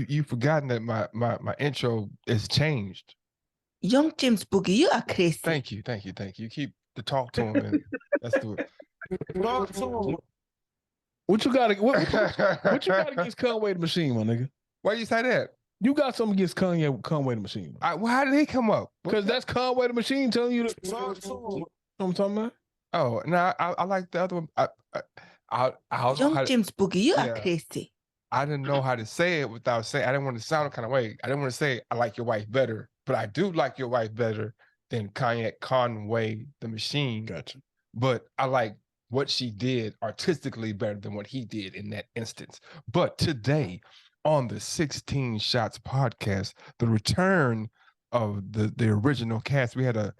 you've forgotten that my intro is changed. Young James Boogie, you are crazy. Thank you. You keep the talk to him, and let's do it. Talk to him. What you got against Conway the Machine, my nigga? Why you say that? You got something against Conway the Machine. Well, how did he come up? Because that's Conway the Machine telling you to talk to him. You know what I'm talking about? Oh, no, I like the other one. Young James Boogie, you are crazy. I didn't know how to say it without saying. I didn't want to sound kind of way. I didn't want to say I like your wife better, but I do like your wife better than Conway the Machine. Gotcha. But I like what she did artistically better than what he did in that instance. But today on the 16 Shots podcast, the return of the original cast, we had a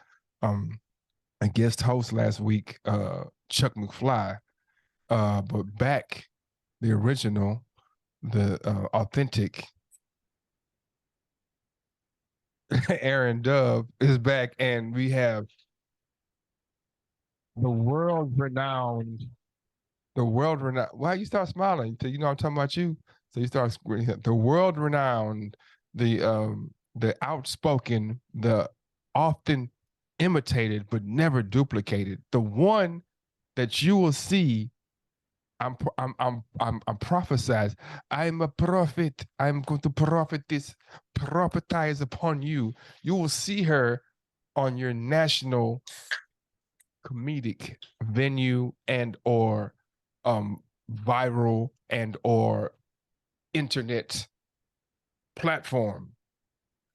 guest host last week, Chuck McFly, but back the original, the authentic Aaron Dove is back, and we have the world renowned. Why you start smiling? You know I'm talking about you. So you start the world renowned, the outspoken, the often imitated but never duplicated, the one that you will see. I'm prophesied. I'm a prophet. I'm going to prophetize upon you. You will see her on your national comedic venue and or viral and or internet platform.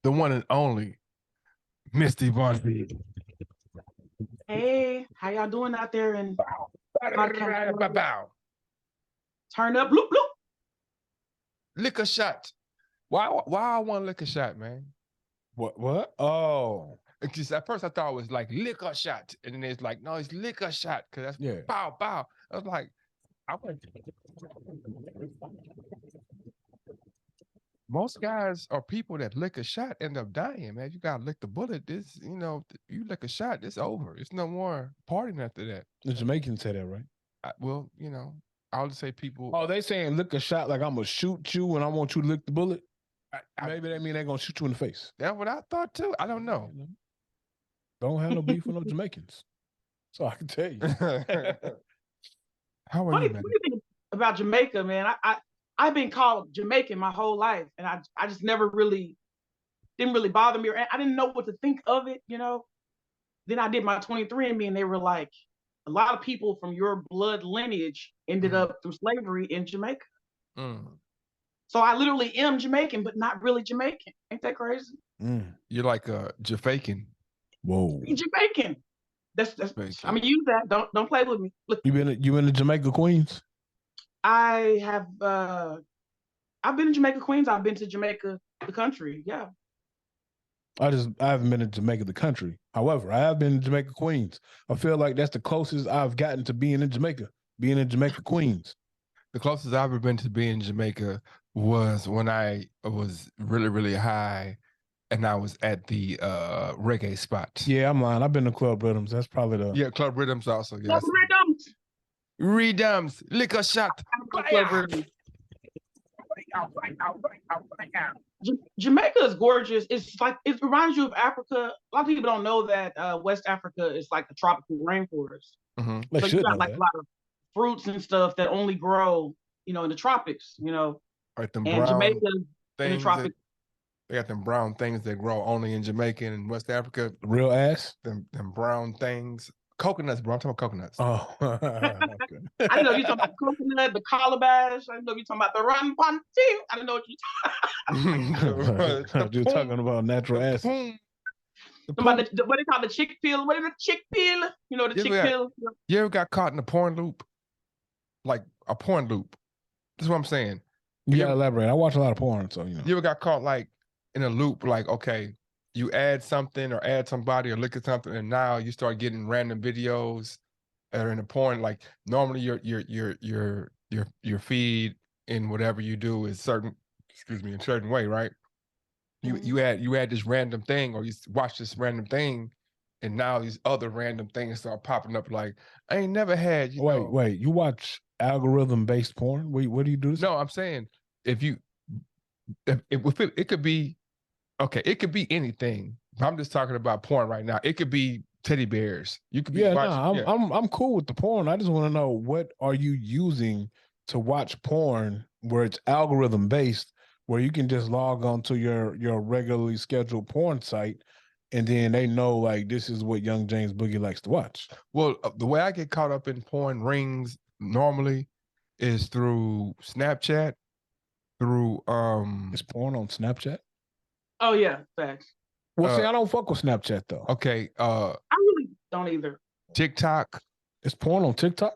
The one and only Misty VonB. Hey, how y'all doing out there? And bow. Turn up, bloop bloop. Lick a shot. Why I want to lick a shot, man? What? Oh. Because at first I thought it was like lick a shot. And then it's like, no, it's lick a shot. Because that's bow. I was like, most guys or people that lick a shot end up dying, man. You gotta lick the bullet. This, you lick a shot, it's over. It's no more partying after that. The Jamaicans say that, right? I'll just say people. Oh, they saying lick a shot like I'm gonna shoot you and I want you to lick the bullet. Maybe that mean they're gonna shoot you in the face. That's what I thought too. I don't know. Don't have no beef with no Jamaicans. So I can tell you. How are you, man? What do you think about Jamaica, man? I've been called Jamaican my whole life, and I just never really didn't really bother me. I didn't know what to think of it, Then I did my 23andMe, and they were like, a lot of people from your blood lineage ended up through slavery in Jamaica. So I literally am Jamaican, but not really Jamaican. Ain't that crazy? You're like a Jamaican. Whoa. Jamaican. That's Jamaican. I'm gonna use that. Don't play with me. Look. You been to Jamaica, Queens? I have I've been to Jamaica, Queens. I've been to Jamaica, the country. Yeah. I haven't been to Jamaica, the country. However, I have been to Jamaica, Queens. I feel like that's the closest I've gotten to being in Jamaica, Queens. The closest I've ever been to being in Jamaica was when I was really, really high and I was at the reggae spot. Yeah, I'm lying. I've been to Club Rhythms. That's probably the... Yeah, Club Rhythms also. Club Rhythms. Lick a shot. Jamaica is gorgeous. It's like, it reminds you of Africa. A lot of people don't know that West Africa is like a tropical rainforest. So you got like a lot of fruits and stuff that only grow, in the tropics, Right, them and Jamaica in the tropics. They got them brown things that grow only in Jamaica and West Africa. Real ass? Them brown things. Coconuts, bro. I'm talking about coconuts. Oh. Okay. I didn't know you talking about coconut, the calabash. I didn't know you talking about the run punty. I didn't know what you talking You're talking about natural acid. What they call the chick peel. What is the chick peel? The chick peel. You ever got caught in a porn loop? Like a porn loop. That's what I'm saying. You gotta elaborate. I watch a lot of porn, so You ever got caught like in a loop, like, okay, you add something or add somebody or look at something, and now you start getting random videos that are in the porn. Like normally your feed in whatever you do is a certain way, right? You add this random thing, or you watch this random thing, and now these other random things start popping up. Like, I ain't never had. Wait, you watch algorithm based porn? What do you do? No, I'm saying if you it could be okay. It could be anything. I'm just talking about porn right now. It could be teddy bears. You could be I'm cool with the porn. I just want to know, what are you using to watch porn where it's algorithm based, where you can just log on to your regularly scheduled porn site, and then they know like this is what Young James Boogie likes to watch. Well, the way I get caught up in porn rings normally is through Snapchat, through Is porn on Snapchat? Oh yeah, facts. Well, see, I don't fuck with Snapchat though. Okay. I really don't either. TikTok. Is porn on TikTok?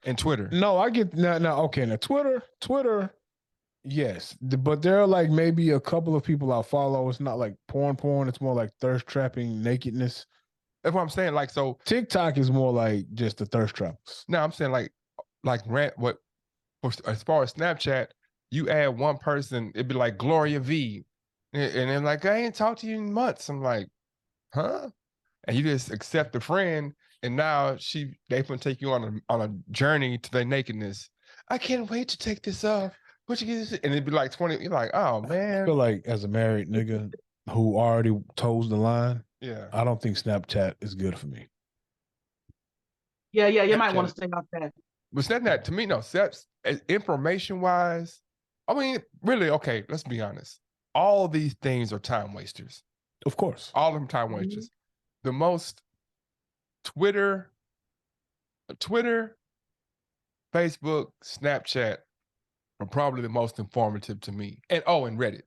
And Twitter. No, I get now. Okay, now Twitter, yes, but there are like maybe a couple of people I follow. It's not like porn. It's more like thirst trapping nakedness. That's what I'm saying. Like, so TikTok is more like just the thirst traps. No, I'm saying like as far as Snapchat, you add one person, it'd be like Gloria V, and then like I ain't talked to you in months. I'm like, huh? And you just accept the friend. And now they can take you on a journey to their nakedness. I can't wait to take this off. What you get? And it'd be like 20. You're like, oh man. I feel like as a married nigga who already toes the line, I don't think Snapchat is good for me. Yeah, you might want to stay off that. But Snapchat to me, no. Information wise, I mean, really, okay. Let's be honest. All these things are time wasters. Of course, all of them time wasters. The most. Twitter, Facebook, Snapchat are probably the most informative to me. And Reddit.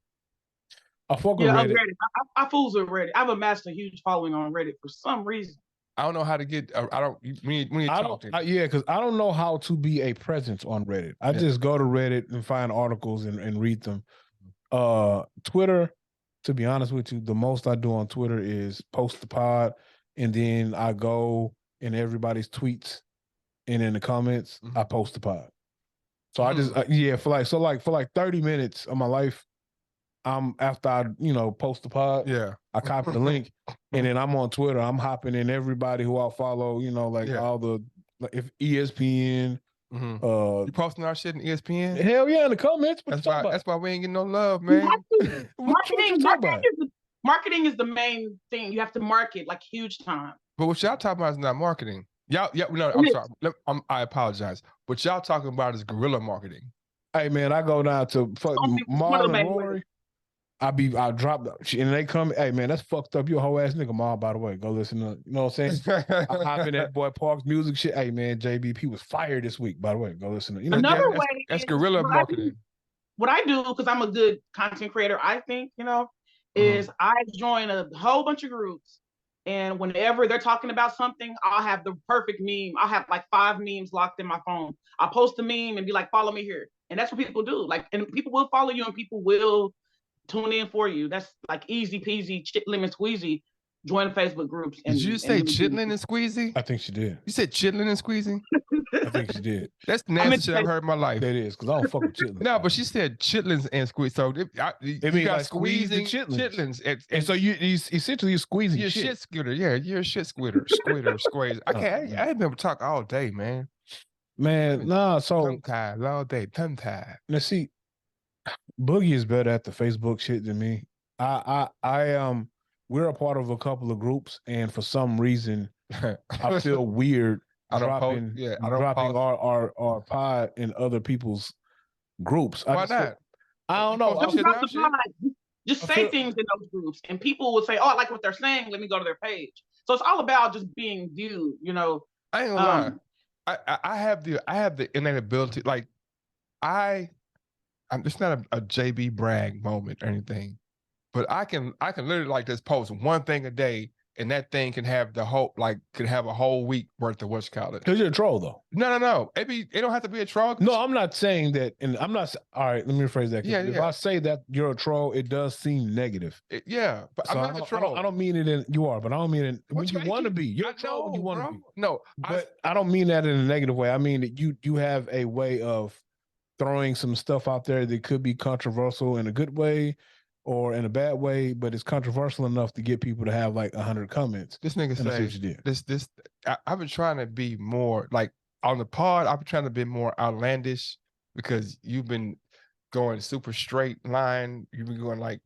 I fuck with Reddit. Reddit. I fools with Reddit. I've amassed a huge following on Reddit for some reason. I don't know how to get. I don't. Because I don't know how to be a presence on Reddit. I just go to Reddit and find articles and read them. Twitter, to be honest with you, the most I do on Twitter is post the pod. And then I go in everybody's tweets, and in the comments, I post the pod. So I just for like 30 minutes of my life, after I post the pod, I copy the link, and then I'm on Twitter. I'm hopping in everybody who I follow. All the if ESPN. You posting our shit in ESPN? Hell yeah, in the comments. That's why we ain't getting no love, man. Marketing is the main thing. You have to market like huge time. But what y'all talking about is not marketing. I'm sorry. I apologize. What y'all talking about is guerrilla marketing. Hey man, I go down to fucking Marlon Rory. I drop and they come. Hey man, that's fucked up. You a whole ass nigga, Ma. By the way, go listen to. You know what I'm saying? I hop in that boy Park's music shit. Hey man, JBP was fired this week. By the way, go listen to. Another way. That's guerrilla marketing. What I do, because I'm a good content creator, I think is I join a whole bunch of groups, and whenever they're talking about something, I'll have the perfect meme. I'll have like 5 memes locked in my phone. I'll post a meme and be like, follow me here. And that's what people do. Like, and people will follow you and people will tune in for you. That's like easy peasy, chitlin and squeezy. Join Facebook groups. Did you say chitlin and squeezy? I think she did. You said chitlin and squeezy? I think she did. That's the nastiest shit I've heard in my life. That is, because I don't fuck with chitlins. No, but she said chitlins and squeeze. So it means like squeezing chitlins. And so you essentially squeezing you're shit. Shit squitter. Yeah, you're a shit squitter. Squeeze. I ain't been able to talk all day, man. Man, nah, so tongue tied all day. Tongue tied. Now see, Boogie is better at the Facebook shit than me. We're a part of a couple of groups, and for some reason, I feel weird dropping our pod in other people's groups. Why not? I don't know. Just say things in those groups, and people will say, "Oh, I like what they're saying. Let me go to their page." So it's all about just being viewed. I ain't gonna lie. I have the innate ability. Like I'm just not a JB brag moment or anything. But I can literally like just post one thing a day, and that thing can have a whole week worth of what's called it. Because you're a troll, though. No. It don't have to be a troll. No, I'm not saying that, and I'm not. All right, let me rephrase that. If I say that you're a troll, it does seem negative. But so I'm not a troll. I don't mean it in you are, but I don't mean it when you want to be. You're a troll when you want to be. No, but I don't mean that in a negative way. I mean that you have a way of throwing some stuff out there that could be controversial in a good way or in a bad way, but it's controversial enough to get people to have like 100 comments. This nigga says I've been trying to be more like on the pod. I've been trying to be more outlandish because you've been going super straight line. You be going like,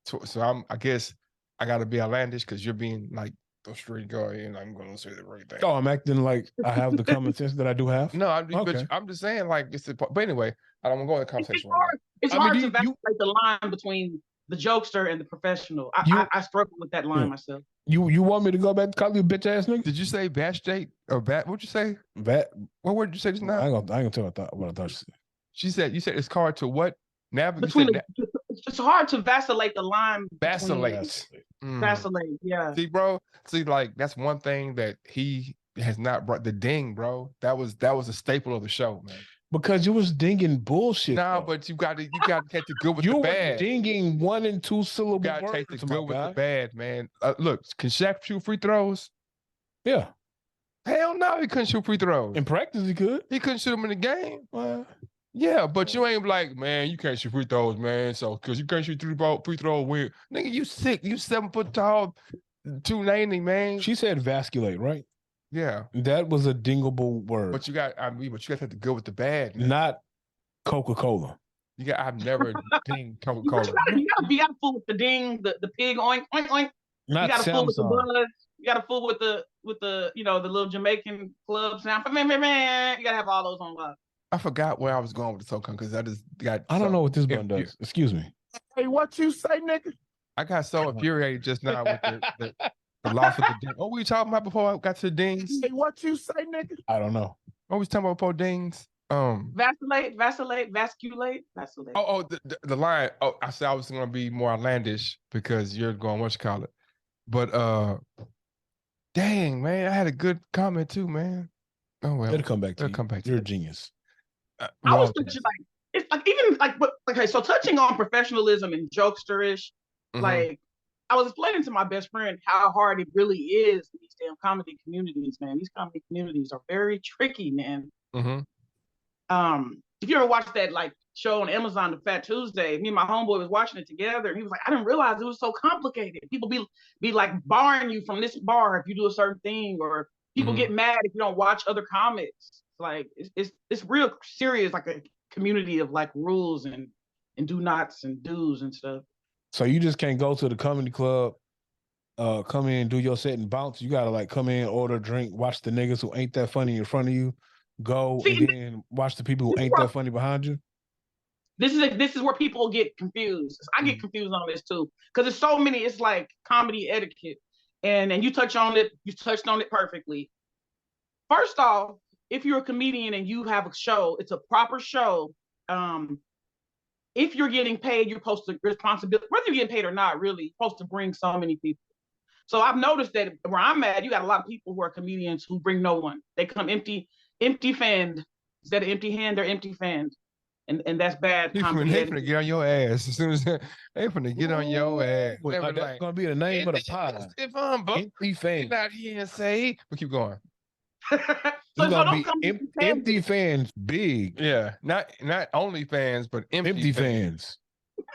so I guess I got to be outlandish because you're being like the straight guy, and I'm going to say the right thing. Oh, I'm acting like I have the common sense that I do have. No, I'm just saying like it's. But anyway, I don't want to go in the conversation right now. It's hard to vacillate the line between the jokester and the professional. I struggle with that line myself. You want me to go back to call you a bitch ass nigga? Did you say batch date or bat? What'd you say? What word did you say just now? I ain't gonna tell what I thought she said. You said it's hard to what? It's hard to vacillate the line. Vacillate. Vacillate, yeah. See, bro. See, like that's one thing that he has not brought. The ding, bro. That was a staple of the show, man. Because you was dinging bullshit. Nah, but you got to take the good with the bad. You were dinging 1 and 2 syllable words. You got to take the good with the bad, man. Look, can Shaq shoot free throws? Yeah. Hell no, he couldn't shoot free throws. In practice, he could. He couldn't shoot them in the game. Yeah, but you ain't like, man, you can't shoot free throws, man. So, because you can't shoot free throws, weird. Nigga, you sick. You 7 foot tall, 290, man. She said vasculate, right? Yeah. That was a dingable word. But you got to take the good with the bad. Man. Not Coca-Cola. I've never dinged Coca-Cola. You gotta fool with the ding, the pig oink, oink, oink. Not you gotta Samsung. Fool with the buzz. You gotta fool with the the little Jamaican club sound. Man, you gotta have all those on lock. I forgot where I was going with the SoCon because I just got. I don't know what this button does. Excuse me. Hey, what you say, nigga? I got so infuriated just now with the loss of the ding. What were you talking about before I got to the dings? Hey, what you say, nigga? I don't know. What was talking about before dings? Vacillate. Oh, the line. Oh, I said I was gonna be more outlandish because you're going what you call it. But dang, man, I had a good comment too, man. Oh well. It'll come back to you. Come back. You're a genius. I was thinking like it's like even like okay, so touching on professionalism and jokesterish, like I was explaining to my best friend how hard it really is in these damn comedy communities, man. These comedy communities are very tricky, man. If you ever watched that like show on Amazon, The Fat Tuesday, me and my homeboy was watching it together, and he was like, I didn't realize it was so complicated. People be like barring you from this bar if you do a certain thing, or people get mad if you don't watch other comics. Like it's real serious, like a community of like rules and do nots and do's and stuff. So you just can't go to the comedy club, come in, do your set and bounce. You gotta like come in, order a drink, watch the niggas who ain't that funny in front of you, and then watch the people who ain't that funny behind you. This is where people get confused. I get confused on this too, because there's so many. It's like comedy etiquette, and you touched on it perfectly. First off, if you're a comedian and you have a show, it's a proper show. If you're getting paid, you're supposed to responsibility, whether you're getting paid or not, really, you're supposed to bring so many people. So I've noticed that where I'm at, you got a lot of people who are comedians who bring no one. They come empty fanned. Instead of empty hand, they're empty fanned. And that's bad. They finna get on your ass as soon as they finna get on your ass. That's gonna be the name of the pod. Misty VonB. EmptyFans. Out here and say, but keep going. EmptyFans big. Yeah, not OnlyFans, but EmptyFans.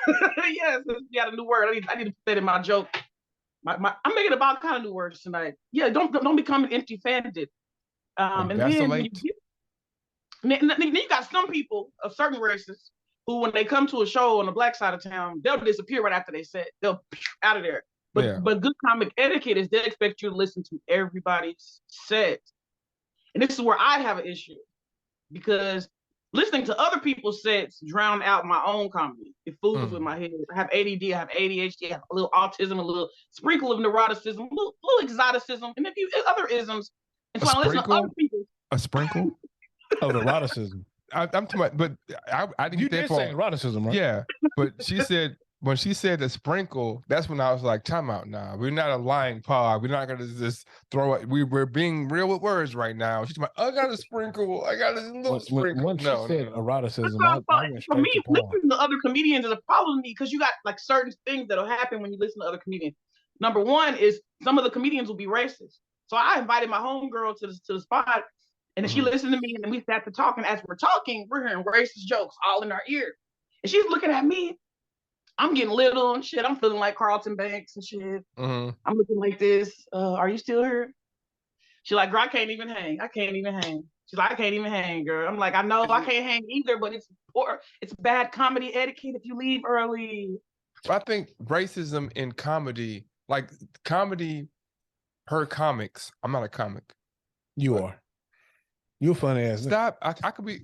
Yes, you got a new word. I need to put that in my joke. I'm making about kind of new words tonight. Yeah, don't become empty-fanned. And then you got some people of certain races who, when they come to a show on the black side of town, they'll disappear right after they set. They'll out of there. But good comic etiquette is they expect you to listen to everybody's set. And this is where I have an issue, because listening to other people's sets drown out my own comedy. It fools with my head. I have ADD, I have ADHD, I have a little autism, a little sprinkle of neuroticism, a little exoticism, and other isms. And so I listen to other people. A sprinkle of eroticism. I'm talking about, but I didn't. You did say eroticism, right? Yeah, but she said. When she said the sprinkle, that's when I was like, time out now. We're not a lying pod. We're not going to just throw it. We're being real with words right now. She's like, I got a sprinkle. I got a little sprinkle. Once she said eroticism, for me, listening to other comedians is a problem with me, because you got like certain things that'll happen when you listen to other comedians. Number one is some of the comedians will be racist. So I invited my homegirl to the spot, and then she listened to me, and then we sat to talk. And as we're talking, we're hearing racist jokes all in our ear. And she's looking at me. I'm getting little and shit. I'm feeling like Carlton Banks and shit. I'm looking like this. Are you still here? She's like, girl, I can't even hang. She's She's like, I can't even hang, girl. I'm like, I know I can't hang either, but it's poor. It's bad comedy etiquette if you leave early. I think racism in comedy, like comedy, her comics. I'm not a comic. You are. You a funny ass nigga. Stop. I could be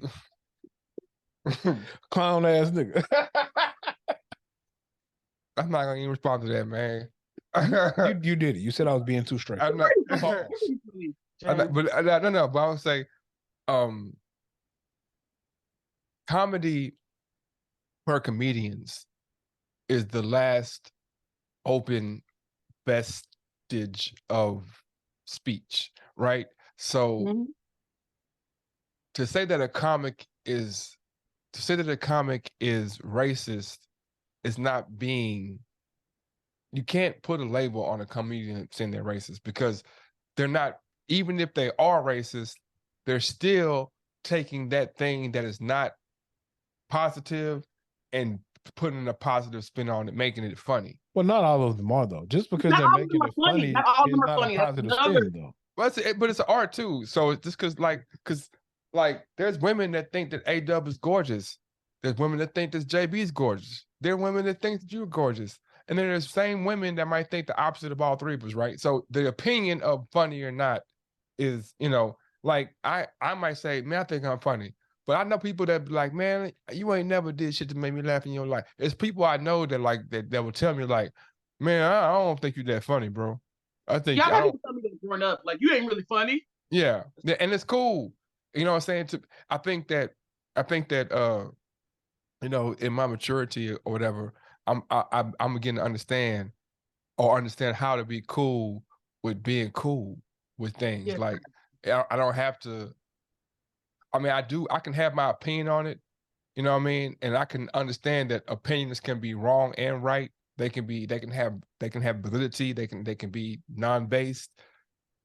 clown ass nigga. I'm not gonna even respond to that, man. you did it. You said I was being too straight. I'm not. But I would say, comedy for comedians is the last open vestige of speech, right? So to say that a comic is racist is not being. You can't put a label on a comedian saying they're racist because they're not. Even if they are racist, they're still taking that thing that is not positive and putting a positive spin on it, making it funny. Well, not all of them are though. Just because they're making it funny, not all of them are funny. Not a positive spin though. But it's an art too. So it's just because there's women that think that A-Dub is gorgeous. There's women that think that JB is gorgeous. There are women that think that you're gorgeous. And then there's same women that might think the opposite of all three of us, right? So the opinion of funny or not is, like I might say, man, I think I'm funny. But I know people that be like, man, you ain't never did shit to make me laugh in your life. It's people I know that like that will tell me like, man, I don't think you that funny, bro. I think y'all people tell me that growing up, like you ain't really funny. Yeah, and it's cool. You know what I'm saying? I think that in my maturity or whatever, I'm beginning to understand how to be cool with being cool with things. Yeah. Like I don't have to. I mean, I can have my opinion on it, you know what I mean? And I can understand that opinions can be wrong and right. They can have validity. They can be non-based.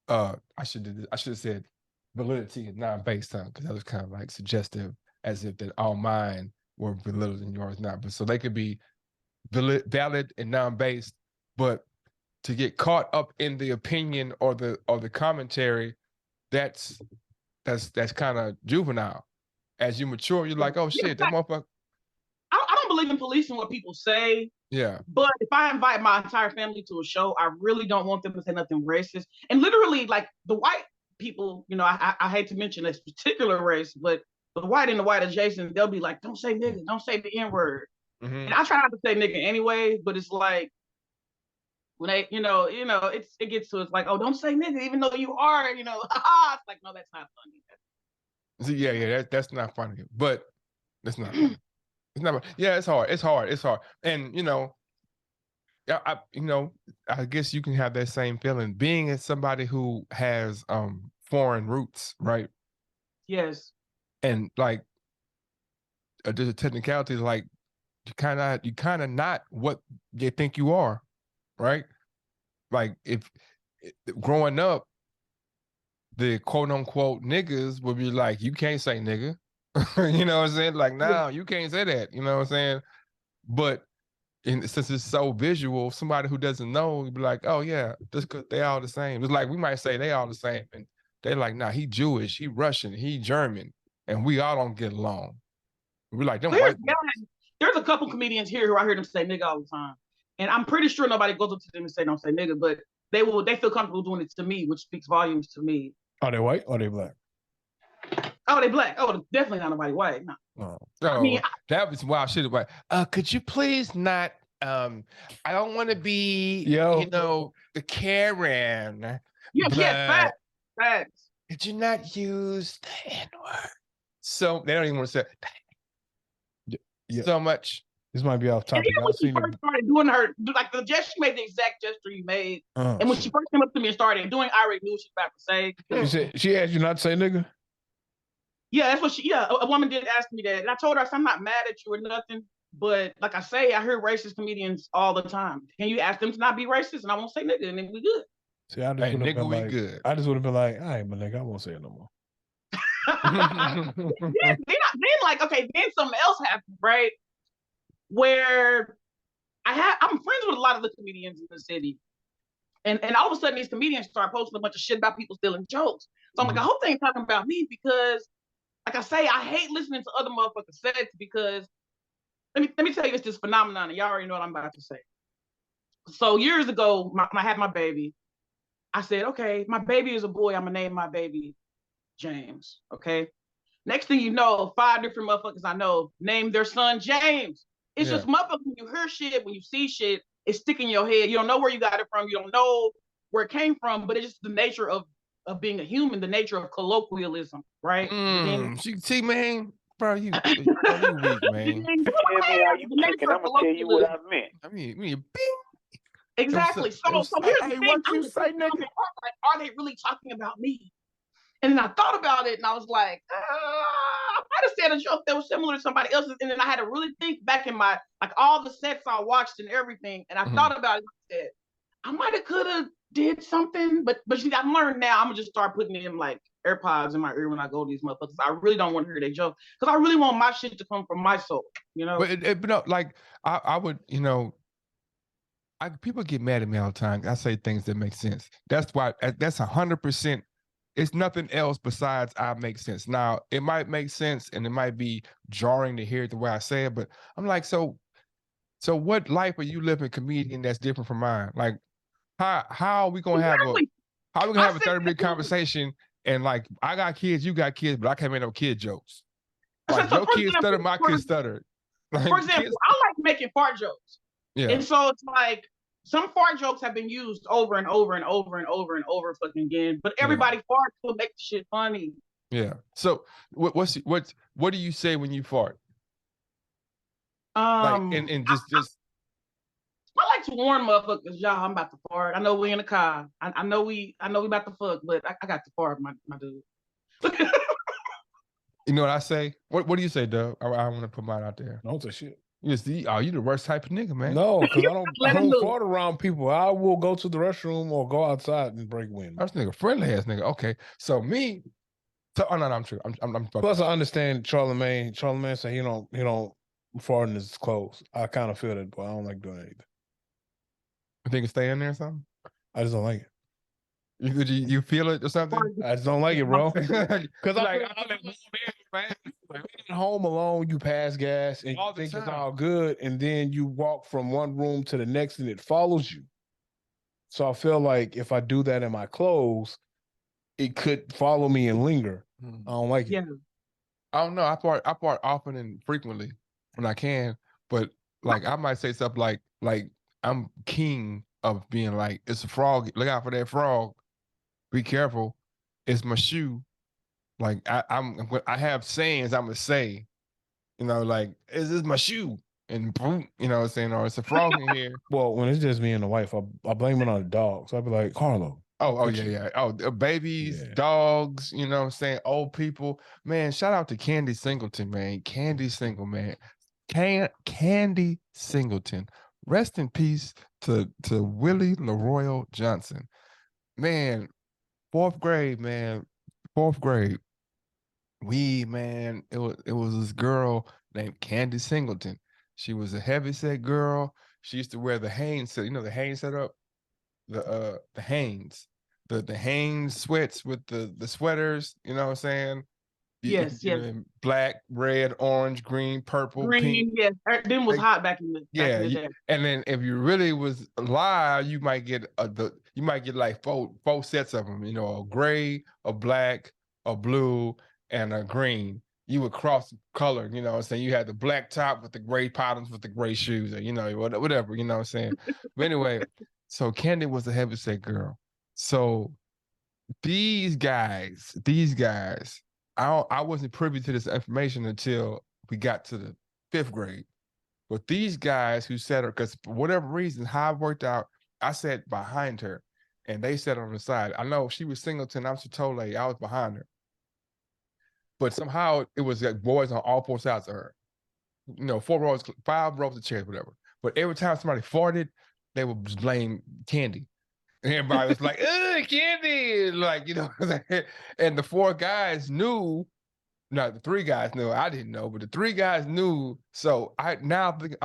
I should have said validity and non-based, because that was kind of like suggestive, as if that all mine were valid and yours not. But so they could be valid and non-based, but to get caught up in the opinion or the commentary, that's kind of juvenile. As you mature, you're like, oh shit, that motherfucker. I don't believe in policing what people say. Yeah. But if I invite my entire family to a show, I really don't want them to say nothing racist. And literally, like the white people, I hate to mention this particular race, but the white and the white adjacent, they'll be like, don't say nigga, don't say the N-word. And I try not to say nigga anyway, but it's like when they, it gets to, it's like, oh, don't say nigga, even though you are, it's like, no, that's not funny. Yeah, that's not funny, but that's not funny. It's not. Yeah, it's hard. And I guess you can have that same feeling being as somebody who has foreign roots, right? Yes. And like, there's a technicality, like you kind of not what they think you are, right? Like if growing up, the quote unquote niggas would be like, you can't say nigga. You know what I'm saying? Like, no, you can't say that. You know what I'm saying? But since it's so visual, somebody who doesn't know would be like, oh yeah, just because they all the same. It's like we might say they all the same, and they're like, nah, he Jewish, he Russian, he German, and we all don't get along. We're like, them white. There's a couple comedians here who I hear them say nigga all the time, and I'm pretty sure nobody goes up to them and say don't say nigga, but they feel comfortable doing it to me, which speaks volumes to me. Are they white or are they black? Oh, they black. Oh, definitely not nobody white. No. I mean, that was wild shit. Like, could you please not? I don't want to be, the Karen. Yeah, facts. Could you not use the N-word? So they don't even want to say so much. This might be off topic. When she first started doing her, like the gesture, she made the exact gesture you made. And when she first came up to me and started doing, I already knew what she was about to say. She asked you not to say nigga? Yeah, that's what a woman did ask me that. And I told her, I'm not mad at you or nothing. But like I say, I hear racist comedians all the time. Can you ask them to not be racist? And I won't say nigga, and then we good. See, I just would have been like, good. I just would have been like, all right, my nigga, I won't say it no more. then something else happened, right? Where I'm friends with a lot of the comedians in the city. And all of a sudden these comedians start posting a bunch of shit about people stealing jokes. So I'm like, I hope they ain't talking about me because, like I say, I hate listening to other motherfuckers' sets because let me tell you this phenomenon, and y'all already know what I'm about to say. So years ago, when I had my baby, I said, okay, my baby is a boy. I'm gonna name my baby James. Okay. Next thing you know, 5 different motherfuckers I know named their son James. It's just motherfuckers, when you hear shit, when you see shit, it's sticking in your head. You don't know where you got it from. You don't know where it came from, but it's just the nature of being a human, the nature of colloquialism, right? See, man, bro, you weak, man. I'm gonna tell you what I meant. I mean, bing. Exactly. So here's the thing. What you say, nigga? Like, are they really talking about me? And then I thought about it, and I was like, I might have said a joke that was similar to somebody else's. And then I had to really think back in my, like, all the sets I watched and everything. And I thought about it and said, I might have, could have did something, but I've learned now. I'm gonna just start putting in like AirPods in my ear when I go to these motherfuckers. I really don't want to hear their joke because I really want my shit to come from my soul, you know. But no, like I would, you know, people get mad at me all the time. I say things that make sense. That's why that's 100%. It's nothing else besides I make sense. Now it might make sense and it might be jarring to hear it the way I say it, but I'm like, so what life are you living, comedian, that's different from mine? Like, how are we gonna have a 30-minute conversation and like I got kids, you got kids, but I can't make no kid jokes. Like your kids stutter, my kids stutter. Like, for example, I like making fart jokes. Yeah. And so it's like some fart jokes have been used over and over and over and over and over fucking again, but everybody farts to make the shit funny. Yeah. So what do you say when you fart? Like, and just I like to warn motherfuckers, y'all, I'm about to fart. I know we in the car. I know we about to fuck, but I got to fart, my dude. You know what I say? What do you say, Doug? I want to put mine out there. Don't say shit. You the worst type of nigga, man. No, because I don't fart around people. I will go to the restroom or go outside and break wind. That's nigga, friendly ass nigga. Okay, so me. Oh no, I'm true. I'm Plus, I understand Charlamagne. Charlamagne said he don't fart in his clothes. I kind of feel that, but I don't like doing it either. You think it stay in there or something? I just don't like it. You feel it or something? I just don't like it, bro. Because I'm home alone, you pass gas and you think it's all good, and then you walk from one room to the next and it follows you. So I feel like if I do that in my clothes, it could follow me and linger. I don't like it. Yeah. I don't know. I fart often and frequently when I can, but like I might say something like I'm king of being like, it's a frog. Look out for that frog. Be careful. It's my shoe. Like I have sayings I'm gonna say, you know, like, is this my shoe? And boom, you know what I'm saying? Or it's a frog in here. Well, when it's just me and the wife, I blame it on the dog. So I'd be like, Carlo. Oh yeah. Oh, babies, dogs, you know what I'm saying? Old people. Man, shout out to Candy Singleton, man. Candy Singleton. Rest in peace to Willie LaRoyal Johnson. Man, 4th grade, man. 4th grade. It was this girl named Candy Singleton. She was a heavyset girl. She used to wear the Hanes set, you know, the Hanes setup, the Hanes, the Hanes sweats with the sweaters, you know what I'm saying? Yes. Black, red, orange, green, purple, pink. Yes. Them was hot back in the day. And then if you really was live, you might get like four sets of them, you know, a gray, a black, a blue, and a green. You would cross color, you know what I'm saying? You had the black top with the gray bottoms with the gray shoes, or, you know, whatever, you know what I'm saying? But anyway, so Candy was a heavyset girl. So these guys, I wasn't privy to this information until we got to the 5th grade. But these guys who sat her, because for whatever reason, how it worked out, I sat behind her and they sat on the side. I know she was Singleton, I was Chitole, I was behind her. But somehow it was like boys on all 4 sides of her. You know, 5 rows of chairs, whatever. But every time somebody farted, they would just blame Candy. And everybody was like, Candy, like, you know, and the 4 guys knew, no, the 3 guys knew, I didn't know, but the 3 guys knew. So I'm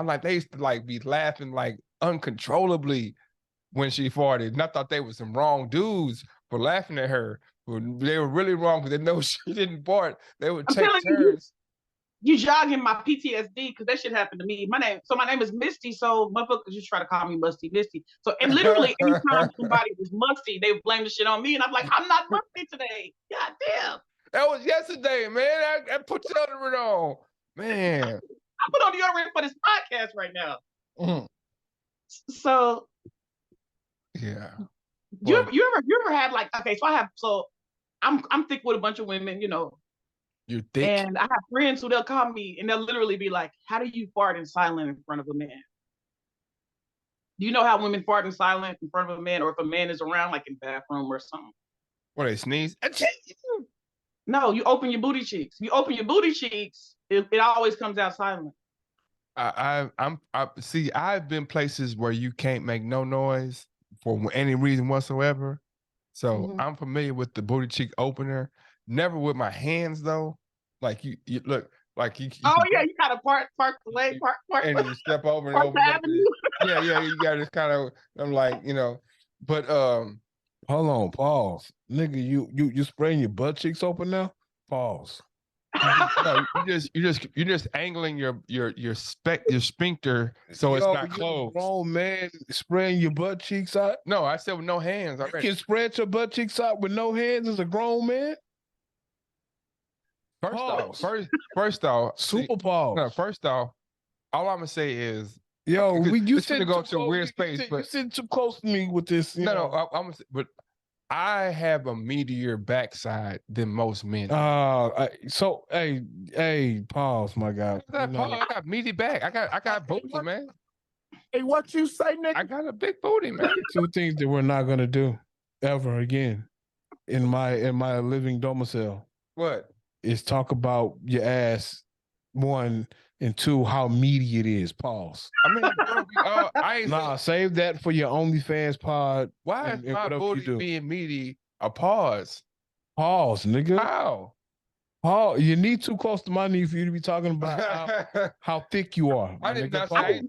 like, they used to like be laughing like uncontrollably when she farted. And I thought they were some wrong dudes for laughing at her. They were really wrong because they know she didn't part. They would take telling turns. You jogging my PTSD because that shit happened to me. My name is Misty, so motherfuckers just try to call me Musty Misty. So and literally anytime somebody was musty, they would blame the shit on me, and I'm like, I'm not musty today. God damn. That was yesterday, man. I put deodorant on, man. I put on deodorant for this podcast right now. Mm. So yeah. You ever had like, okay, so I'm thick with a bunch of women, you know. You're thick. And I have friends who they'll call me and they'll literally be like, how do you fart in silent in front of a man? Do you know how women fart in silent in front of a man, or if a man is around, like in the bathroom or something? What, they sneeze? No, you open your booty cheeks. You open your booty cheeks, it always comes out silent. See, I've been places where you can't make no noise for any reason whatsoever. So I'm familiar with the booty cheek opener. Never with my hands though. Like you look like you. Oh yeah, you gotta park the leg, park, and you step over and over. Yeah, you gotta just kind of. I'm like, you know, but hold on, pause, nigga. You spraying your butt cheeks open now? Pause. No, you're just angling your sphincter so it's not closed. Grown man spraying your butt cheeks out? No, I said with no hands. You can spread your butt cheeks out with no hands as a grown man? First off, super pause. No, first off, all I'm gonna say is, yo, you sitting to go to a weird space, but you're sitting too close to me with this. But I have a meatier backside than most men. So hey, pause, my guy. I got meaty back. I got booty, man. Hey, what you say, nigga? I got a big booty, man. Two things that we're not gonna do ever again in my living domicile. What? Is talk about your ass, one, and two, how meaty it is. Pause. I mean, save that for your OnlyFans pod. Why is my booty being meaty a pause? Pause, nigga. How? Paul, you need too close to my knee for you to be talking about how thick you are. I did not say.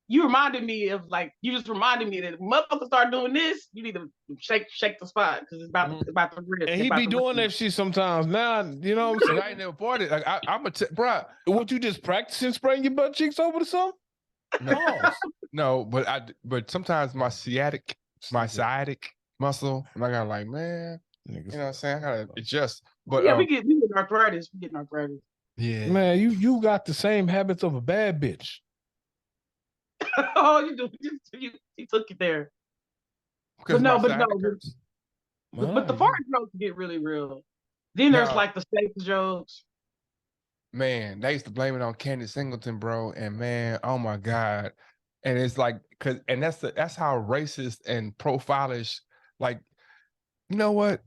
You reminded me of you just reminded me that if motherfuckers start doing this, you need to shake the spot because it's about to rip. And he be doing that shit sometimes. Now, you know what I'm saying? I ain't never bought it. Like I'm bro. What, you just practicing spraying your butt cheeks over to something? No, but sometimes my sciatic muscle, and I got like, man, you know what I'm saying? I gotta adjust. But yeah, we get arthritis. We get arthritis. Yeah, man, you got the same habits of a bad bitch. Oh, you do. He took it there. But the fart jokes get really real. Then there's like the safe jokes. Man, they used to blame it on Candy Singleton, bro. And man, oh my God. And it's like, that's how racist and profilish, like, you know what?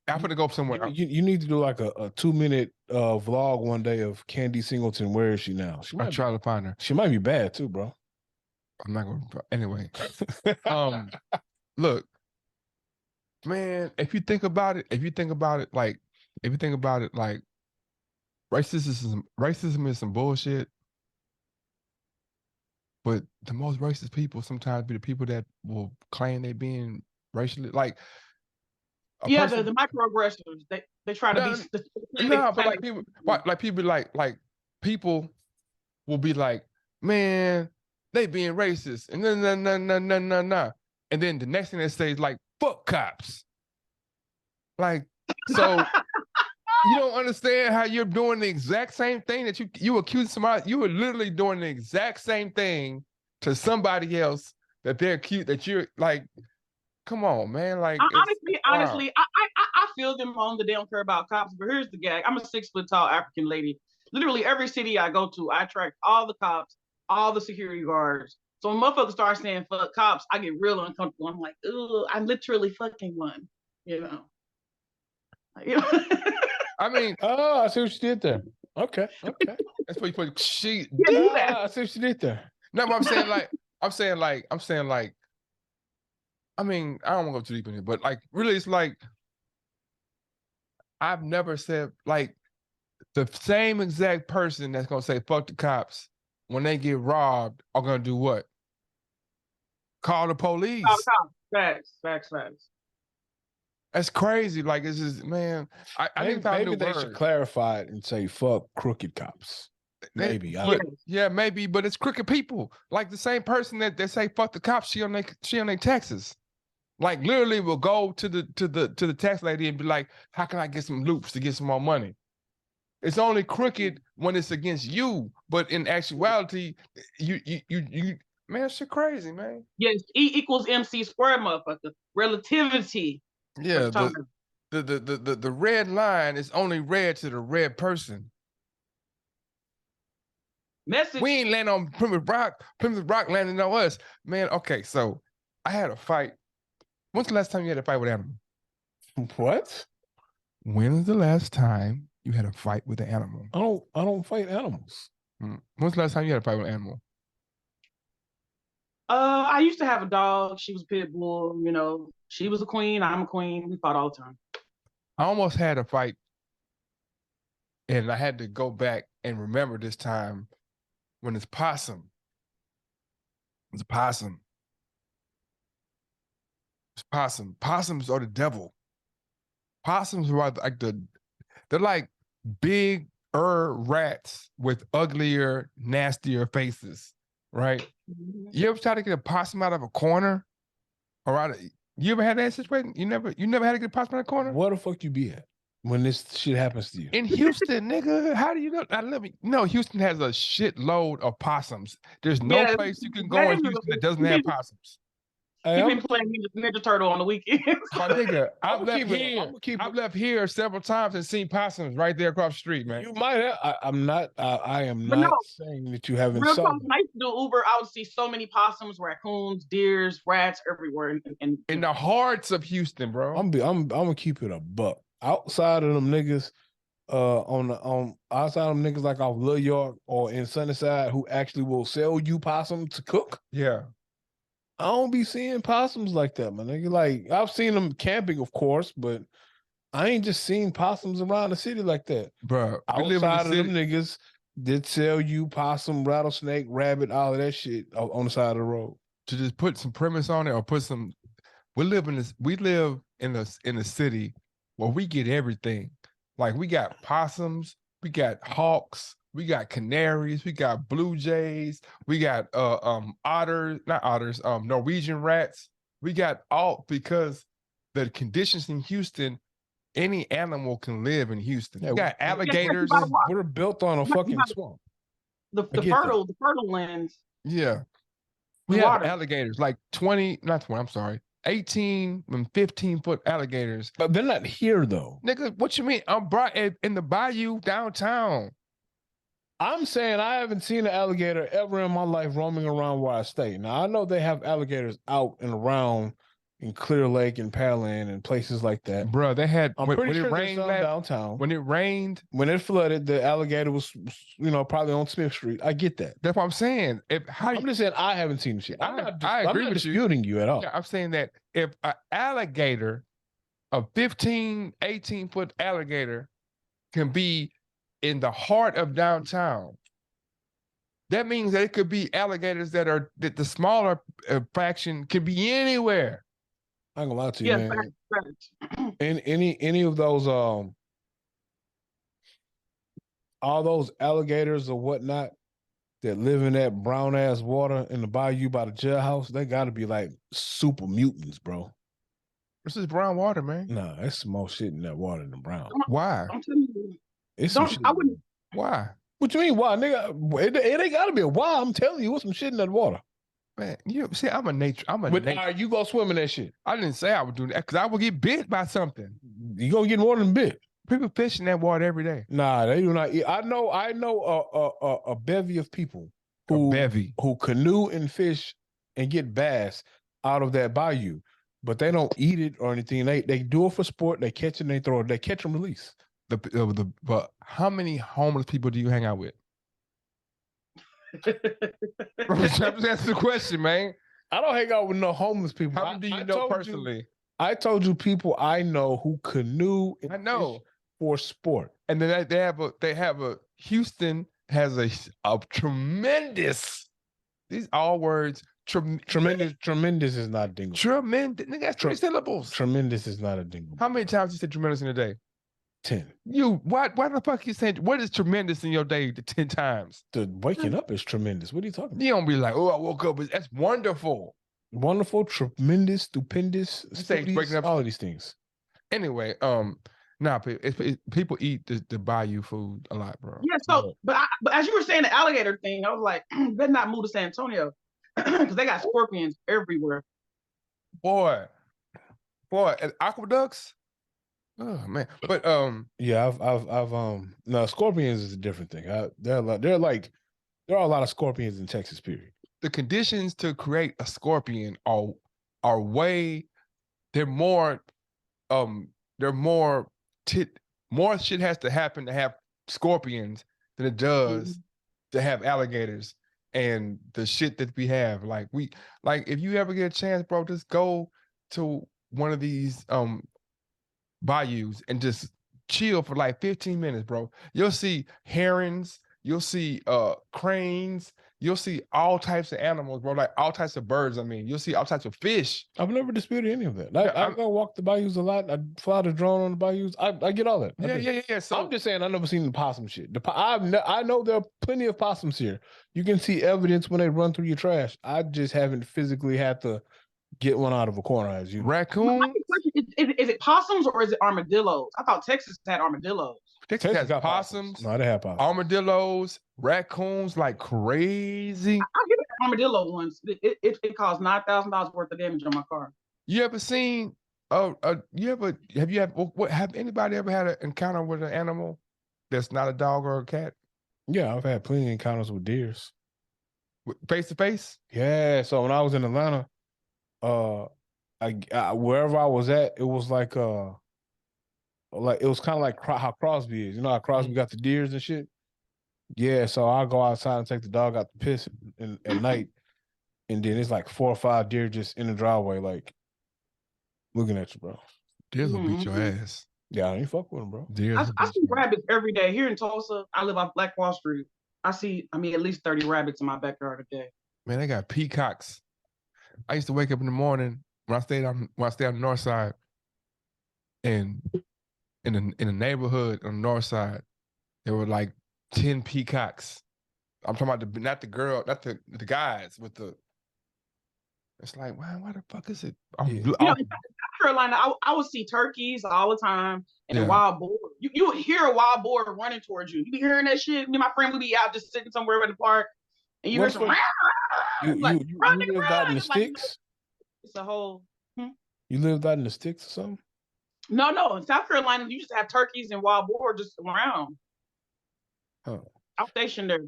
I'm gonna go somewhere. You need to do like a 2-minute vlog one day of Candy Singleton. Where is she now? I'm trying to find her. She might be bad too, bro. I'm not gonna. Anyway, look, man. If you think about it, like racism is some bullshit. But the most racist people sometimes be the people that will claim they being racially like. The microaggressors. They try to be. No, but people will be like, man, they being racist, and no. And then the next thing they say is like, fuck cops. Like, so you don't understand how you're doing the exact same thing that you accuse somebody. You were literally doing the exact same thing to somebody else that they're accused, that you're like, come on, man. Like, honestly, I feel them on the they don't care about cops. But here's the gag: I'm a 6 foot tall African lady. Literally every city I go to, I attract all the cops, all the security guards. So when motherfuckers start saying fuck cops, I get real uncomfortable. I'm like, ooh, I'm literally fucking one, you know. I mean, I see what you did there. Okay. That's what you put. She. I see what you did there. No, but I'm saying like. I mean, I don't want to go too deep in it, but like, really, it's like I've never said like the same exact person that's gonna say fuck the cops when they get robbed are gonna do what? Call the police. Facts. That's crazy. Like, it's just, man. I need to find maybe a new they word. should clarify it and say "fuck crooked cops." Maybe, yeah, maybe, but it's crooked people. Like the same person that they say "fuck the cops," she on their taxes. Like literally, will go to the tax lady and be like, "How can I get some loops to get some more money?" It's only crooked when it's against you, but in actuality, you man, shit crazy, man. Yes, E equals MC squared, motherfucker. Relativity. Yeah, the red line is only red to the red person. Message. We ain't land on Plymouth Rock. Plymouth Rock landing on us, man. Okay, so I had a fight. When's the last time you had a fight with an animal? What? When is the last time you had a fight with an animal? I don't fight animals. When's the last time you had a fight with an animal? I used to have a dog. She was a pit bull. You know, she was a queen. I'm a queen. We fought all the time. I almost had a fight, and I had to go back and remember this time when it's possum. It's a possum. It's possum. Possums are the devil. Possums are like they're like big rats with uglier, nastier faces, right? You ever try to get a possum out of a corner? Or out of, you ever had that situation? You never had to get a possum out of a corner? Where the fuck you be at when this shit happens to you? In Houston, nigga. How do you know? Houston has a shitload of possums. There's no place you can go in Houston that doesn't have possums. You've been playing Ninja Turtle on the weekends. My nigga, I've left here several times and seen possums right there across the street, man. You might have. I am not saying that you haven't Real saw talk, when I used to do Uber, I would see so many possums, raccoons, deers, rats everywhere. In the hearts of Houston, bro. I'm gonna keep it a buck. Outside of them niggas, outside of them niggas like off Lil York or in Sunnyside who actually will sell you possum to cook. Yeah. I don't be seeing possums like that, man. Nigga. Like I've seen them camping, of course, but I ain't just seen possums around the city like that. Bro, outside of them niggas did sell you possum, rattlesnake, rabbit, all of that shit on the side of the road. To just put some premise on it or put some, we live in the city where we get everything. Like we got possums, we got hawks, we got canaries, we got blue jays, we got Norwegian rats. We got all, because the conditions in Houston, any animal can live in Houston. You got alligators. We're built on a fucking swamp. The fertile lands. Yeah. We have alligators, like 18 and 15-foot alligators. But they're not here though. Nigga, what you mean? I'm brought in the bayou downtown. I'm saying I haven't seen an alligator ever in my life roaming around where I stay. Now, I know they have alligators out and around in Clear Lake and Pearland and places like that. Bro, they had, I'm pretty sure it rained downtown. When it flooded, the alligator was, probably on Smith Street. I get that. That's what I'm saying. I'm just saying I haven't seen the shit. I agree I'm not with disputing you at all. Yeah, I'm saying that if an alligator, a 15, 18-foot alligator can be in the heart of downtown, that means that it could be alligators that the smaller fraction could be anywhere. I ain't gonna lie to you, man. In any of those all those alligators or whatnot that live in that brown ass water in the bayou by the jailhouse, they gotta be like super mutants, bro. This is brown water, man. Nah, that's some more shit in that water than brown. Why? I'm telling you. It's some shit. I wouldn't. Why? What you mean why, nigga? It ain't gotta be a why. I'm telling you, what's some shit in that water. Man, you see, I'm a nature. You go swim in that shit. I didn't say I would do that because I would get bit by something. You gonna get more than bit. People fish in that water every day. Nah, they do not. I know a bevy of people who canoe and fish and get bass out of that bayou, but they don't eat it or anything. They do it for sport. They catch it and they throw it. They catch and release. But how many homeless people do you hang out with? That's the question, man. I don't hang out with no homeless people. How many do you know personally? I told you people I know who canoe and fish for sport. And then they have a Houston has a tremendous, these all words, Tremendous is not dingleable. Tremendous. Nigga, that's 3 syllables. Tremendous is not a dingleable. How many times you said tremendous in a day? 10. Why the fuck you saying, what is tremendous in your day 10 times? The waking up is tremendous. What are you talking about? You don't be like, oh, I woke up. That's wonderful. Wonderful, tremendous, stupendous, waking up, all of these things. Anyway, people eat the bayou food a lot, bro. Yeah, so, but as you were saying the alligator thing, I was like, better not move to San Antonio because they got scorpions everywhere. Boy, and aqueducts. Oh man, but yeah, I've no, scorpions is a different thing. There are a lot of scorpions in Texas. Period. The conditions to create a scorpion are way. They're more more shit has to happen to have scorpions than it does to have alligators and the shit that we have. Like if you ever get a chance, bro, just go to one of these bayous and just chill for like 15 minutes, bro. You'll see herons, you'll see cranes, you'll see all types of animals, bro, like all types of birds. I mean, you'll see all types of fish. I've never disputed any of that. I go walk the bayous a lot. I fly the drone on the bayous. I get all that. Yeah. So I'm just saying I've never seen the possum shit. I know there are plenty of possums here. You can see evidence when they run through your trash. I just haven't physically had to get one out of a corner as you. Raccoon? Is it possums or is it armadillos? I thought Texas had armadillos. Texas has possums. No, they have possums. Armadillos, raccoons like crazy. I get an armadillo once. It caused $9,000 worth of damage on my car. You ever seen? Have anybody ever had an encounter with an animal that's not a dog or a cat? Yeah, I've had plenty of encounters with deers. Face to face? Yeah. So when I was in Atlanta, wherever I was at, it was like it was kind of like how Crosby is. You know how Crosby got the deers and shit? Yeah, so I'll go outside and take the dog out the piss at night, and then it's like 4 or 5 deer just in the driveway, like looking at you, bro. Deers will beat your ass. Yeah, I ain't fuck with them, bro. I see rabbits every day. Here in Tulsa, I live off Black Wall Street. I see, at least 30 rabbits in my backyard a day. Man, they got peacocks. I used to wake up in the morning when I stayed on the north side, and in the neighborhood on the north side, there were like 10 peacocks. I'm talking about not the guys with the. It's like, wow, why the fuck is it? In South Carolina, I would see turkeys all the time and a wild boar. You would hear a wild boar running towards you. You be hearing that shit. Me and my friend would be out just sitting somewhere at the park, and you hear some. You lived out in the sticks? It's a whole. You lived out in the sticks or something? No. In South Carolina, you just have turkeys and wild boar just around. I'm stationed there.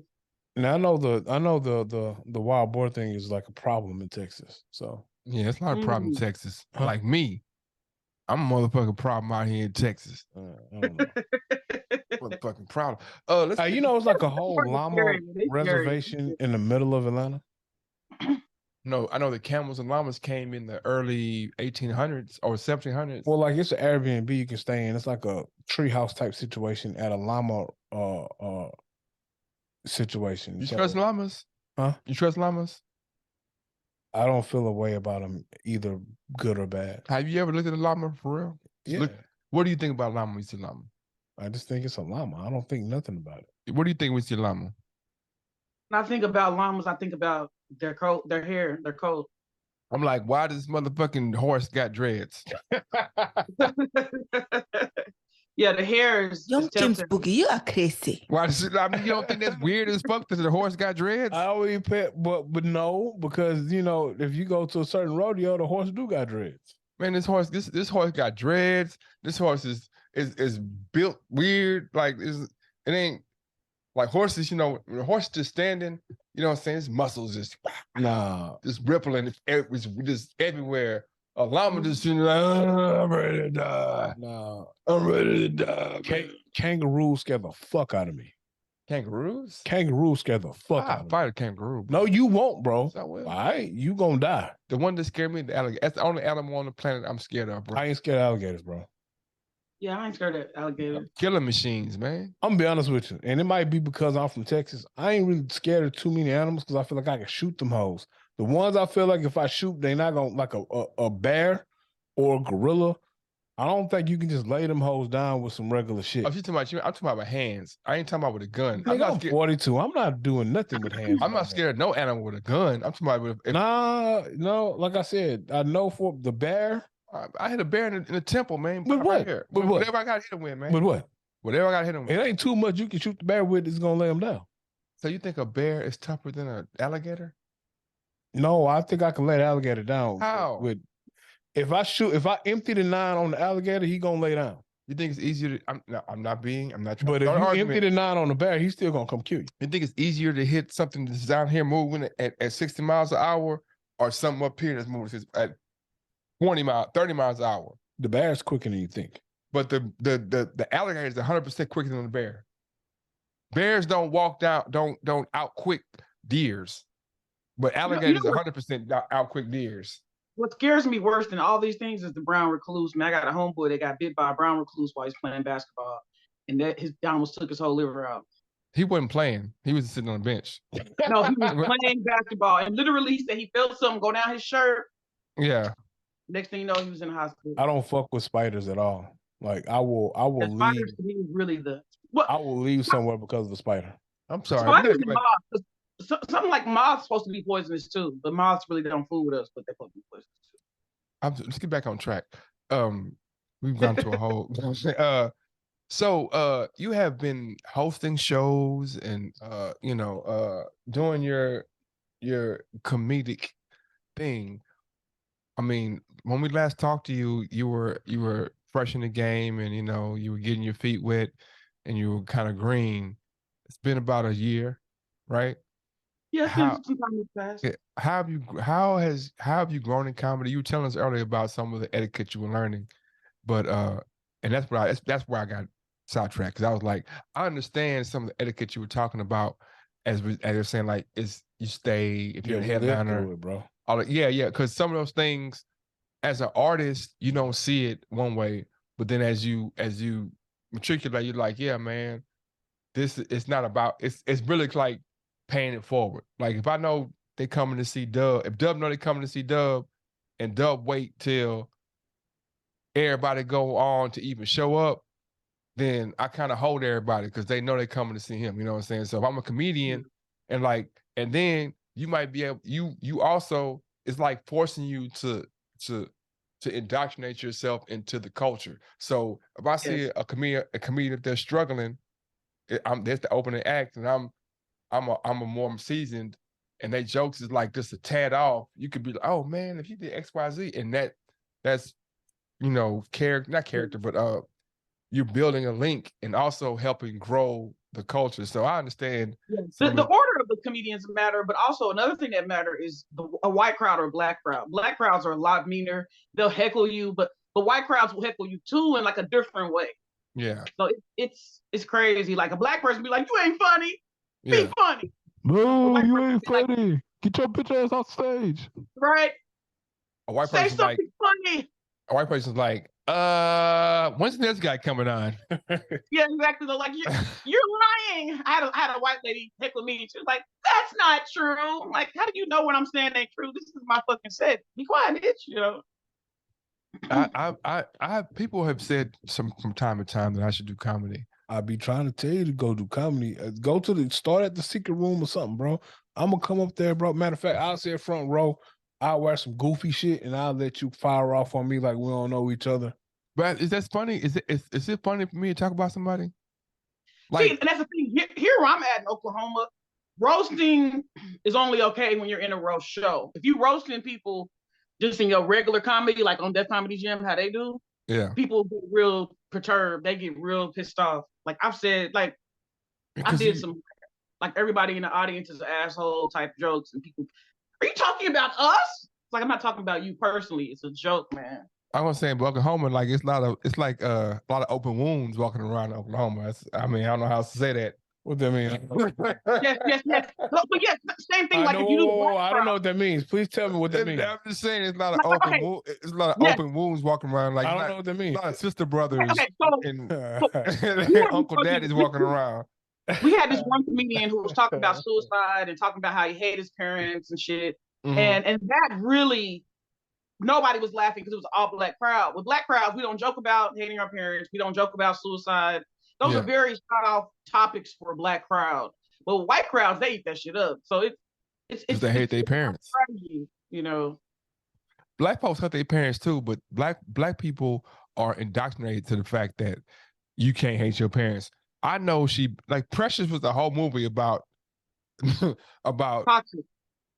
Now I know the wild boar thing is like a problem in Texas. So yeah, it's not a problem in Texas. Like me, I'm a motherfucking problem out here in Texas. I don't know. Motherfucking problem. It's like a whole llama reservation in the middle of Atlanta. No, I know the camels and llamas came in the early 1800s or 1700s. Well, like it's an Airbnb you can stay in. It's like a treehouse type situation at a llama situation. You trust llamas? Huh? You trust llamas? I don't feel a way about them, either good or bad. Have you ever looked at a llama for real? Yeah. What do you think about llama when you see llama? I just think it's a llama. I don't think nothing about it. What do you think when you see llama? When I think about llamas, I think about their coat, their hair, their coat. I'm like, why does this motherfucking horse got dreads? Yeah, the hair is. Young James Boogie, you are crazy. Why does it? You don't think that's weird as fuck that the horse got dreads? I always but no, because if you go to a certain rodeo, the horse do got dreads. Man, this horse got dreads. This horse is built weird. Like it ain't like horses. When the horse just standing, you know what I'm saying? His muscles just rippling. It's just everywhere. A llama just like, I'm ready to die. No, I'm ready to die. Kangaroos scare the fuck out of me. Kangaroos? Kangaroos scare the fuck out of me. I'll fight a kangaroo. No, you won't, bro. I will. All right, you gonna die. The one that scared me, the alligator. That's the only animal on the planet I'm scared of, bro. I ain't scared of alligators, bro. Yeah, I ain't scared of alligators. Killing machines, man. I'm gonna be honest with you, and it might be because I'm from Texas. I ain't really scared of too many animals because I feel like I can shoot them hoes. The ones I feel like if I shoot, they not gonna like a bear or a gorilla. I don't think you can just lay them hoes down with some regular shit. I'm talking about my hands. I ain't talking about with a gun. I'm 42. I'm not doing nothing with hands. I'm not scared of no animal with a gun. I'm talking about no. Like I said, I know for the bear. I hit a bear in the temple, man. With what? Right here. With whatever I got to hit him with, man. With what? Whatever I got to hit him with. It ain't too much you can shoot the bear with that's gonna lay him down. So you think a bear is tougher than an alligator? No, I think I can let alligator down. How? If I empty the 9 on the alligator, he gonna lay down. You think it's easier to? I'm not trying. But if you empty the 9 on the bear, he's still gonna come kill you. You think it's easier to hit something that's down here moving at 60 miles an hour, or something up here that's moving at 30 miles an hour? The bear's quicker than you think. But the alligator is 100% quicker than the bear. Bears don't don't out quick deers, but alligators 100% out quick deers. What scares me worse than all these things is the brown recluse. Man, I got a homeboy that got bit by a brown recluse while he's playing basketball, and that almost took his whole liver out. He wasn't playing. He was sitting on the bench. No, he was playing basketball, and literally he said he felt something go down his shirt. Yeah. Next thing you know, he was in the hospital. I don't fuck with spiders at all. Like I will leave. Spiders to me is really I will leave somewhere because of the spider. I'm sorry. Spiders and moths. Something like moths supposed to be poisonous too, but moths really don't fool with us, but they're supposed to be poisonous too. Let's get back on track. We've gone to a whole. So you have been hosting shows and doing your comedic thing. I mean, when we last talked to you, you were fresh in the game, and you were getting your feet wet, and you were kind of green. It's been about a year, right? Yeah, some time has passed. How have you grown in comedy? You were telling us earlier about some of the etiquette you were learning, but and that's where I got sidetracked, because I was like, I understand some of the etiquette you were talking about, as you're saying, like, is you stay if you're a headliner, bro. Because some of those things, as an artist, you don't see it one way, but then as you matriculate, you're like, yeah, man, it's not about it's really like paying it forward. Like, if I know they coming to see Dub, if Dub know they coming to see Dub, and Dub wait till everybody go on to even show up, then I kind of hold everybody because they know they coming to see him. You know what I'm saying? So if I'm a comedian, and then you might be able, you also, it's like forcing you to indoctrinate yourself into the culture. So if I see a comedian that's struggling, there's the opening act, and I'm a more seasoned, and they jokes is like just a tad off. You could be like, oh man, if you did XYZ, and that's not character, but you're building a link and also helping grow the culture. So I understand. The order of the comedians matter, but also another thing that matter is a white crowd or a black crowd. Black crowds are a lot meaner. They'll heckle you, but the white crowds will heckle you too in like a different way. Yeah. So it's crazy. Like a black person be like, you ain't funny. Be funny. No, you ain't funny. Like, get your bitch ass off stage. Right. A white Say person's something funny. A white person's like, when's this guy coming on? Yeah, exactly. They're like, you're lying. I had a white lady heckle me. She was like, that's not true. I'm like, how do you know what I'm saying ain't true? This is my fucking set. Be quiet, bitch. People have said from time to time that I should do comedy. I be trying to tell you to go do comedy. Start at the secret room or something, bro. I'm gonna come up there, bro. Matter of fact, I'll sit front row. I'll wear some goofy shit, and I'll let you fire off on me like we don't know each other. But is that funny? Is it funny for me to talk about somebody? See, and that's the thing. Here where I'm at in Oklahoma, roasting is only okay when you're in a roast show. If you roasting people just in your regular comedy, like on Def Comedy Jam, how they do, people get real perturbed. They get real pissed off. Like I've said, like I did some, like everybody in the audience is an asshole type jokes, and people, are you talking about us? It's like, I'm not talking about you personally. It's a joke, man. I was saying, Oklahoma, it's like a lot of open wounds walking around Oklahoma. I don't know how else to say that. What that mean? Yes. But yes, same thing. Like if you do the black I don't know what that means. Please tell me what that means. I'm just saying it's not an open wound. It's a lot of open wounds walking around. Like I don't know what that means. A lot of sister brothers and Uncle Daddy's walking around. We had this one comedian who was talking about suicide and talking about how he hated his parents and shit. And that really, nobody was laughing because it was all black crowd. With black crowds, we don't joke about hating our parents. We don't joke about suicide. Those are very soft topics for a black crowd. But white crowds, they eat that shit up. So it's they hate their parents. Crazy, you know. Black folks hate their parents too, but black people are indoctrinated to the fact that you can't hate your parents. I know Precious was the whole movie about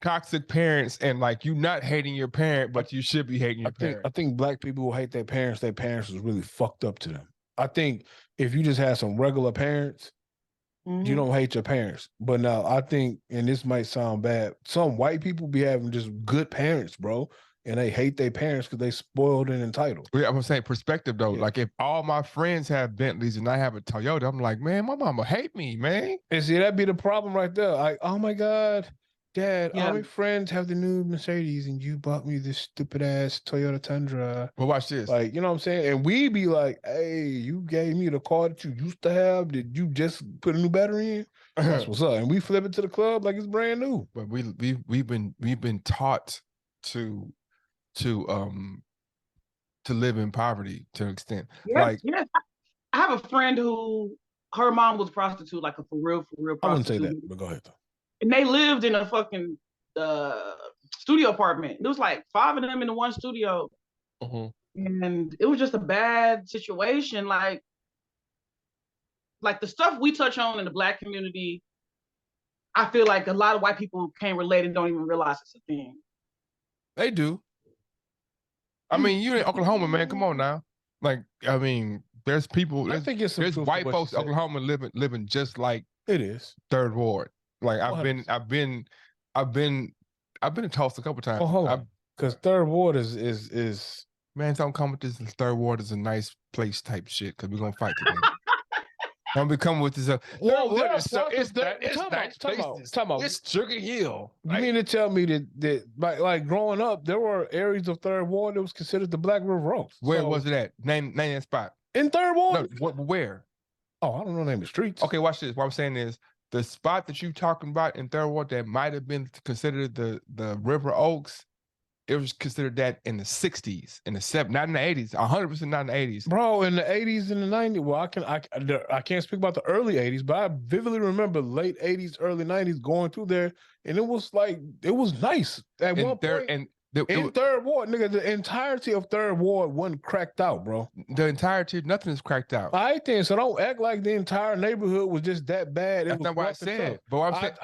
toxic parents and like you not hating your parent, but you should be hating your parent. I think black people who hate their parents was really fucked up to them. I think if you just had some regular parents, you don't hate your parents. But now I think, and this might sound bad, some white people be having just good parents, bro. And they hate their parents because they spoiled and entitled. Yeah, I'm saying perspective though. Yeah. Like if all my friends have Bentleys and I have a Toyota, I'm like, man, my mama hate me, man. And see, that'd be the problem right there. Like, oh my God, Dad, all my friends have the new Mercedes and you bought me this stupid ass Toyota Tundra. Well, watch this. Like, you know what I'm saying? And we be like, hey, you gave me the car that you used to have. Did you just put a new battery in? That's what's up. And we flip it to the club like it's brand new. But we've been taught to live in poverty to an extent. Yes. I have a friend who her mom was a prostitute, like a for real prostitute. I wouldn't say that, but go ahead though. And they lived in a fucking studio apartment. There was like 5 of them in the one studio. And it was just a bad situation. Like the stuff we touch on in the black community, I feel like a lot of white people can't relate and don't even realize it's a thing. They do. I mean, you in Oklahoma, man. Come on now. Like, I mean, there's people. I think there's white folks in Oklahoma living just like it is Third Ward. Like I've been to Tulsa a couple times. Oh, hold on, because Third Ward is man. Don't come with this. Third Ward is a nice place type shit. Because we're gonna fight today. Don't be coming with this. It's Sugar Hill. You mean to tell me that like growing up, there were areas of Third Ward that was considered the Black River Oaks? Where was it at? Name that spot. In Third Ward? No, where? Oh, I don't know the name of the streets. Okay, watch this. What I'm saying is the spot that you talking about in Third Ward that might have been considered the River Oaks. It was considered that in the 60s, in the 70s, not in the 80s, 100% not in the 80s. Bro, in the 80s and the 90s, well, I can't speak about the early 80s, but I vividly remember late 80s, early 90s going through there, and it was nice. At one point, in Third Ward, nigga, the entirety of Third Ward wasn't cracked out, bro. The entirety, nothing is cracked out. I think so. Don't act like the entire neighborhood was just that bad. That's not what I said. But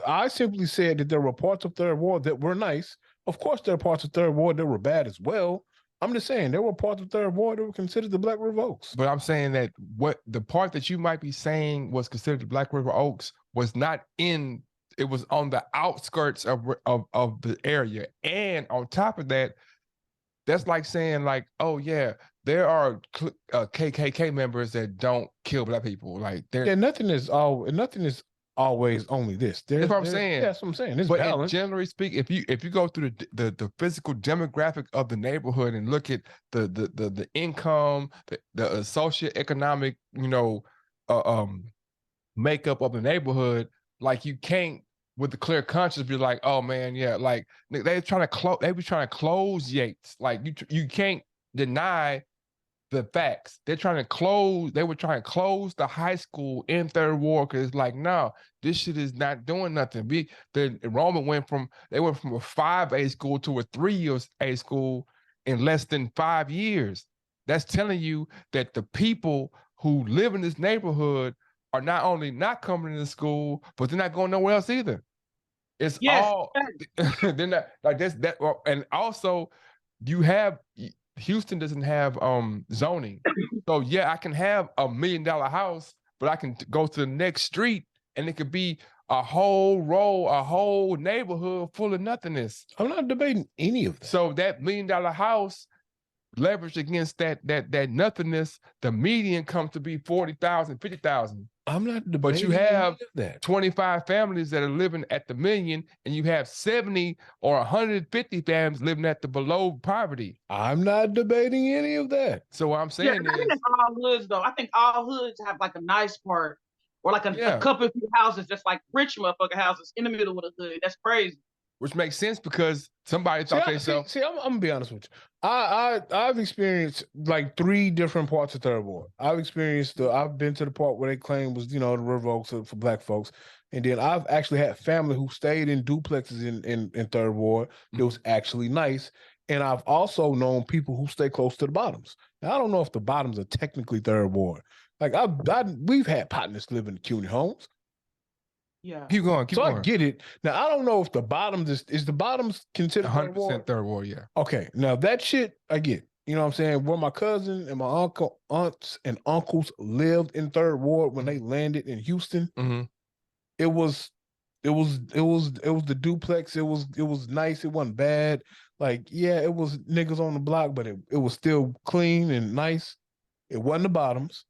I simply said that there were parts of Third Ward that were nice. Of course, there are parts of Third Ward that were bad as well. I'm just saying there were parts of Third Ward that were considered the Black River Oaks. But I'm saying that what the part that you might be saying was considered the Black River Oaks was not in. It was on the outskirts of the area, and on top of that, that's like saying like, oh yeah, there are KKK members that don't kill Black people. Like nothing is always only this. That's what I'm saying. That's what I'm saying. It's but balance. Generally speaking, if you go through the physical demographic of the neighborhood and look at the income, the socioeconomic, makeup of the neighborhood, like you can't with the clear conscience be like, oh man, yeah, like they were trying to close Yates. Like you can't deny the facts. They were trying to close the high school in Third Ward because it's like, no, this shit is not doing nothing. The enrollment went from a 5A school to a 3A school in less than 5 years. That's telling you that the people who live in this neighborhood are not only not coming to school, but they're not going nowhere else either. It's all they're not like this. And also Houston doesn't have zoning. So yeah, I can have $1 million house, but I can go to the next street and it could be a whole row, a whole neighborhood full of nothingness. I'm not debating any of that. So that $1 million house leverage against that nothingness, the median comes to be 40,000, 50,000. I'm not debating, but you have that 25 families that are living at the million, and you have 70 or 150 families living at the below poverty. I'm not debating any of that. So what I'm saying I think it's all hoods though. I think all hoods have like a nice part, or like a couple of houses that's like rich motherfucking houses in the middle of the hood. That's crazy. Which makes sense because somebody thought they so. See, I'm gonna be honest with you. I've experienced like 3 different parts of Third Ward. I've been to the part where they claim was, the River Oaks for black folks. And then I've actually had family who stayed in duplexes in Third Ward. It was actually nice. And I've also known people who stay close to the bottoms. Now, I don't know if the bottoms are technically Third Ward. Like we've had partners live in the CUNY homes. Yeah. Keep going. I get it. Now, I don't know if the bottoms is the bottoms considered 100% Third Ward, yeah. Okay. Now that shit I get. You know what I'm saying? Where my cousin and my aunts and uncles lived in Third Ward when they landed in Houston. It was the duplex. It was nice. It wasn't bad. Like, yeah, it was niggas on the block, but it was still clean and nice. It wasn't the bottoms,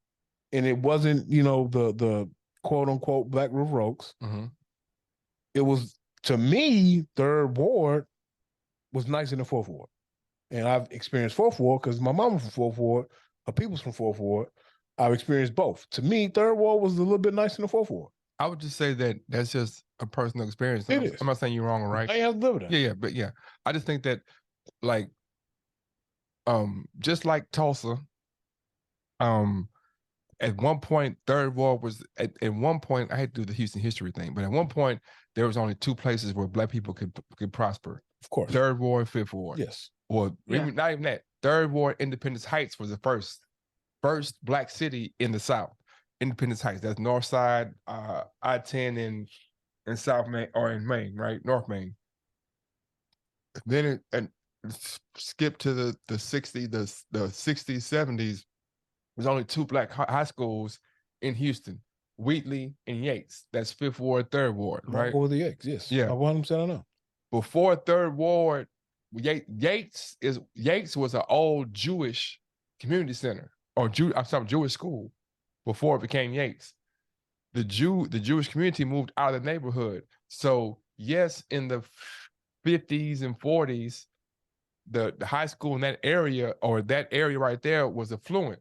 and it wasn't, the quote unquote Black River Oaks. It was, to me, Third Ward was nicer than Fourth Ward. And I've experienced Fourth Ward because my mama from Fourth Ward, her people's from Fourth Ward. I've experienced both. To me, Third Ward was a little bit nicer than Fourth Ward. I would just say that that's just a personal experience. It is. I'm not saying you're wrong or right. I have to live with that. Yeah, but yeah. I just think that, like, just like Tulsa, at one point, Third Ward was, at one point, I hate to do the Houston history thing, but at one point, there was only 2 places where black people could prosper. Of course. Third Ward, Fifth Ward. Yes. Or even, not even that. Third Ward, Independence Heights was the first black city in the South. Independence Heights, that's North Side, I-10 in South Main, or in Maine, right? North Maine. Then it skip to the 60s, the 60s, 70s. There's only 2 black high schools in Houston, Wheatley and Yates. That's Fifth Ward, Third Ward, right? Or the Yates, yes. Yeah. 100% I know. Before Third Ward, Yates was an old Jewish community center, or Jewish school before it became Yates. The Jewish community moved out of the neighborhood. So yes, in the 50s and 40s, the high school in that area, or that area right there, was affluent.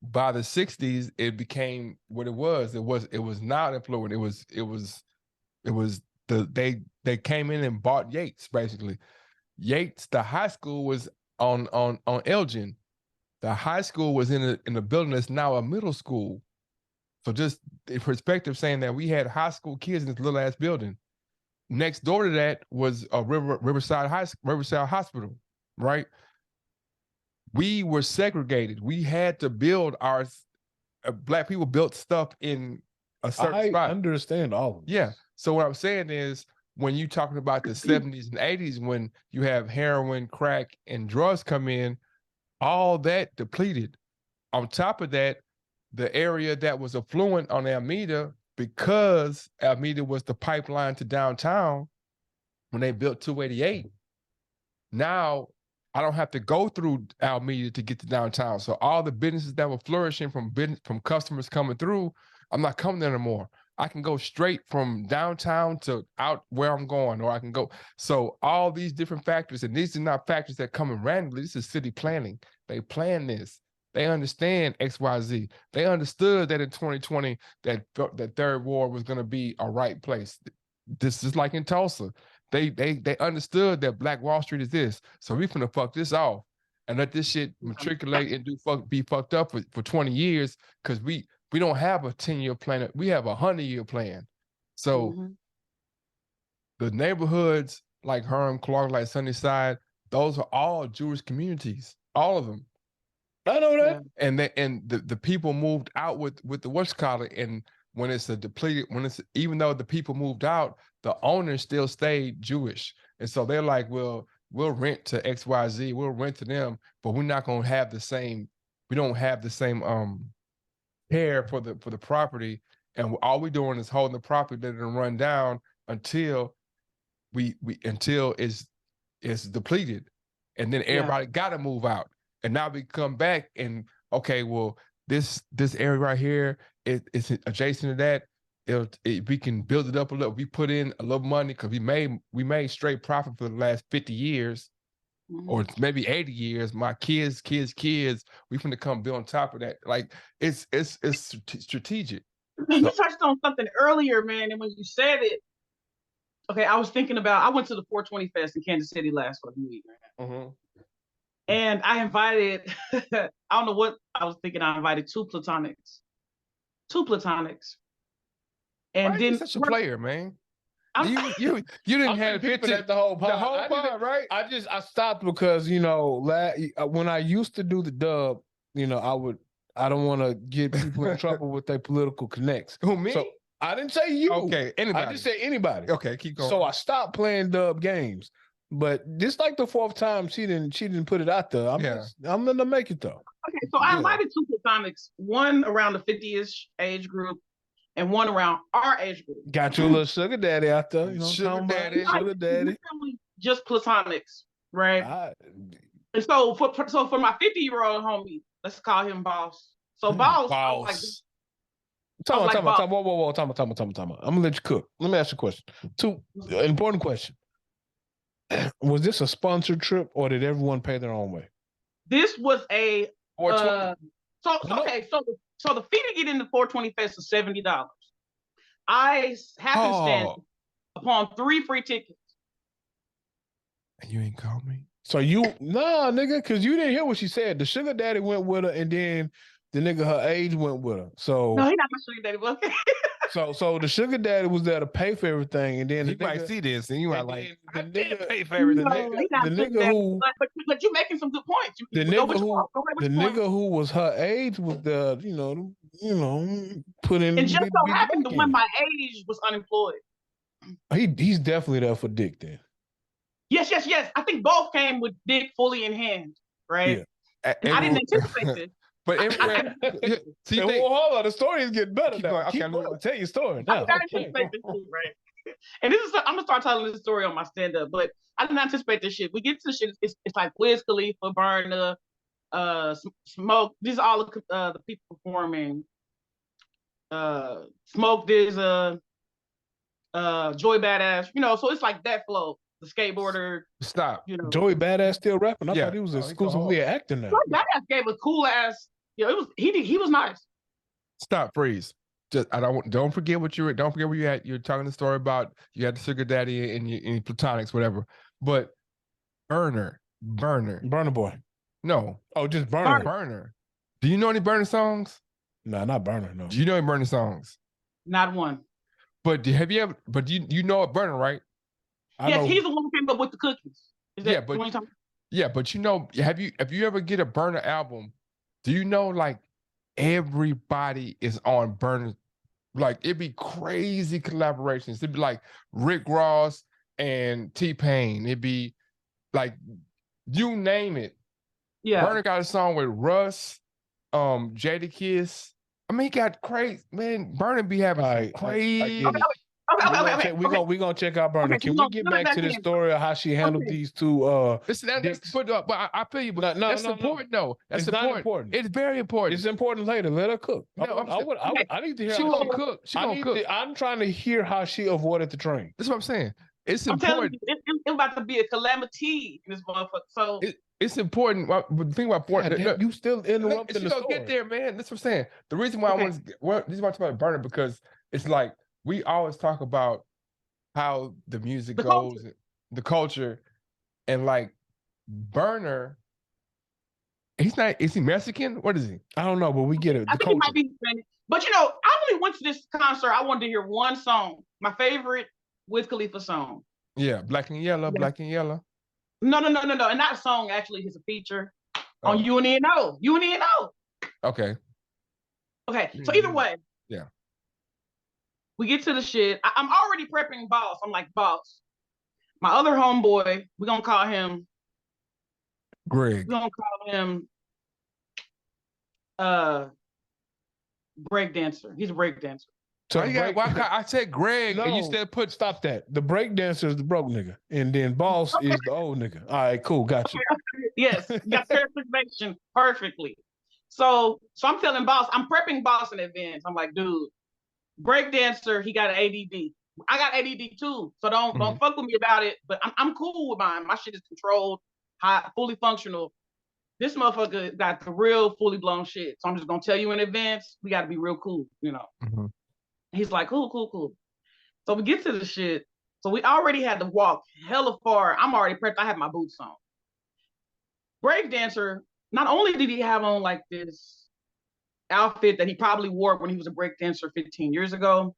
By the 60s, it became what it was. It was not affluent. They came in and bought Yates, basically. Yates, the high school was on Elgin. The high school was in a building that's now a middle school. So just in perspective, saying that we had high school kids in this little ass building. Next door to that was a Riverside Hospital, right? We were segregated. We had to build black people built stuff in a certain spot. I understand all of this. Yeah. So what I'm saying is, when you talking about the 70s and 80s, when you have heroin, crack, and drugs come in, all that depleted. On top of that, the area that was affluent on Alameda, because Alameda was the pipeline to downtown when they built 288, now I don't have to go through Alameda to get to downtown. So all the businesses that were flourishing from customers coming through, I'm not coming there anymore. I can go straight from downtown to out where I'm going, or I can go. So all these different factors, and these are not factors that come in randomly. This is city planning. They plan this. They understand XYZ. They understood that in 2020 that Third Ward was going to be a right place. This is like in Tulsa. They understood that Black Wall Street is this. So we finna fuck this off and let this shit matriculate and be fucked up for 20 years, because we don't have a 10-year plan. We have a 100-year plan. So the neighborhoods like Herm, Clark, like Sunnyside, those are all Jewish communities, all of them. I know that. Yeah. And the people moved out with the whatchamacallit, and when it's a depleted, even though the people moved out, the owners still stayed Jewish. And so they're like, well, we'll rent to XYZ, we'll rent to them, but we're not gonna have the same, we don't have the same care for the property. And all we're doing is holding the property that it'll run down until until it's depleted. and then everybody got to move out. And now we come back and okay, well, this area right here, it's adjacent to that. We can build it up a little. We put in a little money because we made straight profit for the last 50 years, or maybe 80 years. My kids, we finna come build on top of that. Like it's strategic. You touched on something earlier, man, and when you said it, okay, I was thinking about. I went to the 420 Fest in Kansas City last week, man. And I invited. I don't know what I was thinking. I invited two platonics. And why then are you such a player, man? You didn't have people at the whole part. The whole part, right? I stopped because when I used to do the dub, I don't want to get people in trouble with their political connects. Who, me? So I didn't say you. Okay, anybody. I just said anybody. Okay, keep going. So I stopped playing dub games. But this like the fourth time she didn't put it out there. I'm gonna make it though. Okay, so I invited two platonics, one around the 50-ish age group and one around our age group. Got your little sugar daddy out there, sugar daddy. Just platonics, right? And so for my 50-year-old homie, let's call him Boss. So Boss. Time. Whoa. Time. I'm gonna let you cook. Let me ask you a question. Important question. Was this a sponsored trip or did everyone pay their own way? This was a so the fee to get into 420 Fest is $70. I happenstance upon 3 free tickets. And you ain't called me? So nigga, because you didn't hear what she said. The sugar daddy went with her and then the nigga her age went with her. So no, he not my sugar daddy, but okay. So the sugar daddy was there to pay for everything, and then he might see this, and you might like the nigga pay for everything. The nigga who, but you're making some good points. The nigga who was her age was the put in. And just so happened to when my age was unemployed. He's definitely there for dick then. Yes. I think both came with dick fully in hand, right? Yeah. I didn't anticipate this. But hold on, the story is getting better now. Okay, I'm gonna tell your story now. I didn't anticipate this shit, right? And I'm gonna start telling this story on my stand-up, but I didn't anticipate this shit. We get to the shit. It's like Wiz Khalifa, Burna, Smoke. These are all the people performing. Smoke. There's Joy Badass. So it's like that flow. The skateboarder. Stop. Joey Badass still rapping. I thought he was exclusively an actor now. Joey Badass gave a cool ass. He was nice. Stop, freeze. Just don't forget what don't forget where you at. You're telling the story about you had the sugar daddy and your platonics, whatever. But Burner Boy. No. Oh, just Burner. Burner. Do you know any Burner songs? No, not Burner. No. Do you know any Burner songs? Not one. But have you ever? But you know a Burner, right? Yes, he's the one who came up with the cookies. Is that what you're talking about? Yeah, but have you ever get a Burner album? Do you know like everybody is on Burner? Like it'd be crazy collaborations. It'd be like Rick Ross and T-Pain. It'd be like you name it. Yeah. Burner got a song with Russ, Jadakiss. I mean, he got crazy, man. Burner be having crazy. Okay. We're gonna check out Burner. Can we get back to the story of how she handled these two? But I feel you. But that's important, though. That's important. It's very important. It's important later. Let her cook. No, I need to hear. She gonna cook. She gonna cook. I'm trying to hear how she avoided the train. That's what I'm saying. It's important. I'm telling you, it's about to be a calamity in this motherfucker. So it's important. But the thing about important, you still interrupting the story. Get there, man. That's what I'm saying. The reason why I want to talk about Burner because it's like. We always talk about how the music goes, the culture, and like Burner, is he Mexican? What is he? I don't know, but we get it. I think he might be Hispanic. But I only went to this concert. I wanted to hear one song, my favorite Wiz Khalifa song. Yeah, Black and Yellow, Black and Yellow. No. And that song actually is a feature on UNEO. UNEO. Okay. So either way. Yeah. We get to the shit. I'm already prepping Boss. I'm like, Boss. My other homeboy, we're going to call him Greg. We're going to call him breakdancer. He's a breakdancer. So I said Greg, and you still stop that. The breakdancer is the broke nigga, and then Boss is the old nigga. All right, cool, got you. Yes, you got characterization perfectly. So I'm telling Boss, I'm prepping Boss in advance. I'm like, dude, breakdancer, he got an ADD. I got ADD too, so don't fuck with me about it. But I'm cool with mine. My shit is controlled, high, fully functional. This motherfucker got the real fully blown shit. So I'm just gonna tell you in advance. We got to be real cool, you know. He's like, cool. So we get to the shit. So we already had to walk hella far. I'm already prepped. I have my boots on. Breakdancer, not only did he have on like this outfit that he probably wore when he was a breakdancer 15 years ago,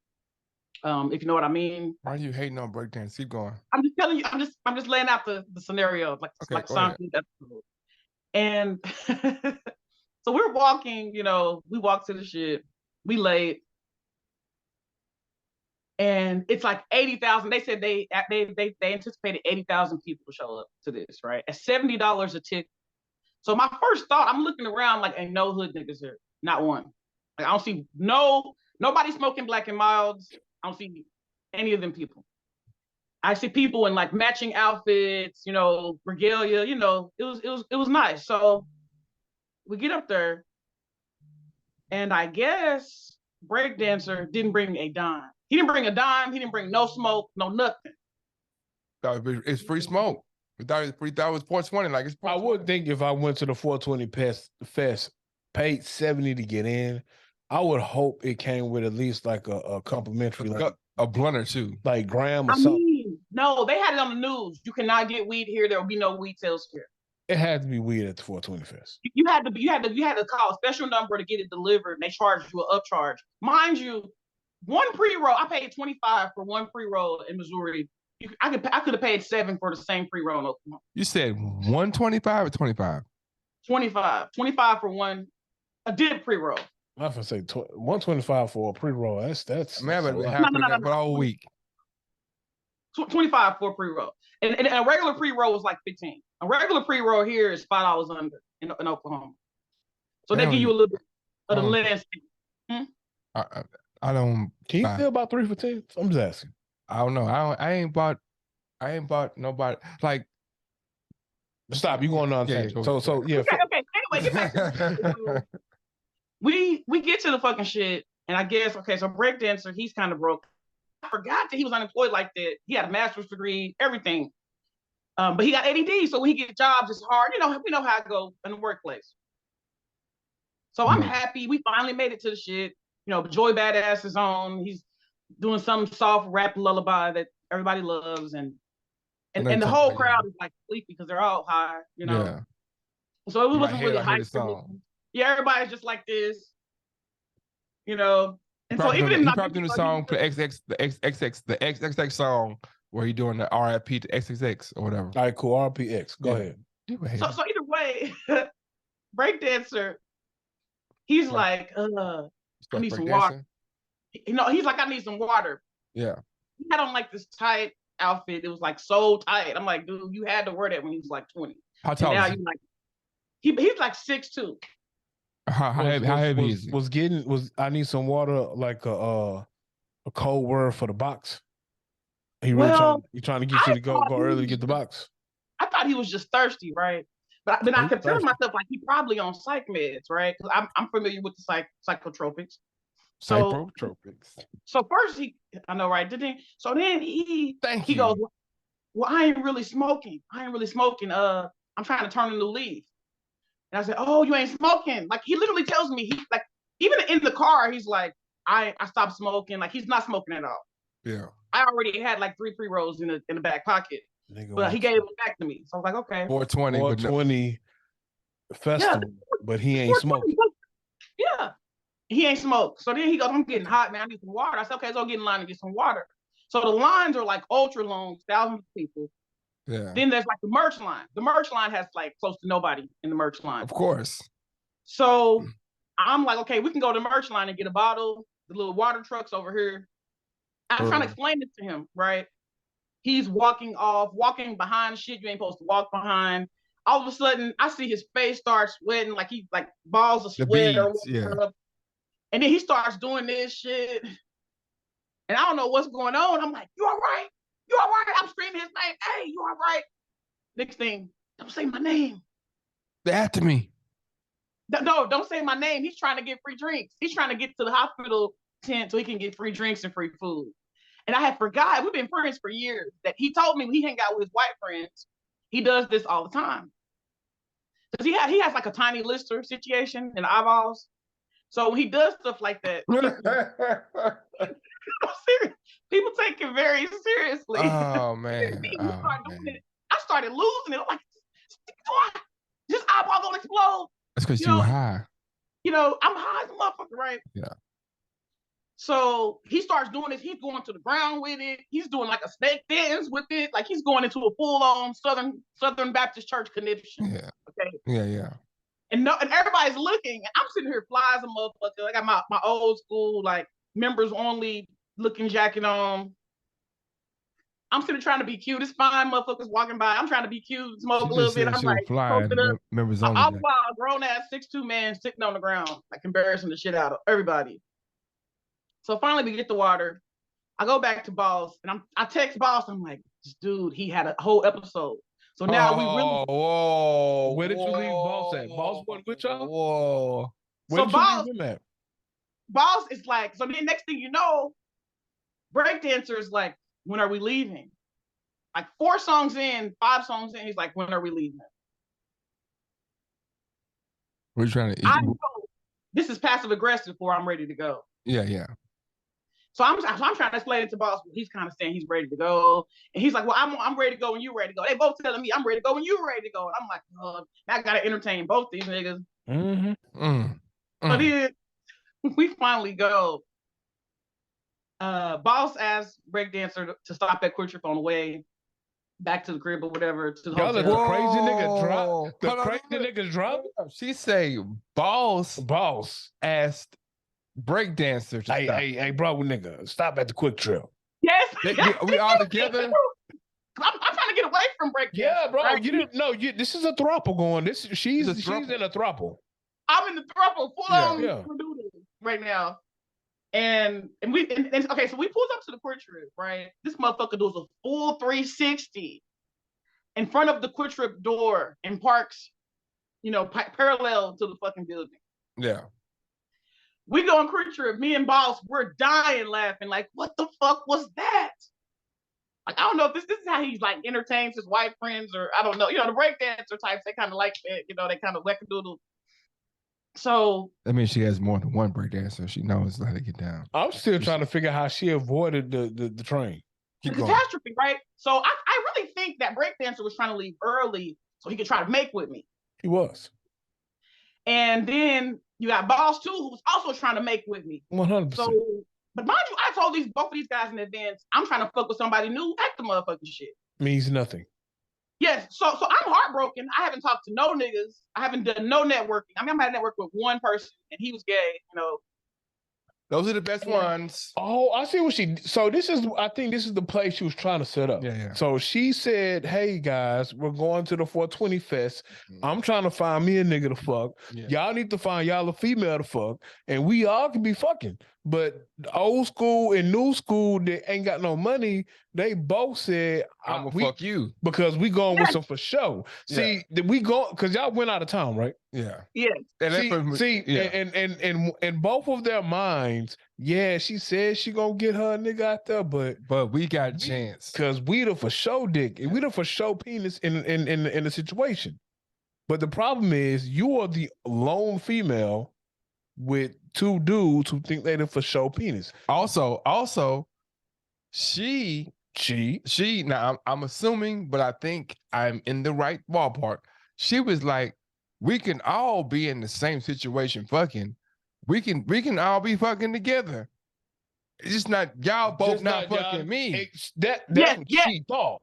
if you know what I mean. Why are you hating on breakdance? Keep going. I'm just telling you. I'm just laying out the scenario like something. And so we're walking. You know, we walk to the shit. We late. And it's like 80,000. They said they anticipated 80,000 people to show up to this, right? At $70 a ticket. So my first thought, I'm looking around like, ain't no hood niggas here, not one. Like I don't see nobody smoking Black and Milds. I don't see any of them people. I see people in like matching outfits, you know, regalia. You know, it was nice. So we get up there, and I guess breakdancer didn't bring a dime. He didn't bring a dime. He didn't bring no smoke, no nothing. It's free smoke. We thought it was 420. Like it's. I would think if I went to the 420 fest, paid $70 to get in, I would hope it came with at least like a complimentary, like a blunt or two, like gram or something. No, they had it on the news. You cannot get weed here. There will be no weed sales here. It had to be weed at the 420 fest. You had to call a special number to get it delivered, and they charged you an upcharge. Mind you, one pre-roll, I paid $25 for one pre-roll in Missouri. I could have paid $7 for the same pre-roll in Oklahoma. You said 125 or 25? 25 for one, a dip pre-roll. I was gonna say 125 for a pre-roll. That's man, but it happened for the whole week. 25 for a pre-roll, and a regular pre-roll was like 15. A regular pre-roll here is $5 under in Oklahoma. So they give you a little bit of the landscape. I don't. Can you feel about 3 for 10? I'm just asking. I don't know. I ain't bought nobody like. Stop. You going on? Yeah, so yeah. Okay. Anyway, get back to we get to the fucking shit, and I guess so breakdancer, he's kind of broke. I forgot that he was unemployed like that. He had a master's degree, everything. But he got ADD, so when he gets jobs, it's hard. You know, we know how it goes in the workplace. So I'm happy we finally made it to the shit. You know, Joy Badass is on. He's doing some soft rap lullaby that everybody loves, and the whole crowd is like sleepy because they're all high. You know. Yeah. So it wasn't really hype. Yeah, everybody's just like this. You know. And so even he probably doing the song for the XXX song where he doing the RIP to XXX or whatever. All right, cool. RIPX. Go ahead. So either way, breakdancer, he's like, I need some water. You know, he's like, I need some water. Yeah. He had on like this tight outfit. It was like so tight. I'm like, dude, you had to wear that when he was like 20. How tall is he? Like, he's like 6'2". How heavy is he? I need some water like a code word for the box. He trying to get you to go early to get the box. I thought he was just thirsty, right? But then I kept telling myself like he probably on psych meds, right? Because I'm familiar with the psychotropics. Psychotropics. So first I know, right? So then he goes, well, I ain't really smoking. I'm trying to turn a new leaf. And I said, oh, you ain't smoking. Like he literally tells me, even in the car, he's like, I stopped smoking. Like he's not smoking at all. Yeah. I already had like 3 pre-rolls in the back pocket. But he gave them back to me. So I was like, okay. 420 festival, but he ain't smoking. Yeah. He ain't smoked. So then he goes, I'm getting hot, man. I need some water. I said, okay, so I'll get in line and get some water. So the lines are like ultra long, thousands of people. Yeah. Then there's like the merch line. The merch line has like close to nobody in the merch line. Of course. So I'm like, okay, we can go to the merch line and get a bottle. The little water truck's over here. I'm trying to explain it to him, right? He's walking behind shit you ain't supposed to walk behind. All of a sudden, I see his face start sweating, like he like balls of sweat or whatever. And then he starts doing this shit. And I don't know what's going on. I'm like, you all right? You all right? I'm screaming his name. Hey, you all right? Next thing, don't say my name. After me. No, don't say my name. He's trying to get free drinks. He's trying to get to the hospital tent so he can get free drinks and free food. And I had forgot, we've been friends for years, that he told me when he hang out with his white friends, he does this all the time. Because he has like a tiny lister situation in the eyeballs. So when he does stuff like that, people take it very seriously. Oh man. I started losing it. I'm like, this eyeball gonna explode. That's because you were high. You know, I'm high as a motherfucker, right? Yeah. So he starts doing this. He's going to the ground with it. He's doing like a snake dance with it. Like he's going into a full-on Southern Baptist church conniption. Yeah. Okay. Yeah. And everybody's looking. And I'm sitting here fly as a motherfucker. I got my old school like members only looking jacket on. I'm sitting trying to be cute. It's fine, motherfuckers walking by. I'm trying to be cute, smoke a little bit. I'm like, members only. I'm a grown ass 6'2" man sitting on the ground, like embarrassing the shit out of everybody. So finally we get the water. I go back to Boss and I text Boss. I'm like, dude, he had a whole episode. So now we really. Whoa. Where did you leave Boss at? Boss went with y'all? Whoa. Where did you leave him at? Boss is like, so then next thing you know, Breakdancer is like, when are we leaving? Like 4 songs in, 5 songs in, he's like, when are we leaving? What are you trying to eat? I know this is passive aggressive before I'm ready to go. Yeah. So I'm trying to explain it to Boss. He's kind of saying he's ready to go. And he's like, well, I'm ready to go when you're ready to go. They both telling me I'm ready to go when you're ready to go. And I'm like, oh, I got to entertain both these niggas. So then we finally go. Boss asked Breakdancer to stop at Quick Trip on the way back to the crib or whatever. To the y'all let the crazy nigga drop. The crazy nigga drop. She say Boss asked Breakdancer to stop. Hey, bro, nigga, stop at the Quick Trip. Yes. We all together. I'm trying to get away from Breakdancer. Yeah, bro. Right? You didn't know. This is a throuple going. She's in a throuple. I'm in the throuple full on right now. And okay, so we pulled up to the Quick Trip, right? This motherfucker does a full 360 in front of the Quick Trip door and parks, parallel to the fucking building. Yeah. We go on Quick Trip, me and Boss, we're dying laughing, like, what the fuck was that? Like, I don't know if this is how he's like entertains his white friends, or I don't know. The breakdancer types, they kind of like that, they kind of wackadoodle. So that means she has more than one breakdancer. She knows how to get down. I'm still trying to figure out how she avoided the train. The catastrophe, right? So I really think that Breakdancer was trying to leave early so he could try to make with me. He was. And then you got Boss too, who was also trying to make with me. 100%. So, but mind you, I told both of these guys in advance, I'm trying to fuck with somebody new. Act the motherfucking shit. Means nothing. Yes, so I'm heartbroken. I haven't talked to no niggas. I haven't done no networking. I mean, I networked with one person, and he was gay. Those are the best ones. Oh, I see what so I think this is the place she was trying to set up. Yeah. So she said, hey guys, we're going to the 420 Fest. I'm trying to find me a nigga to fuck. Yeah. Y'all need to find y'all a female to fuck. And we all can be fucking. But old school and new school that ain't got no money, they both said, I'm gonna fuck you. Because we going with some for show. See, we go, because y'all went out of town, right? Yeah. Yeah. And both of their minds, she said she gonna get her nigga out there, but we got a chance. Because we the for show dick. And we the for show penis in the situation. But the problem is you are the lone female with 2 dudes who think they the for show penis. Also, she now I'm assuming, but I think I'm in the right ballpark. She was like, we can all be in the same situation fucking. We can all be fucking together. It's just not y'all both not fucking me. That's what she thought.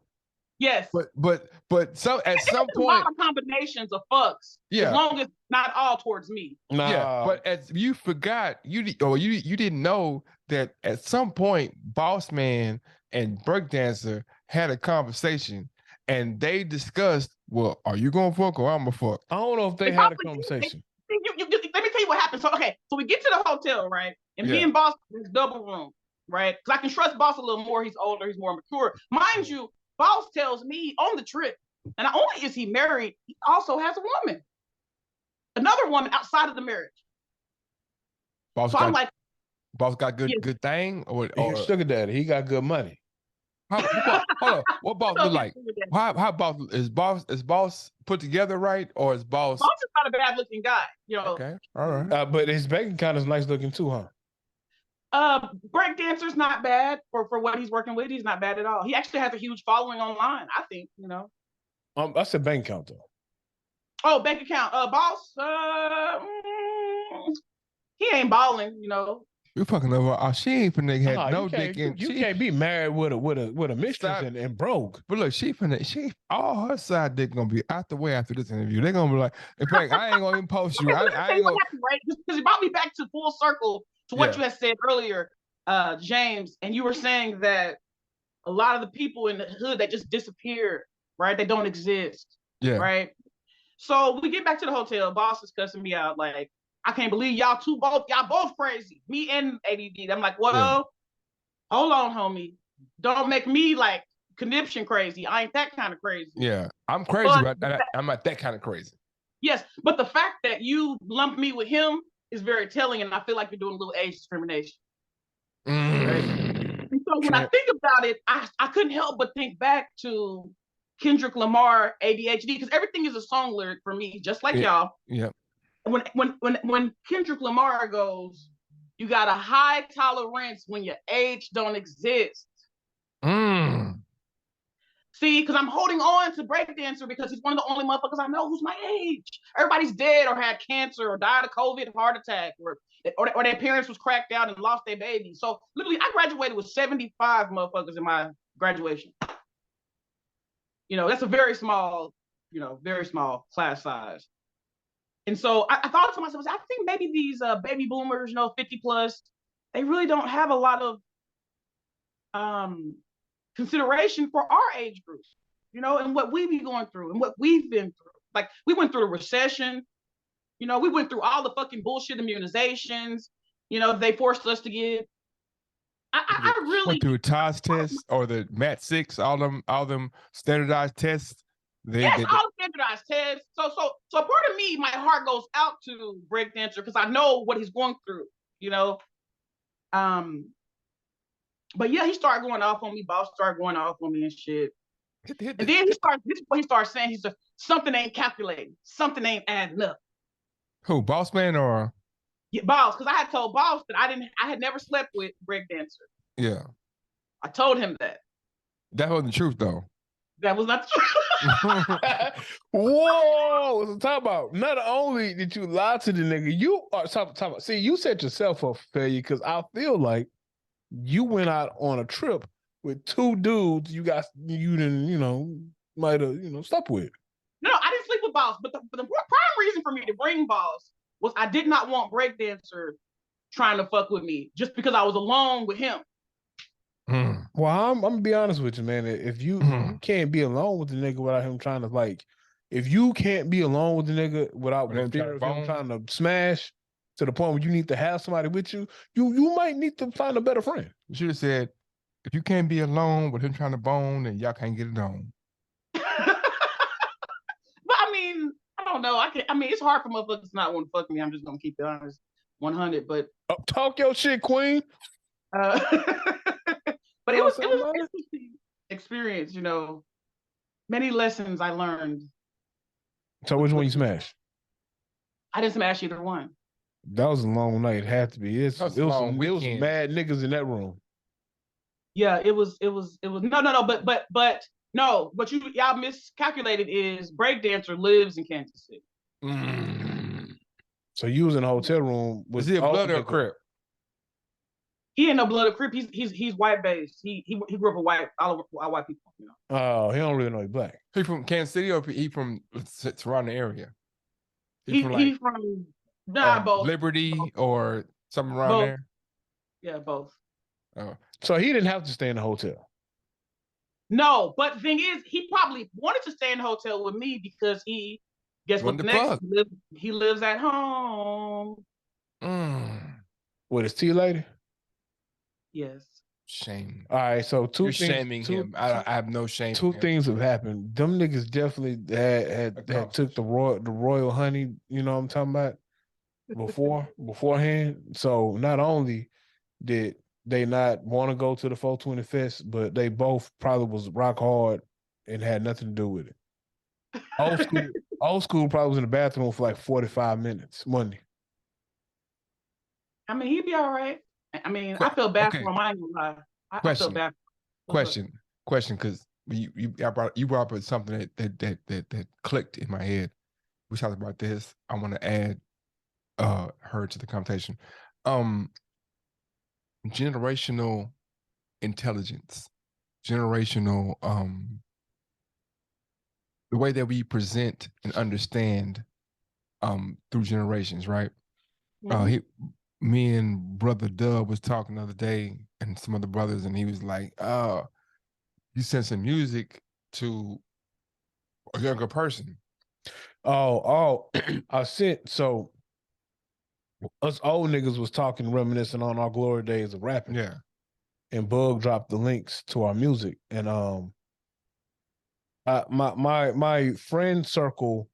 Yes. But so at some point, a lot of combinations of fucks. Yeah. As long as not all towards me. Nah. Yeah. But as you forgot, you didn't know that at some point, Boss Man and Breakdancer had a conversation and they discussed, well, are you gonna fuck or I'm gonna fuck? I don't know if they had a conversation. Let me tell you what happened. So we get to the hotel, right? And me and Boss in this double room, right? Because I can trust Boss a little more. He's older, he's more mature. Mind you, Boss tells me on the trip, and not only is he married, he also has a woman. another woman outside of the marriage. Boss so I'm like, boss got good thing or He's sugar daddy. He got good money. Hold on. What boss look like? How boss is boss put together right, or is boss? Boss is not a bad looking guy, you know. Okay, all right. But his bank account is nice looking too, huh? Breakdancer's not bad for what he's working with. He's not bad at all. He actually has a huge following online, I think, you know. That's a bank account though. Oh, bank account. Boss, he ain't balling, you know. You fucking over. She ain't finna had no dick in. You can't be married with a mistress and broke. But look, she all her side dick gonna be out the way after this interview. They're gonna be like, in fact, I ain't gonna even post you. I ain't gonna. Right? Because it brought me back to full circle to what you had said earlier, James, and you were saying that a lot of the people in the hood that just disappeared, right? They don't exist. Yeah. Right. So we get back to the hotel. Boss is cussing me out like, I can't believe y'all both crazy. Me and ADD. I'm like, well, hold on, homie. Don't make me like conniption crazy. I ain't that kind of crazy. Yeah, I'm crazy, but I'm not that kind of crazy. Yes, but the fact that you lumped me with him is very telling, and I feel like you're doing a little age discrimination. Right? And so when I think about it, I couldn't help but think back to Kendrick Lamar, ADHD, because everything is a song lyric for me, just like y'all. Yeah. When Kendrick Lamar goes, you got a high tolerance when your age don't exist. See, because I'm holding on to Breakdancer because he's one of the only motherfuckers I know who's my age. Everybody's dead or had cancer or died of COVID, heart attack, or their parents was cracked out and lost their baby. So literally, I graduated with 75 motherfuckers in my graduation. You know, that's a very small class size. And so I thought to myself, I think maybe these baby boomers, 50 plus, they really don't have a lot of consideration for our age group, and what we be going through and what we've been through. Like, we went through the recession, we went through all the fucking bullshit immunizations, they forced us to get. I really went through a TOS test or the MAT6, all them standardized tests. All standardized tests. So a part of me, my heart goes out to Breakdancer because I know what he's going through, But yeah, he started going off on me. Boss started going off on me and shit. And then he started saying something ain't calculating, something ain't adding up. Who, Boss Man or? Yeah, Boss, because I had told Boss that I had never slept with Breakdancer. Yeah. I told him that. That wasn't the truth though. That was not the truth. Whoa! So talk about, not only did you lie to the nigga, you are talking about. See, you set yourself up for failure because I feel like you went out on a trip with two dudes you didn't, might have, slept with. No, I didn't sleep with Boss, but the prime reason for me to bring Boss was I did not want Breakdancer trying to fuck with me just because I was alone with him. Well, I'm gonna be honest with you, man. If you can't be alone with the nigga without him trying to if you can't be alone with the nigga without the fear of him trying to smash to the point where you need to have somebody with you, you might need to find a better friend. You should have said, if you can't be alone with him trying to bone, then y'all can't get it on. But I mean, I don't know. It's hard for motherfuckers to not want to fuck me. I'm just gonna keep it honest, 100. But talk your shit, queen. But it was an interesting experience, Many lessons I learned. So which one you smashed? I didn't smash either one. That was a long night. It had to be. It was some mad niggas in that room. Yeah, it was no, but y'all miscalculated is Breakdancer lives in Kansas City. So you was in a hotel room. Was he a blood or a Crip? He ain't no blood or Crip. He's white based. He grew up with all white people. Oh, he don't really know he's black. He from Kansas City or he from surrounding area? He from both. Liberty or something around there. Yeah, both. Oh, so he didn't have to stay in the hotel. No, but the thing is, he probably wanted to stay in the hotel with me because he lives at home. With his tea lady? Yes. Shame. All right, so You're shaming him. I have no shame. Two things have happened. Them niggas definitely had took the royal honey. You know what I'm talking about? Beforehand. So not only did they not want to go to the 420 Fest, but they both probably was rock hard and had nothing to do with it. Old school probably was in the bathroom for like 45 minutes Monday. I mean, he'd be all right. I mean, I feel bad for him. I ain't gonna lie. I feel bad. Question, because you brought up something that clicked in my head. We talked about this. I want to add her to the conversation. Generational intelligence, generational the way that we present and understand through generations, right? Me and brother Dub was talking the other day, and some other brothers, and he was like, you sent some music to a younger person. I sent, so us old niggas was talking, reminiscing on our glory days of rapping. Yeah. And Bug dropped the links to our music. And my friend circle,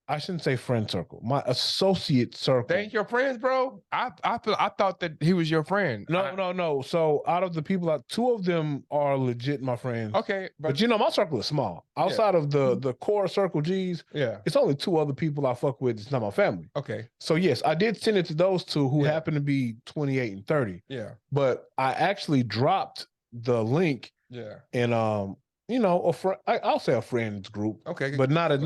I shouldn't say friend circle, my associate circle. They ain't your friends, bro. I thought that he was your friend. No. So out of the people, two of them are legit my friends. Okay, but you know my circle is small. Outside of the core circle G's, it's only two other people I fuck with. It's not my family. Okay. So yes, I did send it to those two who happen to be 28 and 30. Yeah. But I actually dropped the link. Yeah. And you know, I'll say a friends group. Okay. But not as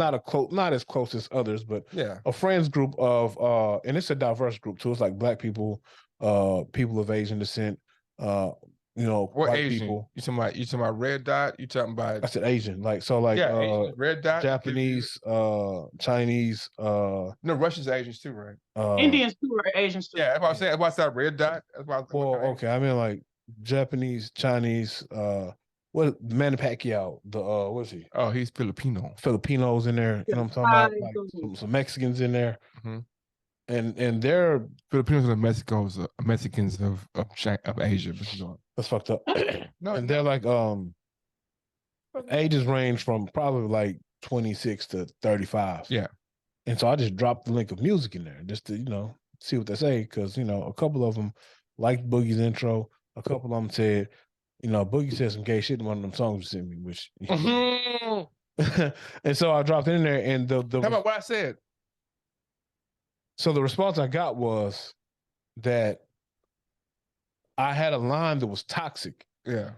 close as others, but a friends group of and it's a diverse group too. It's like Black people, people of Asian descent, you know, what white Asian? people. You talking about red dot? You talking about? I said Asian, Asian, red dot, Japanese, Chinese, no, Russians are Asians too, right? Indians too are Asians too. Yeah, that's what I'm saying. That's why I said red dot. That's why. Okay, I mean like Japanese, Chinese, what Manny Pacquiao, what is he? Oh, he's Filipino. Filipinos in there, and I'm talking about like some Mexicans in there. Mm-hmm. And they're Filipinos and Mexicans of Asia. That's fucked up. No, and they're like ages range from probably like 26 to 35. Yeah. And so I just dropped the link of music in there just to, you know, see what they say, because you know a couple of them liked Boogie's intro. A couple of them said, you know, Boogie said some gay shit in one of them songs you sent me, which and so I dropped it in there, and the how about what I said? So the response I got was that I had a line that was toxic. Yeah.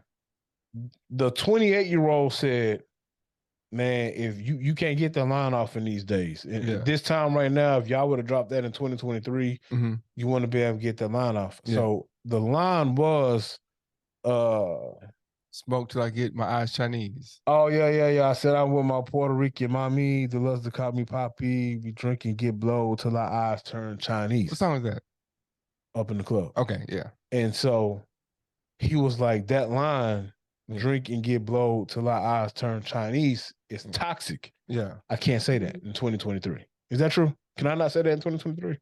The 28-year-old said, man, if you can't get the line off in these days. This time right now, if y'all would have dropped that in 2023, you want to be able to get the line off. Yeah. So the line was smoke till I get my eyes Chinese. Oh, yeah. I said I'm with my Puerto Rican mommy, the loves to call me Poppy, we drink and get blow till our eyes turn Chinese. What song is that? Up in the Club. Okay, yeah. And so he was like, that line, drink and get blow till our eyes turn Chinese, is toxic. Yeah. I can't say that in 2023. Is that true? Can I not say that in 2023?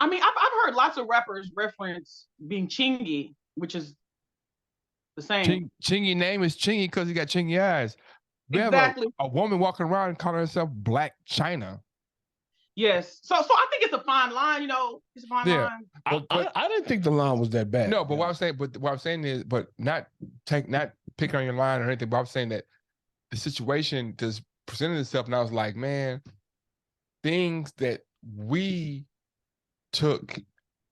I mean, I've heard lots of rappers reference being Chingy, which is the same. Chingy name is Chingy because he got chingy eyes. We exactly. have a woman walking around calling herself Black China. Yes. So I think it's a fine line, you know. It's a fine line. I didn't think the line was that bad. No, but what I'm saying is, not picking on your line or anything, but I'm saying that the situation just presented itself, and I was like, man, things that we took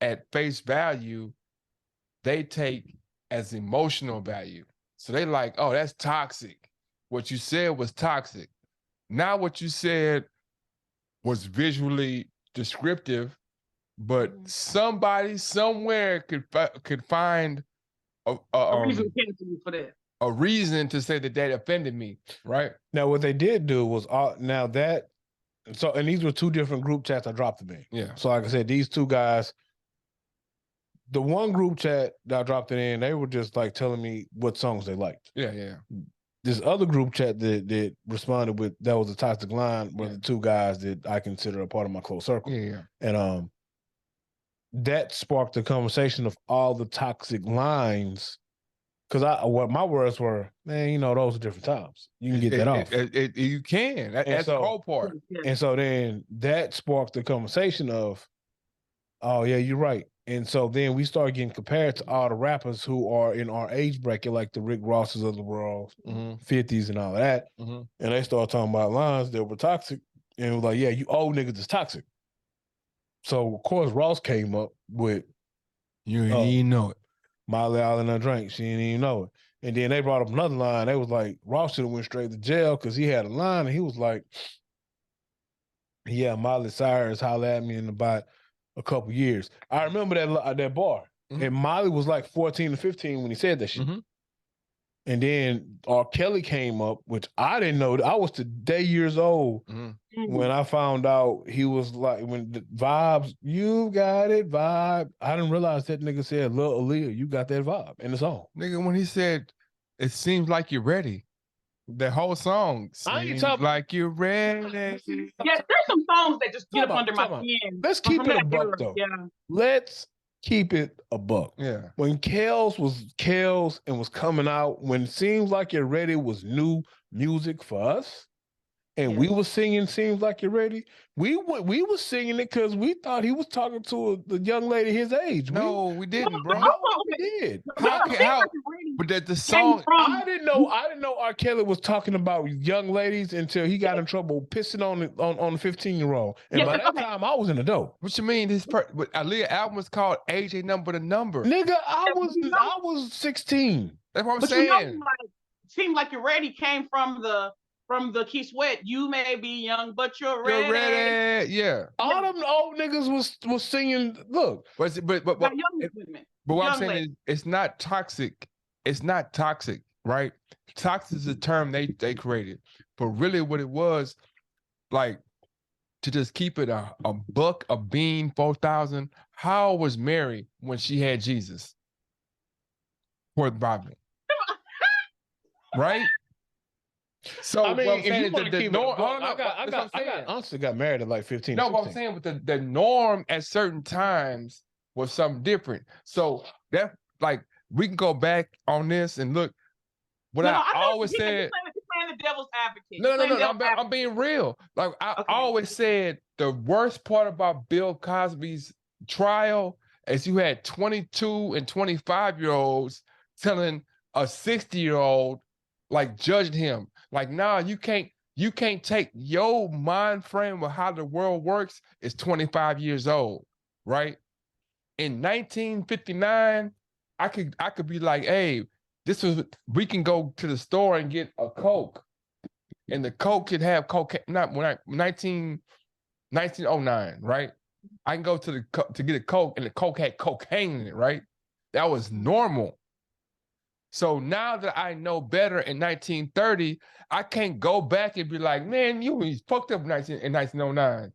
at face value, they take as emotional value. So they like, oh, that's toxic. What you said was toxic. Now what you said was visually descriptive, but somebody somewhere could find a reason for that. A reason to say that they offended me, right? Now what they did do was and these were two different group chats I dropped them in. Yeah. So like I said, these two guys, the one group chat that I dropped it in, they were just like telling me what songs they liked. Yeah. This other group chat that responded with that was a toxic line were the two guys that I consider a part of my close circle. Yeah. And that sparked a conversation of all the toxic lines Because what my words were, man, you know, those are different times. You can get that off. You can. That's the whole part. And so then that sparked the conversation of, oh yeah, you're right. And so then we started getting compared to all the rappers who are in our age bracket, like the Rick Rosses of the world, 50s and all of that. And they started talking about lines that were toxic. And it was like, yeah, you old niggas is toxic. So of course Ross came up with, you ain't even know it. Molly Island I drank, she didn't even know it. And then they brought up another line. They was like, Ross should have went straight to jail because he had a line and he was like, yeah, Miley Cyrus hollered at me in about a couple years. I remember that bar. And Miley was like 14 to 15 when he said that shit. And then R. Kelly came up, which I didn't know. I was today years old when I found out he was like, when the vibes, you got it, vibe. I didn't realize that nigga said, Lil Aaliyah, you got that vibe in the song. Nigga, when he said, it seems like you're ready. The whole song seems like you're ready. Yes, there's some songs that just get up under my skin. Let's keep it a buck, though. Yeah. Let's keep it a buck. Yeah. When Kels was Kels and was coming out, when Seems Like You're Ready was new music for us, and we were singing Seems Like You're Ready, we was singing it because we thought he was talking to the young lady his age. No, we didn't, bro. No, we did. How? But the song, I didn't know R. Kelly was talking about young ladies until he got in trouble pissing on the 15-year-old. And by that time, I was an adult. What you mean? But Aaliyah album was called Age Ain't Number the Number. Nigga, I was 16. That's what I'm saying. You know, Seems Like You're Ready came from the Key Sweat. You may be young, but you're ready. You're ready. Yeah. All them old niggas was singing. Look, but what I'm saying is, it's not toxic. It's not toxic, right? Toxic is a term they created, but really what it was, like, to just keep it a buck, a bean, 4,000. How was Mary when she had Jesus? For the Bible, right? So I mean, what I'm saying is I honestly got married at like 15. No, but I'm saying with the norm at certain times was something different. So that, like, we can go back on this and look. What I always said. You're playing the devil's advocate. No. I'm being real. Like I always said, the worst part about Bill Cosby's trial is you had 22 and 25-year-olds telling a 60-year-old, like, judging him. Like, nah, you can't take your mind frame of how the world works is 25 years old, right? In 1959, I could be like, hey, we can go to the store and get a Coke, and the Coke could have cocaine. Not 1909, right? I can go to get a Coke, and the Coke had cocaine in it, right? That was normal. So now that I know better in 1930, I can't go back and be like, man, you fucked up in 1909.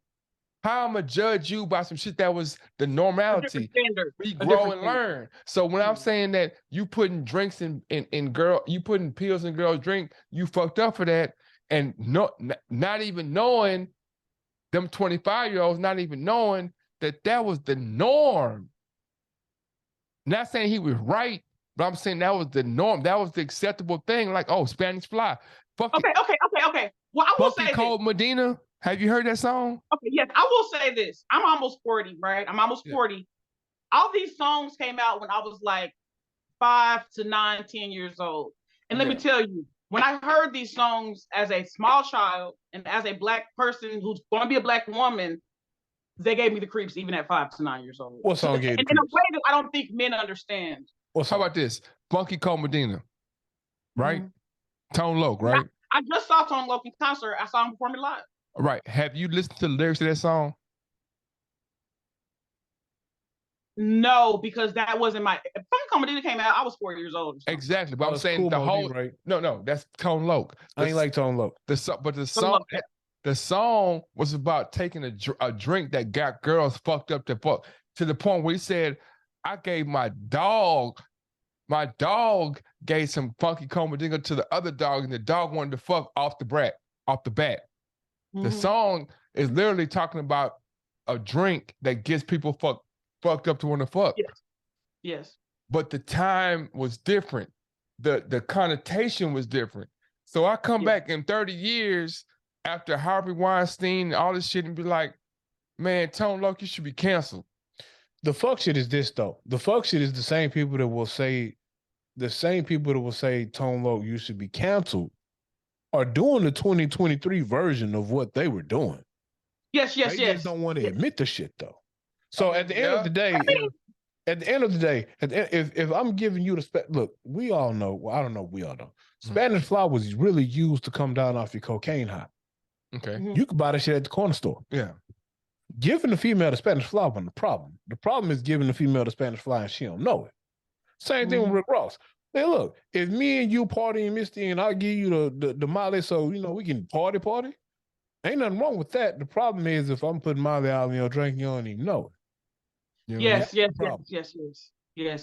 How am I judge you by some shit that was the normality? We grow and learn. So when I'm saying that you putting drinks you putting pills in girls' drink, you fucked up for that, and not even knowing, them 25-year-olds not even knowing that was the norm. Not saying he was right, but I'm saying that was the norm. That was the acceptable thing. Like, oh, Spanish Fly. Okay. Well, I will say this. Cold Medina. Have you heard that song? Okay, yes, I will say this. I'm almost 40, right? I'm almost 40. All these songs came out when I was like 5 to 9, 10 years old. And let me tell you, when I heard these songs as a small child and as a Black person who's going to be a Black woman, they gave me the creeps even at 5 to 9 years old. What song gave you? And in a way that I don't think men understand. How about this? Funky Cold Medina, right? Tone Loc, right? I just saw Tone Loc in concert. I saw him performing live. Right. Have you listened to the lyrics of that song? No, because that wasn't my. Funky Cold Medina came out, I was 4 years old. Exactly, but I'm saying cool the whole. Right? No, that's Tone Loc. I ain't like Tone Loc. The song was about taking a drink that got girls fucked up to the point where he said, I gave my dog gave some Funky Cold Medina to the other dog, and the dog wanted to fuck off the bat. The song is literally talking about a drink that gets people fucked up to want to fuck. Yes. But the time was different. the connotation was different. So I come back in 30 years after Harvey Weinstein and all this shit and be like, man, Tone Loc, you should be canceled. The fuck shit is this though. The fuck shit is the same people that will say Tone Loc, you should be canceled, are doing the 2023 version of what they were doing. Yes. They just don't want to admit the shit though. So at the end of the day, if I'm giving you the look, we all know. Well, I don't know. We all know. Spanish Fly was really used to come down off your cocaine high. Okay, you could buy that shit at the corner store. Yeah. Giving the female the Spanish Fly wasn't the problem. The problem is giving the female the Spanish Fly and she don't know it. Same thing with Rick Ross. Hey, look, if me and you partying, Misty, and I'll give you the Molly, so we can party. Ain't nothing wrong with that. The problem is if I'm putting Molly out in your drink, you don't even know it. Yes.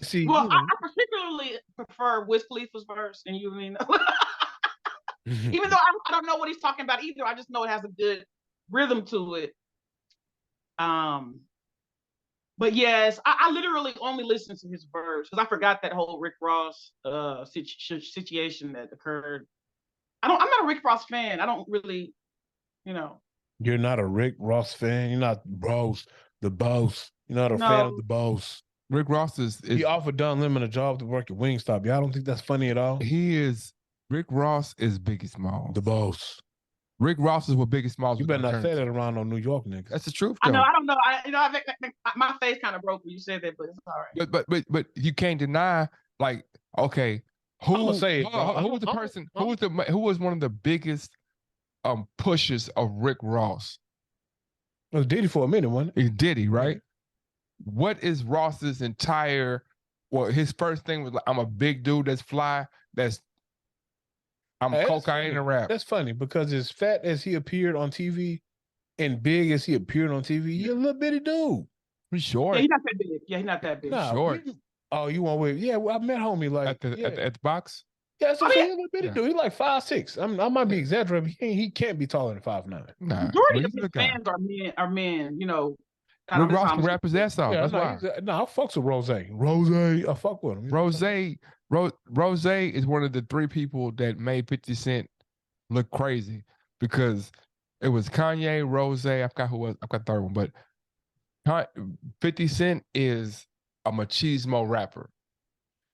See, well, I particularly prefer Wiz Khalifa's verse, and you mean, even though I don't know what he's talking about either, I just know it has a good rhythm to it. But yes, I literally only listened to his verse because I forgot that whole Rick Ross situation that occurred. I'm not a Rick Ross fan. I don't really, You're not a Rick Ross fan. You're not the boss. You're not a fan of the boss. Rick Ross is he offered Don Lemon a job to work at Wingstop. Y'all don't think that's funny at all? Rick Ross is Biggie Smalls. The boss. Rick Ross is what Biggie Smalls. You better not say that around on New York niggas. That's the truth. Though. I don't know. My face kind of broke when you said that, but it's all right. But you can't deny, like, okay, who was the person? Who was one of the biggest pushers of Rick Ross? It was Diddy for a minute, wasn't it? It's Diddy, right? What is Ross's entire? Well, his first thing was like, I'm a big dude that's fly. I'm cocaine and rap. That's funny because as fat as he appeared on TV and big as he appeared on TV, he's a little bitty dude. He's short. Yeah, he's not that big. Yeah, he's not that big. Nah, short. You want with? Yeah, well, I met homie like at the box. Yeah, so he's a little bitty dude. He's like 5'6". I might be exaggerating, but he can't be taller than 5'9". Nah, majority of his fans are men. Rick Ross can rap his ass off. Yeah, that's why. I fucks with Rose. I fuck with him. Rose is one of the three people that made 50 Cent look crazy because it was Kanye, Rose. I forgot the third one, but 50 Cent is a machismo rapper.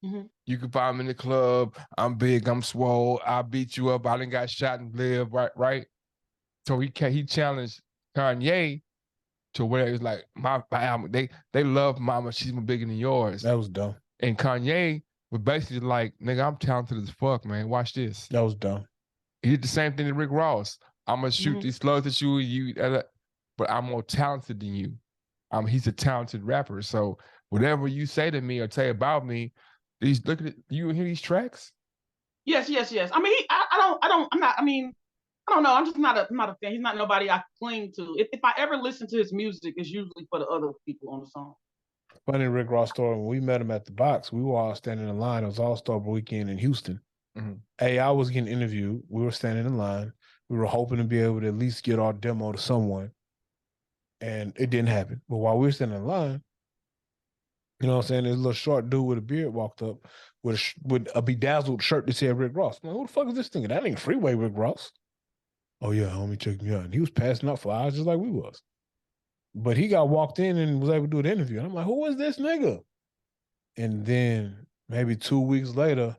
You can find him in the club. I'm big, I'm swole. I beat you up. I done got shot and live. Right. So he challenged Kanye to where it's like my album. They love my machismo bigger than yours. That was dumb. And Kanye was basically like, nigga, I'm talented as fuck, man. Watch this. That was dumb. He did the same thing to Rick Ross. I'm gonna shoot these slugs at you, but I'm more talented than you. He's a talented rapper. So whatever you say to me or say about me, look at it. You hear these tracks? Yes. I mean, I don't know. I'm just not a fan. He's not nobody I cling to. If I ever listen to his music, it's usually for the other people on the song. Funny Rick Ross story. When we met him at the box, we were all standing in line. It was All-Star weekend in Houston. Hey, I was getting interviewed. We were standing in line. We were hoping to be able to at least get our demo to someone. And it didn't happen. But while we were standing in line, you know what I'm saying, this little short dude with a beard walked up with a bedazzled shirt that said Rick Ross. I'm like, who the fuck is this thing? That ain't Freeway Rick Ross. Oh, yeah, homie, check me out. And he was passing out flyers just like we was. But he got walked in and was able to do an interview. And I'm like, who is this nigga? And then maybe 2 weeks later,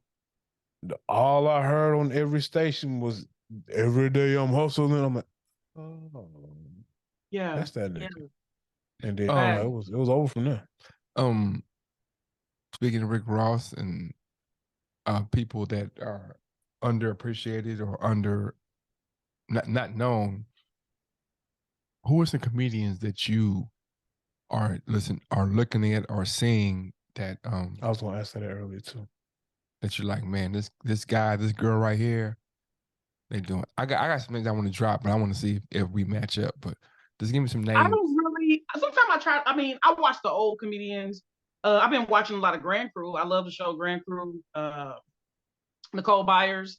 all I heard on every station was, every day I'm hustling. I'm like, oh, yeah, that's that nigga. Yeah. And then it was over from there. Speaking of Rick Ross and people that are underappreciated or not known, who are some comedians that you are looking at or seeing that I was gonna ask that earlier too. That you're like, man, this guy, this girl right here, they doing. I got some things I want to drop, but I want to see if we match up. But just give me some names. I don't really. Sometimes I try. I mean, I watch the old comedians. I've been watching a lot of Grand Crew. I love the show Grand Crew. Nicole Byers.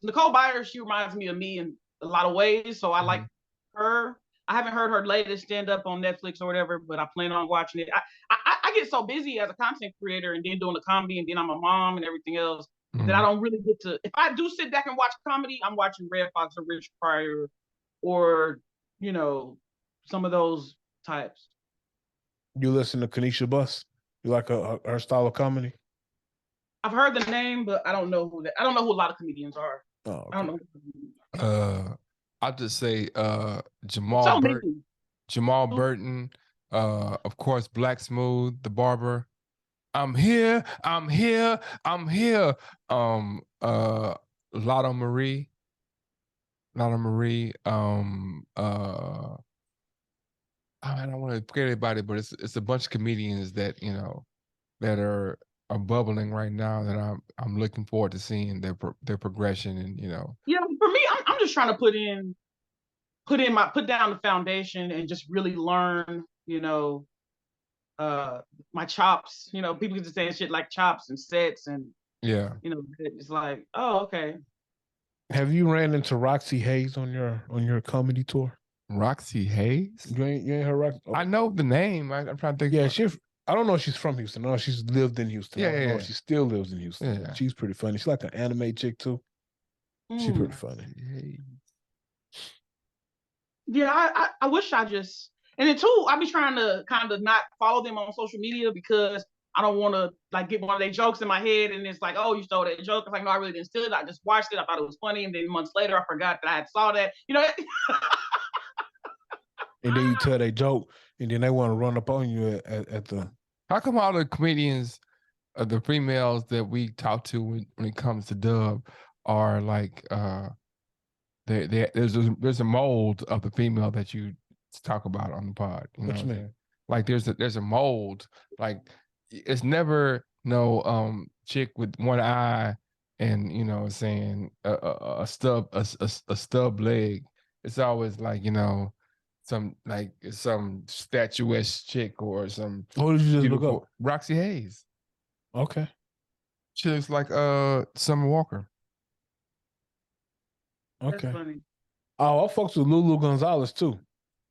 She reminds me of me in a lot of ways. So I like her. I haven't heard her latest stand up on Netflix or whatever, but I plan on watching it. I get so busy as a content creator and then doing the comedy and then I'm a mom and everything else. that I don't really get to. If I do sit back and watch comedy, I'm watching Red Fox or Rich Pryor or, you know, some of those types. You listen to Kanisha Bus? You like her style of comedy? I've heard the name, but I don't know who that. I don't know who a lot of comedians are. Oh, okay. I don't know. I'll just say Jamal Burton. Jamal Burton. Of course, Black Smooth, the barber. I'm here. I'm here. I'm here. Lotto Marie. Lotto Marie. I don't want to forget everybody, but it's a bunch of comedians that, you know, that are bubbling right now that I'm looking forward to seeing their progression, and, you know. Yeah, for me, I'm just trying to put down the foundation and just really learn, you know, my chops. You know, people get to saying shit like chops and sets, and yeah, you know, it's like, oh, okay. Have you ran into Roxy Hayes on your comedy tour? Roxy Hayes? You ain't heard Roxy? I know the name. I'm trying to think. Yeah, I don't know if she's from Houston. No, she's lived in Houston. Yeah, I don't know if she still lives in Houston. Yeah. She's pretty funny. She's like an anime chick too. She's pretty funny. Yeah, I wish I just, and then too, I be trying to kind of not follow them on social media because I don't want to like get one of their jokes in my head and it's like, oh, you stole that joke. It's like, no, I really didn't steal it. I just watched it. I thought it was funny, and then months later, I forgot that I had saw that. You know. And then you tell that joke, and then they want to run up on you at the. How come all the comedians, the females that we talk to when it comes to dub, are like there's a mold of the female that you talk about on the pod. You know what you mean? Like there's a mold. Like it's never no chick with one eye and, you know, saying a stub leg. It's always like, you know, some statuesque chick or some. What did you just look up? Roxy Hayes. Okay. She looks like Summer Walker. Okay. Oh, I fucks with Lulu Gonzalez too.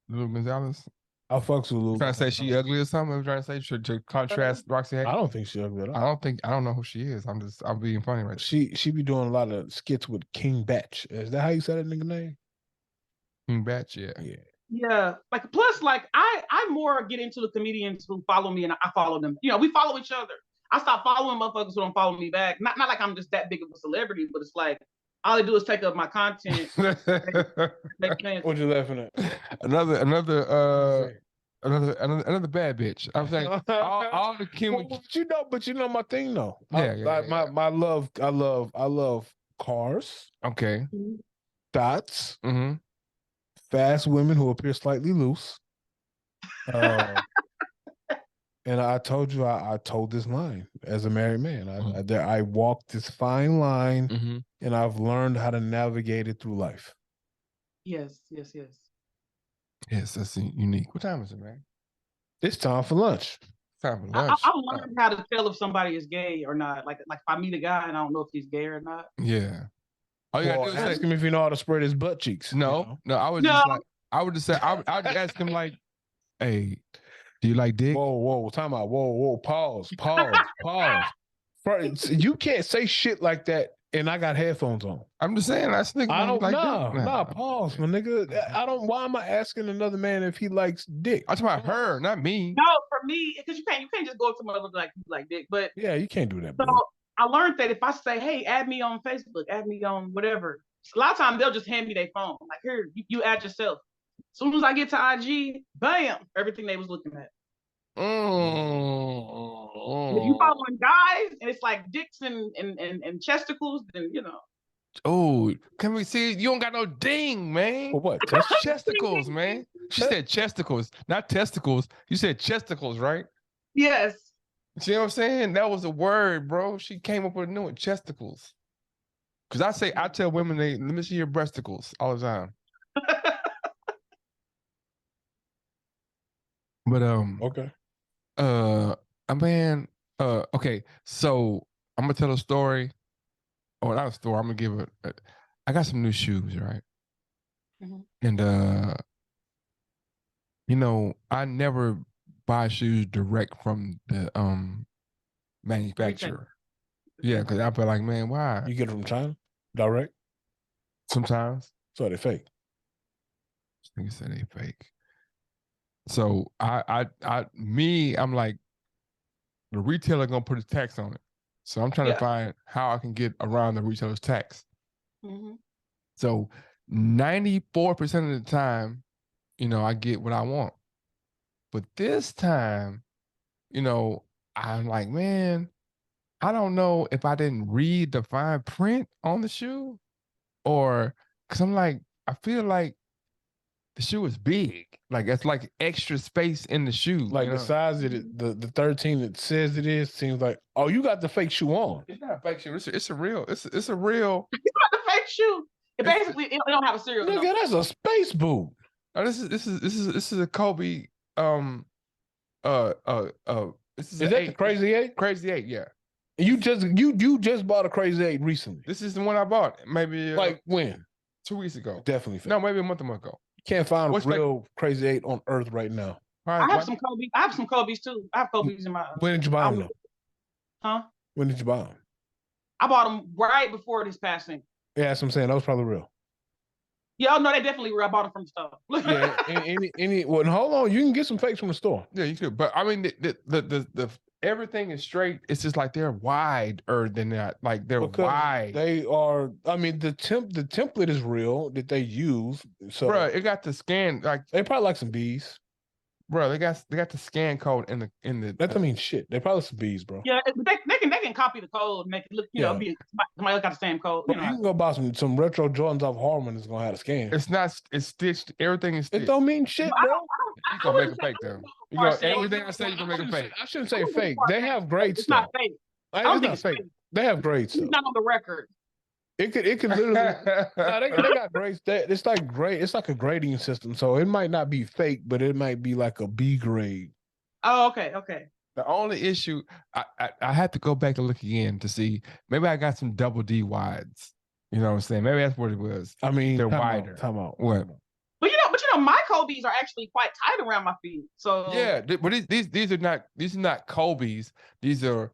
Lulu Gonzalez? I fucks with Lulu. Trying to say she ugly or something? I'm trying to say to contrast Roxy Hayes? I don't think she ugly at all. I don't know who she is. I'm being funny right now. She be doing a lot of skits with King Batch. Is that how you say that nigga name? King Batch, yeah. Yeah, like plus, like I more get into the comedians who follow me and I follow them. You know, we follow each other. I stop following motherfuckers who don't follow me back. Not like I'm just that big of a celebrity, but it's like all they do is take up my content. What you laughing at? Another bad bitch. I'm saying all the but you know my thing though. Yeah, I love cars. Okay. Dots. Mm-hmm. Fast women who appear slightly loose. And I told you, I told this line as a married man. I walked this fine line, and I've learned how to navigate it through life. Yes. Yes, that's unique. What time is it, man? It's time for lunch. Time for lunch. I learned how to tell if somebody is gay or not. Like if I meet a guy and I don't know if he's gay or not. Yeah. Oh, you gotta ask him if you know how to spread his butt cheeks. No, I would just say I would ask him like, hey, do you like dick? Whoa, time out. Whoa, pause. First, you can't say shit like that and I got headphones on. I'm just saying that's nigga. I don't pause, my nigga. Why am I asking another man if he likes dick? I'm talking about her, not me. No, for me, because you can't just go up to someone like dick. But yeah, you can't do that. So I learned that if I say, hey, add me on Facebook, add me on whatever, a lot of times they'll just hand me their phone. Like, here, you add yourself. As soon as I get to IG, bam, everything they was looking at. If you following guys and it's like dicks and chesticles, then you know. Oh, can we see? You don't got no ding, man. For what? Chesticles, man. She said chesticles, not testicles. You said chesticles, right? Yes. See what I'm saying? That was a word, bro. She came up with a new one, chesticles. Because I tell women, let me see your breasticles all the time. But okay. Okay, so I'm gonna tell a story. Oh, not a story. I'm gonna give it. I got some new shoes, right? And you know, I never buy shoes direct from the manufacturer. Yeah, because I feel like, man, why? You get it from China direct? Sometimes. So they fake. Niggas say they fake. So I'm like, the retailer gonna put a tax on it. So I'm trying to find how I can get around the retailer's tax. Mm-hmm. So 94% of the time, you know, I get what I want. But this time, you know, I'm like, man, I don't know if I didn't read the fine print on the shoe or because I'm like, I feel like the shoe is big. Like it's like extra space in the shoe. Like the size that the 13 that says it is seems like, oh, you got the fake shoe on. It's not a fake shoe. It's a real. It's a real. It's not the fake shoe. It basically it don't have a serial number. Nigga, that's a space boot. Oh, this is a Kobe. This is that the Crazy 8? Crazy 8, yeah. You just bought a Crazy 8 recently. This is the one I bought. Maybe like when? 2 weeks ago. Definitely fake. No, maybe a month ago. Can't find a real Crazy 8 on Earth right now. I have some Kobe. I have some Kobe's too. I have Kobe's in my. When did you buy them? Huh? When did you buy them? I bought them right before this passing. Yeah, that's what I'm saying. That was probably real. Yeah, no, they definitely were. I bought them from the store. Yeah, well, hold on. You can get some fakes from the store. Yeah, you could. But I mean, the everything is straight. It's just like they're wider than that. Like they're wide. They are. I mean, the template is real that they use. So, bro, it got the scan. Like they probably like some bees. Bro, they got the scan code in the. That don't mean shit. They probably some bees, bro. Yeah, they can copy the code and make it look, you know, be somebody else got the same code. Bro, you can go buy some retro Jordans off Harman that's gonna have a scan. It's not. It's stitched. Everything is stitched. It don't mean shit, bro. You gonna make a fake though. You gonna everything I say you gonna make a fake. I shouldn't say fake. They have great It's stuff. not fake. I don't think it's fake. They have great stuff. It's not on the record. It could literally. they got great. It's like great. It's like a grading system, so it might not be fake, but it might be like a B grade. Oh, okay. The only issue, I had to go back and look again to see. Maybe I got some double D wides. You know what I'm saying? Maybe that's what it was. I mean, they're wider. Time out. What? But you know, my Kobe's are actually quite tight around my feet. So yeah, but these are not Kobe's. These are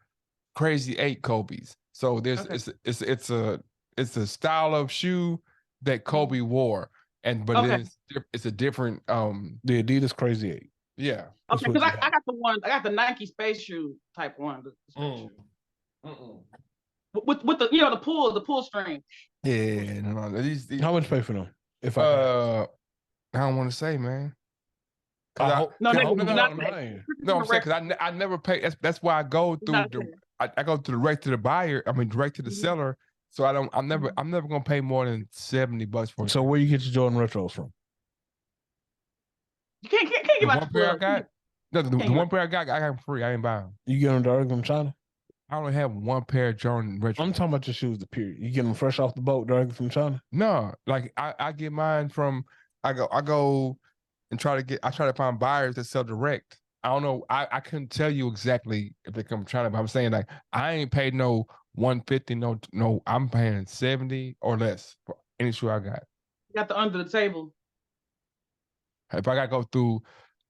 Crazy 8 Kobe's. So there's it's a style of shoe that Kobe wore, but it's a different the Adidas Crazy 8. Yeah. Okay, because I got the Nike Space Shoe type one. With the the pull string. Yeah, no. These how much pay for them? If I don't want to say, man. No, I'm saying because I never pay. That's why I go through I go direct to the buyer. I mean, direct to the seller. So I'm never gonna pay more than $70 for it. So where you get your Jordan retros from? You can't give out one pair I got. No, the one pair I got them free. I ain't buying them. You get them direct from China? I only have one pair of Jordan retros. I'm talking about your shoes, the period. You get them fresh off the boat directly from China? No, like I get mine from. I go and try to find buyers that sell direct. I don't know. I couldn't tell you exactly if they come from China, but I'm saying like I ain't paid no $150. No, I'm paying $70 or less for any shoe I got. You got the under the table. If I gotta go through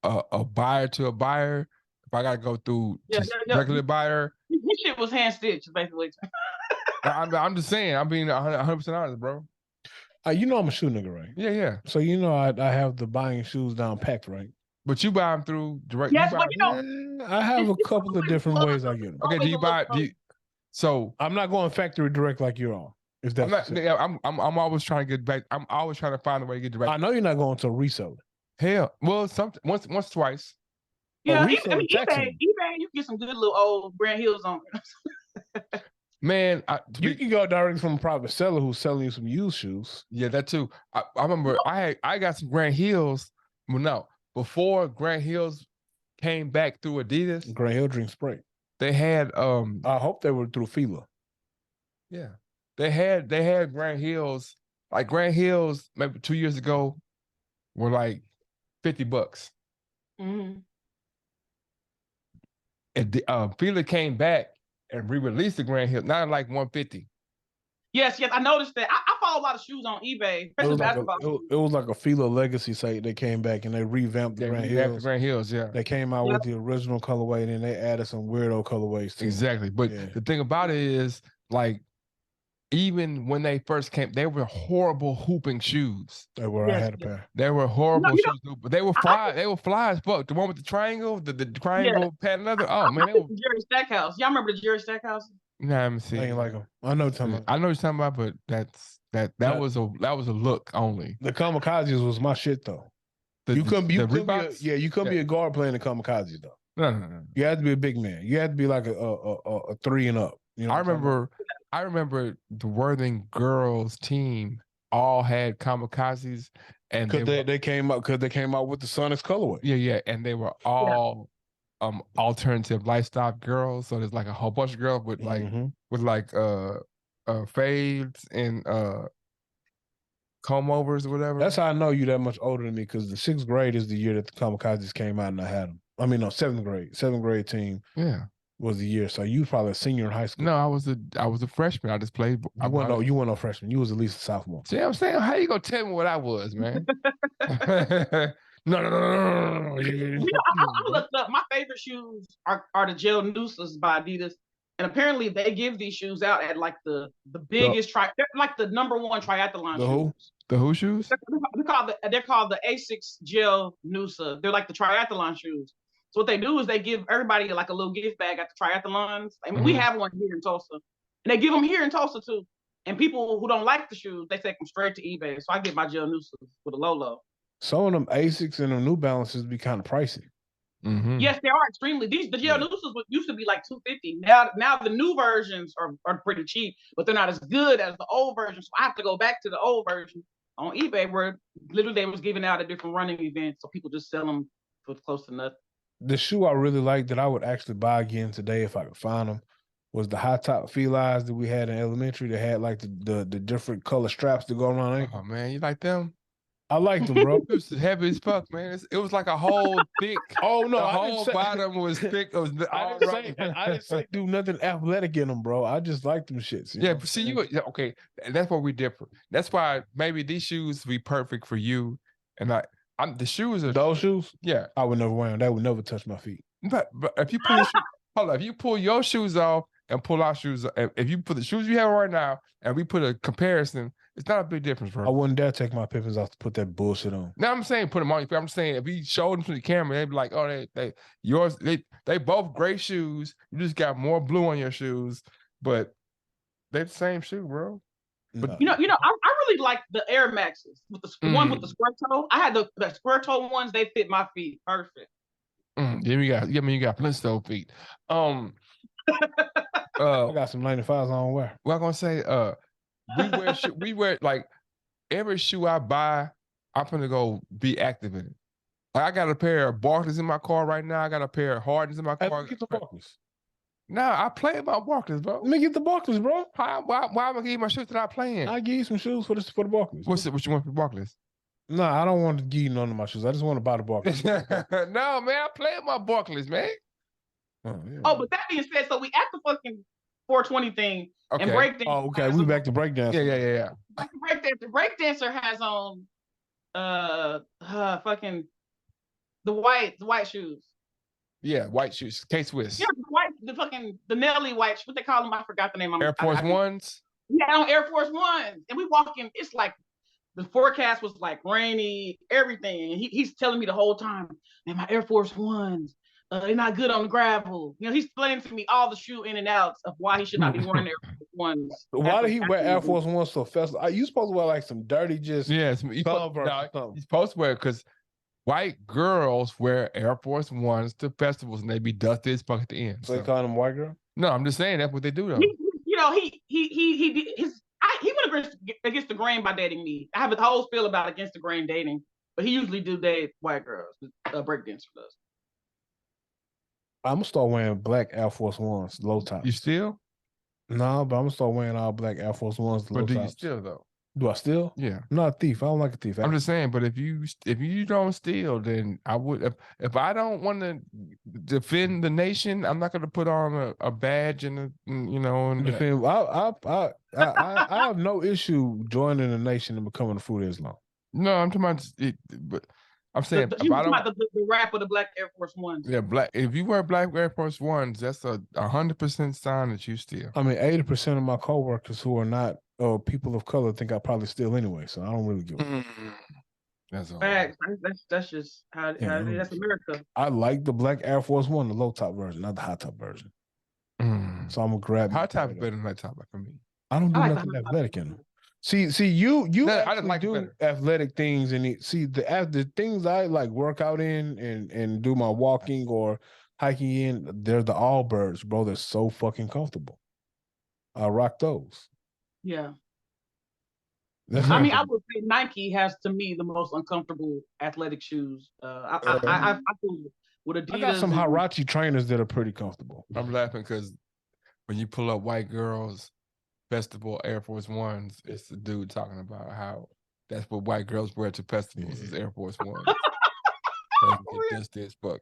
a buyer to a buyer, if I gotta go through regular buyer, this shit was hand stitched basically. I'm just saying. I'm being 100% honest, bro. You know I'm a shoe nigga, right? Yeah. So you know I have the buying shoes down packed, right? But you buy them through direct. Yes, but you know, I have a couple of different ways I get them. Okay, do you buy? So I'm not going factory direct like you're on. If that's I'm always trying to get back. I'm always trying to find a way to get direct. I know you're not going to a reseller. Hell, well, once, twice. Yeah, I mean, eBay, you get some good little old brand heels on it. Man, you can go directly from a private seller who's selling you some used shoes. Yeah, that too. I remember I got some Grant Hills. Well, no, before Grant Hills came back through Adidas. Grant Hill drink spray. They had I hope they were through Fila. Yeah, they had Grant Hills. Like Grant Hills, maybe 2 years ago, were like $50. Mm-hmm. And Fila came back and re-released the Grant Hill, not like $150. Yes, I noticed that. I follow a lot of shoes on eBay, especially basketball. It was like a Fila Legacy site. They came back and they revamped the Grand Hills. The Grand Hills, yeah. They came out with the original colorway, and then they added some weirdo colorways too. Exactly. But the thing about it is, like, even when they first came, they were horrible hooping shoes. They were. I had a pair. They were horrible shoes, but they were fly. They were fly as fuck. The one with the triangle, the triangle patent leather. Oh man, they were Jerry Stackhouse. Y'all remember the Jerry Stackhouse? No, I haven't seen. I ain't like them. I know what you're talking about. I know what you're talking about, but that was a look only. The kamikazes was my shit though. You couldn't be a guard playing the kamikazes though. No. You had to be a big man. You had to be like a 3 and up. You know, I remember the Worthing girls team all had kamikazes, and they came out with the Sonics colorway. Yeah, and they were all alternative lifestyle girls. So there's like a whole bunch of girls with fades and comb overs or whatever. That's how I know you that much older than me, because the 6th grade is the year that the kamikazes came out and I had them. I mean, no, 7th grade. 7th grade team. Yeah. Was the year. So you was probably a senior in high school. No, I was a freshman. I just played. You weren't no freshman. You was at least a sophomore. See what I'm saying? How you gonna tell me what I was, man? No. I looked up. My favorite shoes are the gel Noosas by Adidas, and apparently they give these shoes out at like the biggest they're like the #1 triathlon shoes. The who shoes? They're called the Asics Gel Noosa. They're like the triathlon shoes. So what they do is they give everybody like a little gift bag at the triathlons. I mean, we have one here in Tulsa, and they give them here in Tulsa too. And people who don't like the shoes, they take them straight to eBay. So I get my gel Noosas with a low. Some of them Asics and them New Balances be kind of pricey. Mm-hmm. Yes, they are extremely. The gel Noosas used to be like $250. Now the new versions are pretty cheap, but they're not as good as the old versions. So I have to go back to the old version on eBay, where literally they was giving out at different running events, so people just sell them for close to nothing. The shoe I really like that I would actually buy again today if I could find them was the high top felines that we had in elementary that had like the different color straps to go around ankle. Oh man, you like them? I liked them, bro. It was heavy as fuck, man. It was like a whole thick. Oh no, the whole bottom was thick. It was I didn't say do nothing athletic in them, bro. I just like them shits. Yeah, but see, okay. That's where we differ. That's why maybe these shoes be perfect for you, and the shoes are those shoes. Yeah, I would never wear them. They would never touch my feet. But if you pull if you pull your shoes off and pull our shoes, if you put the shoes you have right now and we put a comparison, it's not a big difference, bro. I wouldn't dare take my Pippins off to put that bullshit on. No, I'm saying put them on your feet. I'm saying if we showed them to the camera, they'd be like, oh, they both gray shoes. You just got more blue on your shoes, but they're the same shoe, bro. But I really like the Air Maxes with the one with the square toe. I had the square toe ones. They fit my feet perfect. You got Flintstone feet. I got some 95s I don't wear. Well, I'm gonna say, we wear like every shoe I buy, I'm gonna go be active in it. Like, I got a pair of Barclays in my car right now. I got a pair of Hardens in my car. Get the Barclays. Nah, I play about Barclays, bro. Let me get the Barclays, bro. Why am I gonna give you my shoes that I play in? I give you some shoes for the Barclays. What you want for Barclays? Nah, I don't want to give you none of my shoes. I just want to buy the Barclays. No, man, I play with my Barclays, man. Oh, but that being said, so we at the fucking 420 thing and breakdance. Oh, okay. We back to breakdance. Yeah. The breakdancer has on fucking the white shoes. Yeah, white shoes. K-Swiss. Yeah, the Nelly white, what they call them? I forgot the name. Air Force Ones? Yeah, on Air Force Ones. And we walk in, it's like the forecast was like rainy, everything. And he's telling me the whole time, man, my Air Force Ones, they're not good on the gravel. You know, he's explaining to me all the shoe in and outs of why he should not be wearing Air Force Ones. Why did he wear Air Force Ones so fast? Are you supposed to wear like some dirty he's supposed to wear because white girls wear Air Force Ones to festivals and they be dusty as fuck at the end. So they call them white girl? No, I'm just saying that's what they do though. He went against the grain by dating me. I have a whole spiel about against the grain dating, but he usually do date white girls. Breakdancer does. I'm gonna start wearing black Air Force Ones, low tops. You still? No, but I'm gonna start wearing all black Air Force Ones, low tops. But do you still though? Do I steal? Yeah. I'm not a thief. I don't like a thief. I'm just saying, but if you don't steal, then I would. If I don't want to defend the nation, I'm not going to put on a badge and and defend. I have no issue joining the nation and becoming a Fruit of Islam. No, I'm talking about it, but I'm saying you talking about the wrap of the black Air Force Ones. Yeah, black. If you wear black Air Force Ones, that's 100% sign that you steal. I mean, 80% of my coworkers who are not people of color think I probably steal anyway, so I don't really give a fuck. That's all. Facts. That's just how that's America. I like the black Air Force One, the low top version, not the high top version. So I'm gonna grab high top is better than high top for me. I don't do nothing athletic in them. See, you I just like do athletic things, and the things I like work out in and do my walking or hiking in. They're the Allbirds, bro. They're so fucking comfortable. I rock those. Yeah. I mean, I would say Nike has to me the most uncomfortable athletic shoes. I feel with Adidas. I got some Harachi trainers that are pretty comfortable. I'm laughing because when you pull up white girls festival Air Force Ones, it's the dude talking about how that's what white girls wear to festivals is Air Force Ones.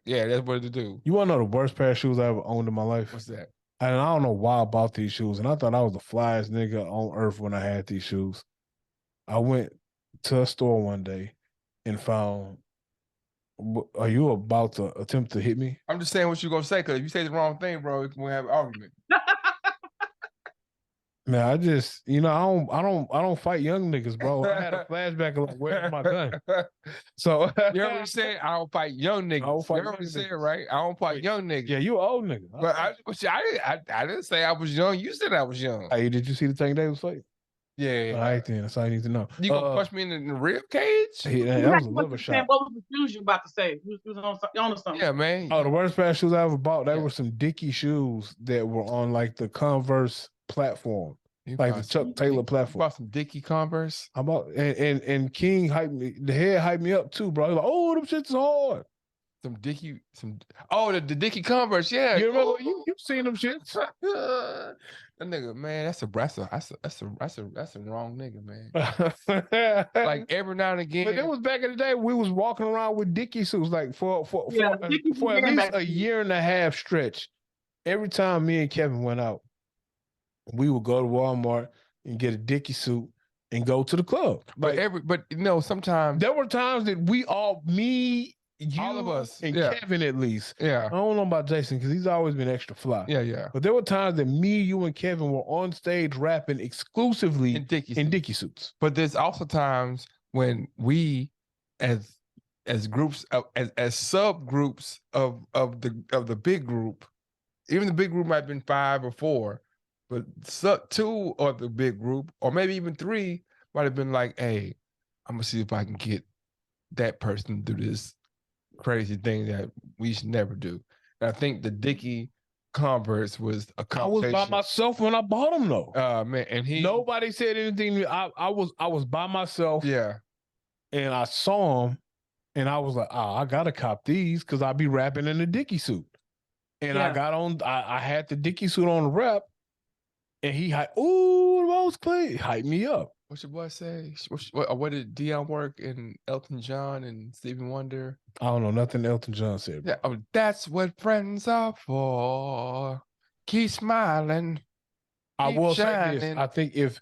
Yeah, that's what it do. You want to know the worst pair of shoes I ever owned in my life? What's that? And I don't know why I bought these shoes, and I thought I was the flyest nigga on earth when I had these shoes. I went to a store one day and found. Are you about to attempt to hit me? I'm just saying what you're gonna say, because if you say the wrong thing, bro, we're gonna have an argument. Man, I just, I don't fight young niggas, bro. I had a flashback of like, where's my gun? So you already said I don't fight young niggas. You already said right. I don't fight young niggas. Yeah, you an old nigga. But I didn't say I was young. You said I was young. Hey, did you see the Tank Davis fight? Yeah. All right, then. That's all you need to know. You gonna punch me in the rib cage? Yeah, that was a liver shot. What was the shoes you about to say? You was on something. Yeah, man. Oh, the worst pair of shoes I ever bought. They were some Dickie shoes that were on like the Converse platform. Like the Chuck Taylor platform. Bought some Dickie Converse. I bought and King hyped me. The head hyped me up too, bro. He was like, oh, them shits hard. The Dickie Converse, yeah. You remember you seen them shits? That nigga, man, that's a wrong nigga, man. Like every now and again. But it was back in the day we was walking around with Dickie suits, like for at least a year and a half stretch. Every time me and Kevin went out, we would go to Walmart and get a Dickie suit and go to the club. But sometimes there were times that all of us, and Kevin at least. Yeah. I don't know about Jason because he's always been extra fly. Yeah. But there were times that you and Kevin were on stage rapping exclusively in Dickie suits. But there's also times when we, as groups, as subgroups of the big group, even the big group might have been 5 or 4, but 2 of the big group, or maybe even 3, might have been like, hey, I'm gonna see if I can get that person to do this crazy thing that we should never do. And I think the Dickie Converse was a conversation. I was by myself when I bought them though. Man, and nobody said anything. I was by myself. Yeah. And I saw them and I was like, I gotta cop these because I'll be rapping in a Dickie suit. And I had the Dickie suit on the rap. And he hyped, ooh, Rose Clay, hyped me up. What's your boy say? What did Dion work and Elton John and Stevie Wonder? I don't know nothing Elton John said. Yeah, that's what friends are for. Keep smiling. I will say this. I think if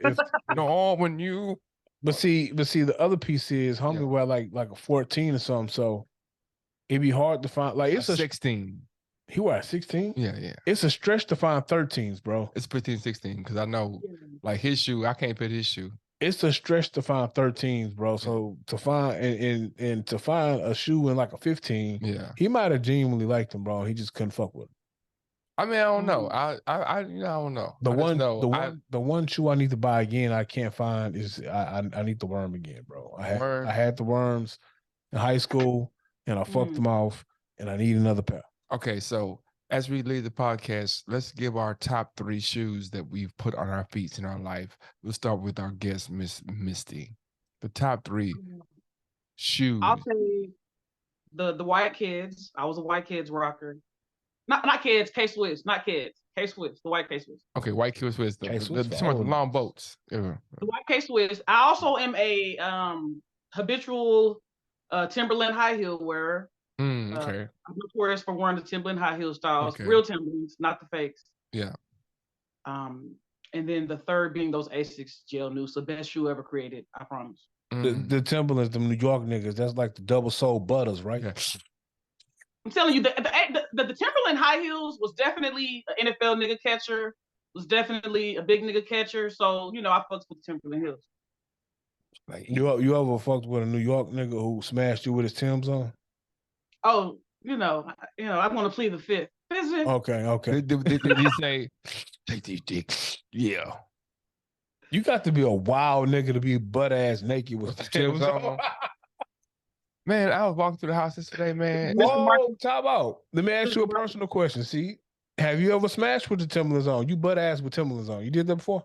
when you. But see, the other piece is homie wear like a 14 or something, so it'd be hard to find. Like it's a 16. He wear a 16? Yeah. It's a stretch to find 13s, bro. It's 15, 16, because I know, like, his shoe, I can't fit his shoe. It's a stretch to find 13s, bro. So to find and to find a shoe in like a 15, he might have genuinely liked him, bro. He just couldn't fuck with him. I mean, I don't know. I don't know. The one shoe I need to buy again, I can't find is I need the worm again, bro. I had the worms in high school and I fucked them off, and I need another pair. Okay, so as we leave the podcast, let's give our top 3 shoes that we've put on our feet in our life. We'll start with our guest, Miss Misty. The top 3 shoes. I'll say the white kids. I was a white kids rocker. Not kids, K-Swiss, not kids. K-Swiss, the white K-Swiss. Okay, white K-Swiss. The long boats. The white K-Swiss. I also am a habitual Timberland high heel wearer. Okay. I'm notorious for wearing the Timberland high heel styles, real Timberlands, not the fakes. Yeah. And then the third being those Asics gel news, the best shoe ever created. I promise. The Timberlands, the New York niggas, that's like the double sole butters, right? Yeah. I'm telling you, the Timberland high heels was definitely an NFL nigga catcher. Was definitely a big nigga catcher. So I fucks with the Timberland heels. Like you ever fucked with a New York nigga who smashed you with his Timbs on? Oh, I want to plead the fifth. Okay. Did he say, take these dicks? Yeah. You got to be a wild nigga to be butt ass naked with the Timbs on. Man, I was walking through the house yesterday, man. Whoa, time out. Let me ask you a personal question. See, have you ever smashed with the Timberlands on? You butt ass with Timberlands on. You did that before?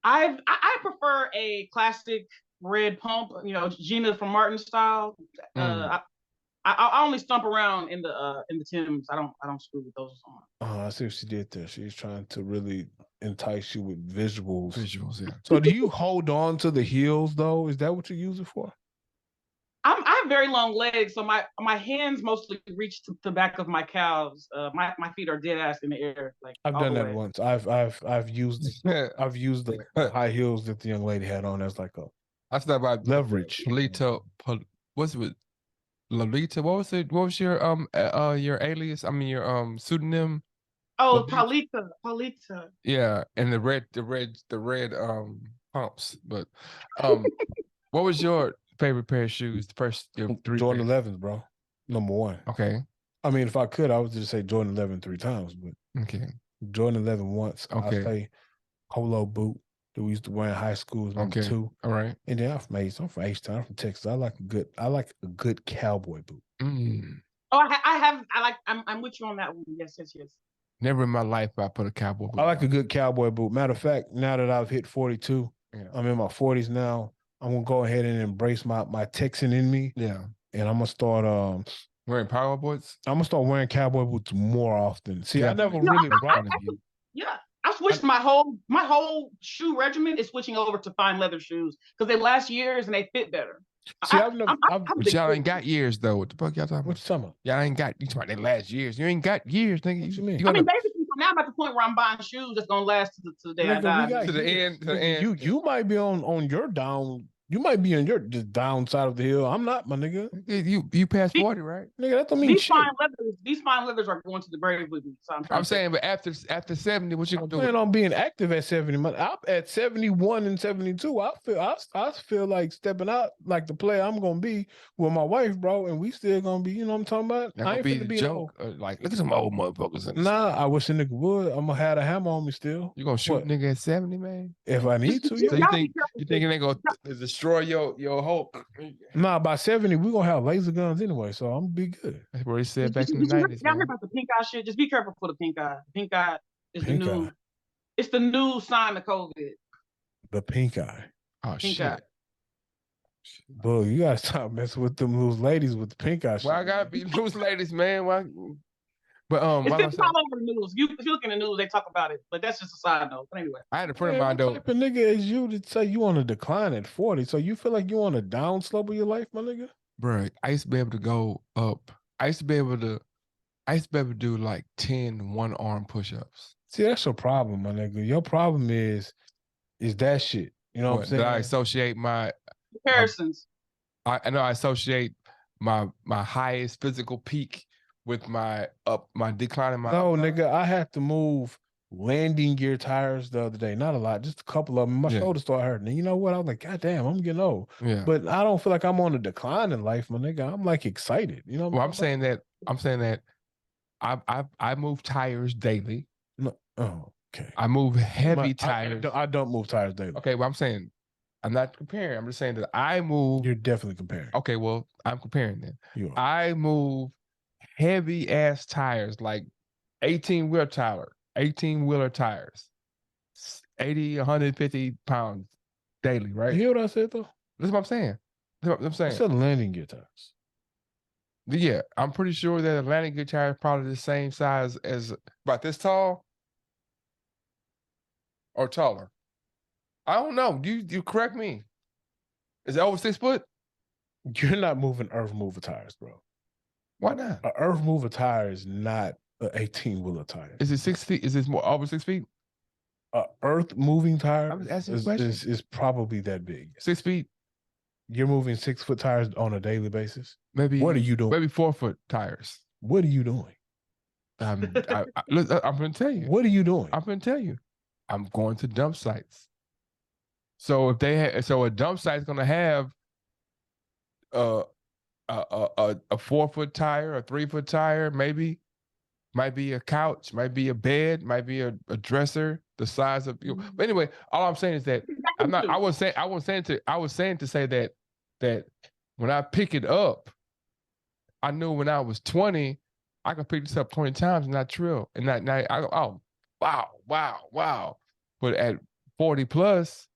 I prefer a classic red pump, Gina from Martin style. I only stomp around in the Timbs. I don't screw with those on. Oh, I see what she did there. She's trying to really entice you with visuals. Yeah. So do you hold on to the heels though? Is that what you use it for? I have very long legs, so my hands mostly reach to the back of my calves. My feet are dead ass in the air. Like I've done that once. I've used the high heels that the young lady had on as like a that's not about leverage. What's it? Lolita, what was your alias? I mean your pseudonym? Oh, Palita. Yeah, and the red pumps. But what was your favorite pair of shoes? The first three Jordan 11s, bro. Number one. Okay. I mean, if I could, I would just say Jordan 11 3 times, but okay. Jordan 11 once. Okay. I'll say polo boot that we used to wear in high school is number two. All right. And then I'm from H-Town, I'm from Texas. I like a good cowboy boot. Oh, I'm with you on that one. Yes. Never in my life I put a cowboy boot. I like a good cowboy boot. Matter of fact, now that I've hit 42, I'm in my 40s now. I'm gonna go ahead and embrace my Texan in me. Yeah. And I'm gonna start wearing power boots. I'm gonna start wearing cowboy boots more often. See, I never really brought you. Yeah. I switched my whole shoe regimen is switching over to fine leather shoes because they last years and they fit better. See, but y'all ain't got years though. What the fuck y'all talking about? What you talking about? Y'all ain't got. You talking about they last years? You ain't got years, nigga. What you mean? Basically, now I'm at the point where I'm buying shoes that's gonna last to the day I die. To the end. You might be on your down. You might be on your down side of the hill. I'm not, my nigga. You past 40, right? Nigga, that don't mean shit. These fine leathers are going to the grave with me. So I'm saying, but after 70, what you gonna do? I plan on being active at 70. I'm at 71 and 72. I feel like stepping out like the player I'm gonna be with my wife, bro, and we still gonna be. You know what I'm talking about? I ain't finna be joke. Like, look at some old motherfuckers. Nah, I wish a nigga would. I'm gonna have a hammer on me still. You gonna shoot a nigga at 70, man? If I need to. So you think they gonna destroy your hope? Nah, by 70 we gonna have laser guns anyway, so I'm gonna be good. That's what he said back in the 90s. Y'all heard about the pink eye shit? Just be careful for the pink eye. Pink eye is the new. It's the new sign of COVID. The pink eye. Oh pink shit. Eye. Bro, you gotta stop messing with them loose ladies with the pink eye shit. Well, I gotta be loose ladies, man. Why? But it's all over the news. If you look in the news, they talk about it. But that's just a side note. But anyway, I had a friend of mine though. What type of nigga is you to say you on a decline at 40? So you feel like you on a down slope of your life, my nigga? Bro, I used to be able to go up. I used to be able to do like 10 one-arm push-ups. See, that's your problem, my nigga. Your problem is that shit. You know what I'm saying? That I associate my comparisons. I know I associate my highest physical peak with my decline in my. No, nigga, I had to move landing gear tires the other day. Not a lot, just a couple of them. My shoulder started hurting. And you know what? I was like, God damn, I'm getting old. Yeah. But I don't feel like I'm on a decline in life, my nigga. I'm like excited. You know what I'm saying that I move tires daily. No. Oh, okay. I move heavy tires. I don't move tires daily. Okay, well, I'm saying I'm not comparing. I'm just saying that I move. You're definitely comparing. Okay, well, I'm comparing then. You are. I move heavy ass tires, like 18-wheeler tires, 80, 150 pounds daily, right? You hear what I said though? That's what I'm saying. I said landing gear tires. Yeah, I'm pretty sure that a landing gear tire is probably the same size as About this tall or taller? I don't know. You correct me. Is it over 6 foot? You're not moving earth mover tires, bro. Why not? An earth mover tire is not an 18-wheeler tire. Is it 6 feet? Is this more over 6 feet? An earth moving tire is probably that big. 6 feet. You're moving 6 foot tires on a daily basis. Maybe. What are you doing? Maybe 4 foot tires. What are you doing? I'm going to tell you. What are you doing? I'm going to tell you. I'm going to dump sites. So if a dump site is going to have a 4 foot tire, a 3 foot tire, maybe, might be a couch, might be a bed, might be a dresser, the size of you. But anyway, all I'm saying is that I was saying to say that when I pick it up, I knew when I was 20, I could pick this up 20 times and not trill. And I go, oh, wow. But at 40 plus,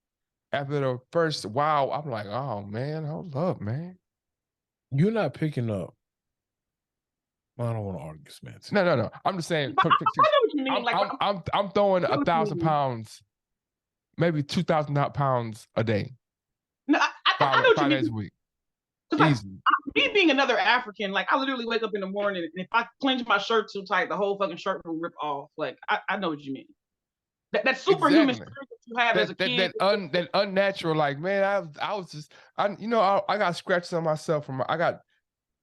after the first wow, I'm like, oh man, hold up, man. You're not picking up. I don't want to argue this, man. No. I'm just saying. I know what you mean. I'm throwing 1,000 pounds, maybe 2,000 pounds a day. No, I know what you mean. 5 days a week. Easy. Me being another African, like I literally wake up in the morning and if I clench my shirt too tight, the whole fucking shirt will rip off. Like I know what you mean. That superhuman strength that you have as a kid. That unnatural, like, man, I got scratches on myself I got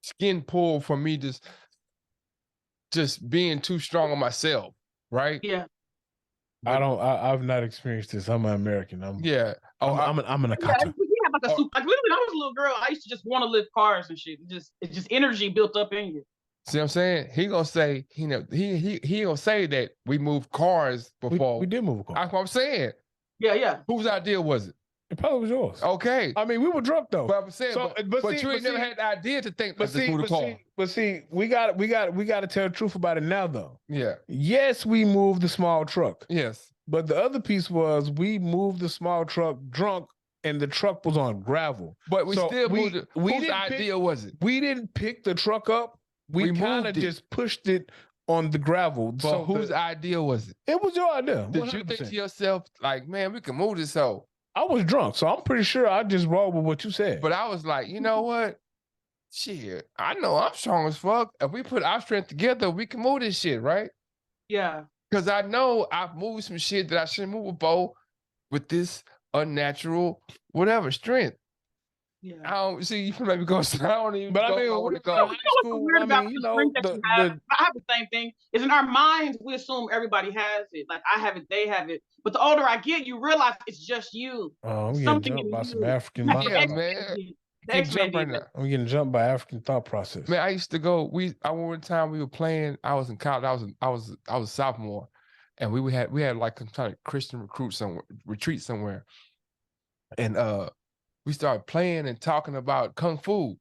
skin pulled from me just being too strong on myself, right? Yeah. I've not experienced this. I'm an American. I'm an Akata. Like literally, when I was a little girl, I used to just want to lift cars and shit. It's just energy built up in you. See what I'm saying? He gonna say he gonna say that we moved cars before. We did move a car. That's what I'm saying. Yeah. Whose idea was it? It probably was yours. Okay. I mean, we were drunk though. But I'm saying, but you ain't never had the idea to think about this move the car. But see, we got to tell the truth about it now though. Yeah. Yes, we moved the small truck. Yes. But the other piece was we moved the small truck drunk. And the truck was on gravel. But we still moved it. Whose idea was it? We didn't pick the truck up. We kind of just pushed it on the gravel. But so whose idea was it? It was your idea. 100%. Did you think to yourself, like, man, we can move this hoe? I was drunk, so I'm pretty sure I just rolled with what you said. But I was like, you know what? Shit, I know I'm strong as fuck. If we put our strength together, we can move this shit, right? Yeah. Because I know I've moved some shit that I shouldn't move with Bo with this unnatural, whatever strength. Yeah. I don't see you maybe go. I don't even. But I mean, what's weird about the strength that you have? I have the same thing. Is in our minds we assume everybody has it. Like I have it, they have it. But the older I get, you realize it's just you. Oh, I'm getting jumped by some African. Yeah, man. I'm getting jumped by African thought process. Man, I used to go. One time we were playing. I was in college. I was a sophomore. And we had like some kind of Christian retreat somewhere. And we started playing and talking about Kung Fu.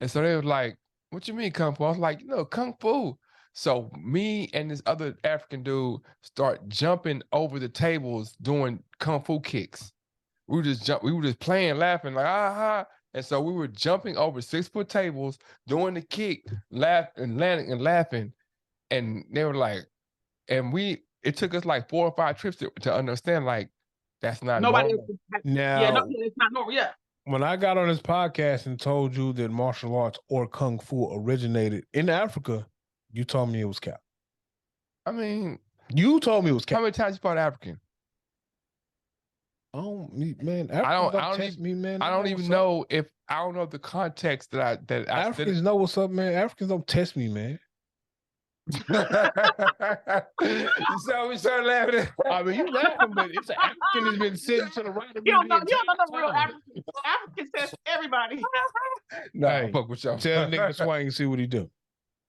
And so they were like, what you mean Kung Fu? I was like, Kung Fu. So me and this other African dude start jumping over the tables doing Kung Fu kicks. We were just playing, laughing, like, ah. And so we were jumping over 6 foot tables, doing the kick, landing and laughing. And they were like, it took us like 4 or 5 trips to understand, like, that's not nobody normal. it's not normal. Yeah. When I got on this podcast and told you that martial arts or Kung Fu originated in Africa, you told me it was cap. I mean, you told me it was cap. How many times you fought African? Oh man, I don't even know the context that Africans know what's up, man. Africans don't test me, man. So we started laughing. I mean, you laughing, but it's an African that's been sitting to the right of me. You don't know real Africans. Africans test everybody. Nah, fuck with y'all. Tell a nigga to swing and see what he do.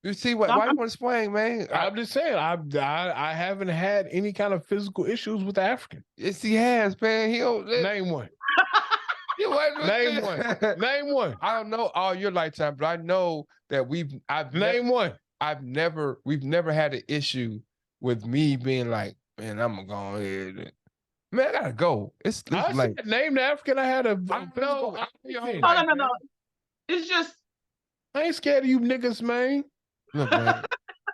You see why you want to swing, man? I'm just saying, I haven't had any kind of physical issues with the African. Yes, he has, man. Name one. Name one. Name one. I don't know all your lifetime, but I know that we've never had an issue with me being like, man, I'm gonna go ahead. Man, I gotta go. It's like name the African I had a No. It's just I ain't scared of you niggas, man. Look, man.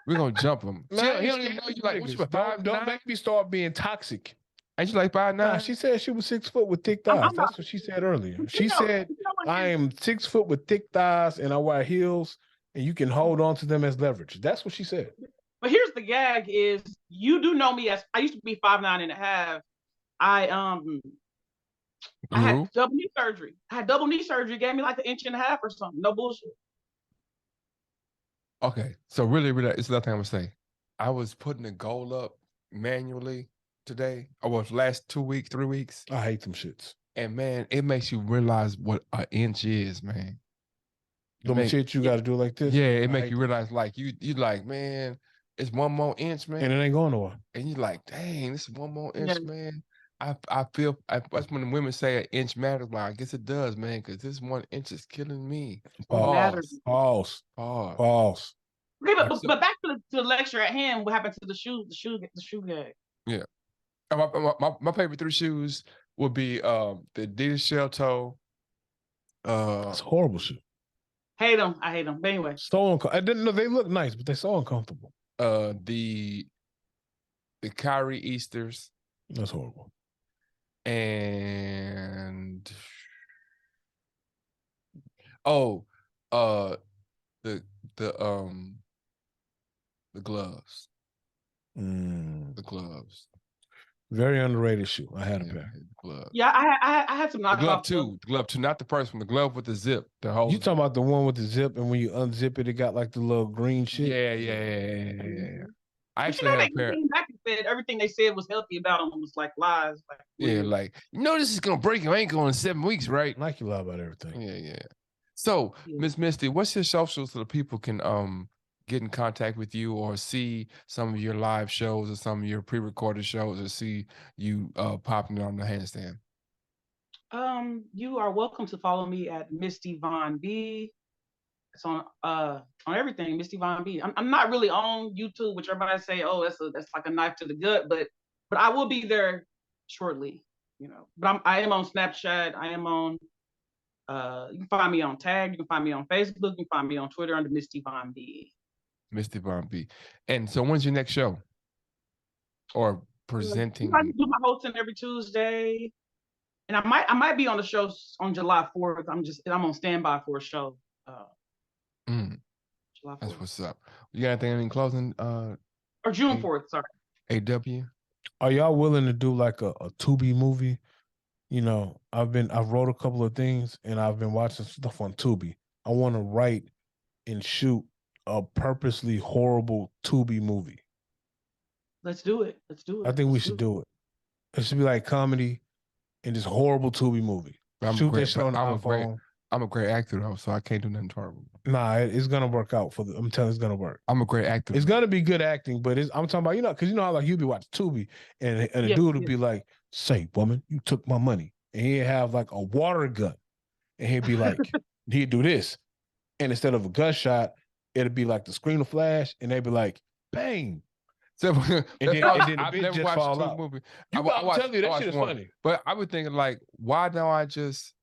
We're gonna jump him. Nah, He don't even know you like. What you, don't make me start being toxic. Ain't you like 5'9"? Nah, she said she was 6 foot with thick thighs. That's what she said earlier. She said, I am 6 foot with thick thighs and I wear heels and you can hold on to them as leverage. That's what she said. But here's the gag is you do know me as I used to be 5'9.5". I had double knee surgery. Gave me like 1.5 inches or something. No bullshit. Okay. So really, it's nothing I'm gonna say. I was putting the goal up manually today. I was last 2 weeks, 3 weeks. I hate them shits. And man, it makes you realize what an inch is, man. Them shit you got to do like this. Yeah, it makes you realize like you like, man, it's 1 more inch, man. And it ain't going nowhere. And you like, dang, this is 1 more inch, man. I feel that's when the women say an inch matters. Well, I guess it does, man, because this 1 inch is killing me. Pause. Okay, but back to the lecture at hand. What happened to the shoe gag? Yeah. My favorite 3 shoes would be the Adidas Shell Toe. It's a horrible shoe. Hate them. I hate them. But anyway. So I didn't know they look nice, but they're so uncomfortable. The Kyrie Easters. That's horrible. And the gloves. The gloves. Very underrated shoe. I had a pair. Glove. Yeah, I had some knockoff. The glove too, not the first one. The glove with the zip. The whole. You talking about the one with the zip, and when you unzip it, it got like the little green shit. Yeah. I actually had a pair. Back and said everything they said was healthy about them was like lies. Like this is gonna break your ankle in 7 weeks, right? Nike lie about everything. Yeah. So, Miss Misty, what's your socials so that people can get in contact with you or see some of your live shows or some of your pre-recorded shows or see you popping on the handstand? You are welcome to follow me at Misty VonB. It's on everything, Misty VonB. I'm not really on YouTube, which everybody say, oh, that's like a knife to the gut, but I will be there shortly, But I am on Snapchat. I am on. You can find me on Tag. You can find me on Facebook. You can find me on Twitter under Misty VonB. Misty VonB. And so, when's your next show? Or presenting? I do my hosting every Tuesday, and I might be on the show on July 4th. I'm on standby for a show. That's what's up. You got anything in closing? Or June 4th, sorry. AW. Are y'all willing to do like a Tubi movie? I've wrote a couple of things and I've been watching stuff on Tubi. I want to write and shoot a purposely horrible Tubi movie. Let's do it. I think we should do it. It should be like comedy and this horrible Tubi movie. Shoot that shit on the iPhone. I'm a great actor though, so I can't do nothing horrible. Nah, it's gonna work out I'm telling you, it's gonna work. I'm a great actor. It's gonna be good acting, but I'm talking about, because how like you be watching Tubi and a dude would be like, "Say, woman, you took my money," and he'd have like a water gun, and he'd be like, he'd do this, and instead of a gunshot, it'd be like the screen will flash, and they'd be like, "Bang." So, and then the I've bitch never just watched fall a out. movie. I'm telling you, that shit is funny. But I was thinking like, why don't I just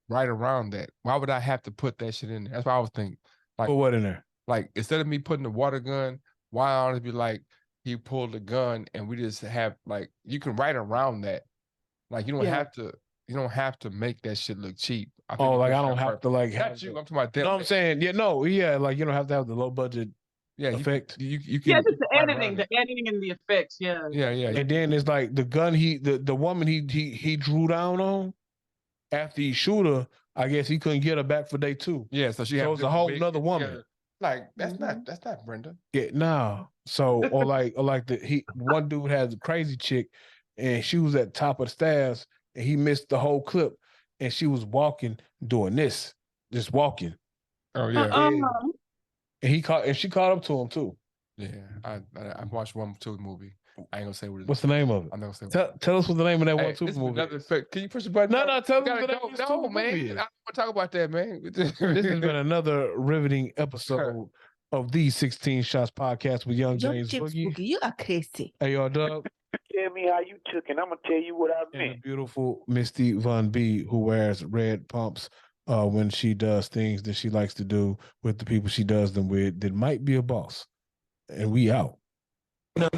right around that? Why would I have to put that shit in there? That's what I was thinking. Like, put what in there? Like, instead of me putting the water gun, why don't it be like he pulled the gun and we just have like you can write around that. Like you don't have to make that shit look cheap. I don't have to like not you. I'm talking about them. No, I'm saying like you don't have to have the low budget effect. You can just the editing and the effects. Yeah. And then it's like the gun the woman he drew down on. After he shoot her, I guess he couldn't get her back for day 2. Yeah, so she was a whole nother woman. Yeah. Like that's not Brenda. Yeah, nah. So or like one dude has a crazy chick, and she was at the top of the stairs, and he missed the whole clip, and she was walking, doing this, just walking. Oh yeah. And she caught up to him too. Yeah, I watched one Tubi movie. I ain't gonna say what it is. What's the name of it? I'm not gonna say. Tell us what the name of that one Tubi movie. Can you push the button? No, tell us what the name No, man. I don't want to talk about that, man. This has been another riveting episode of the 16 Shots podcast with Young James Boogie. You are crazy. Hey, y'all, Doug. Tell me how you took it. I'm gonna tell you what I meant. And the beautiful Misty VonB, who wears red pumps when she does things that she likes to do with the people she does them with that might be a boss. and we out. No.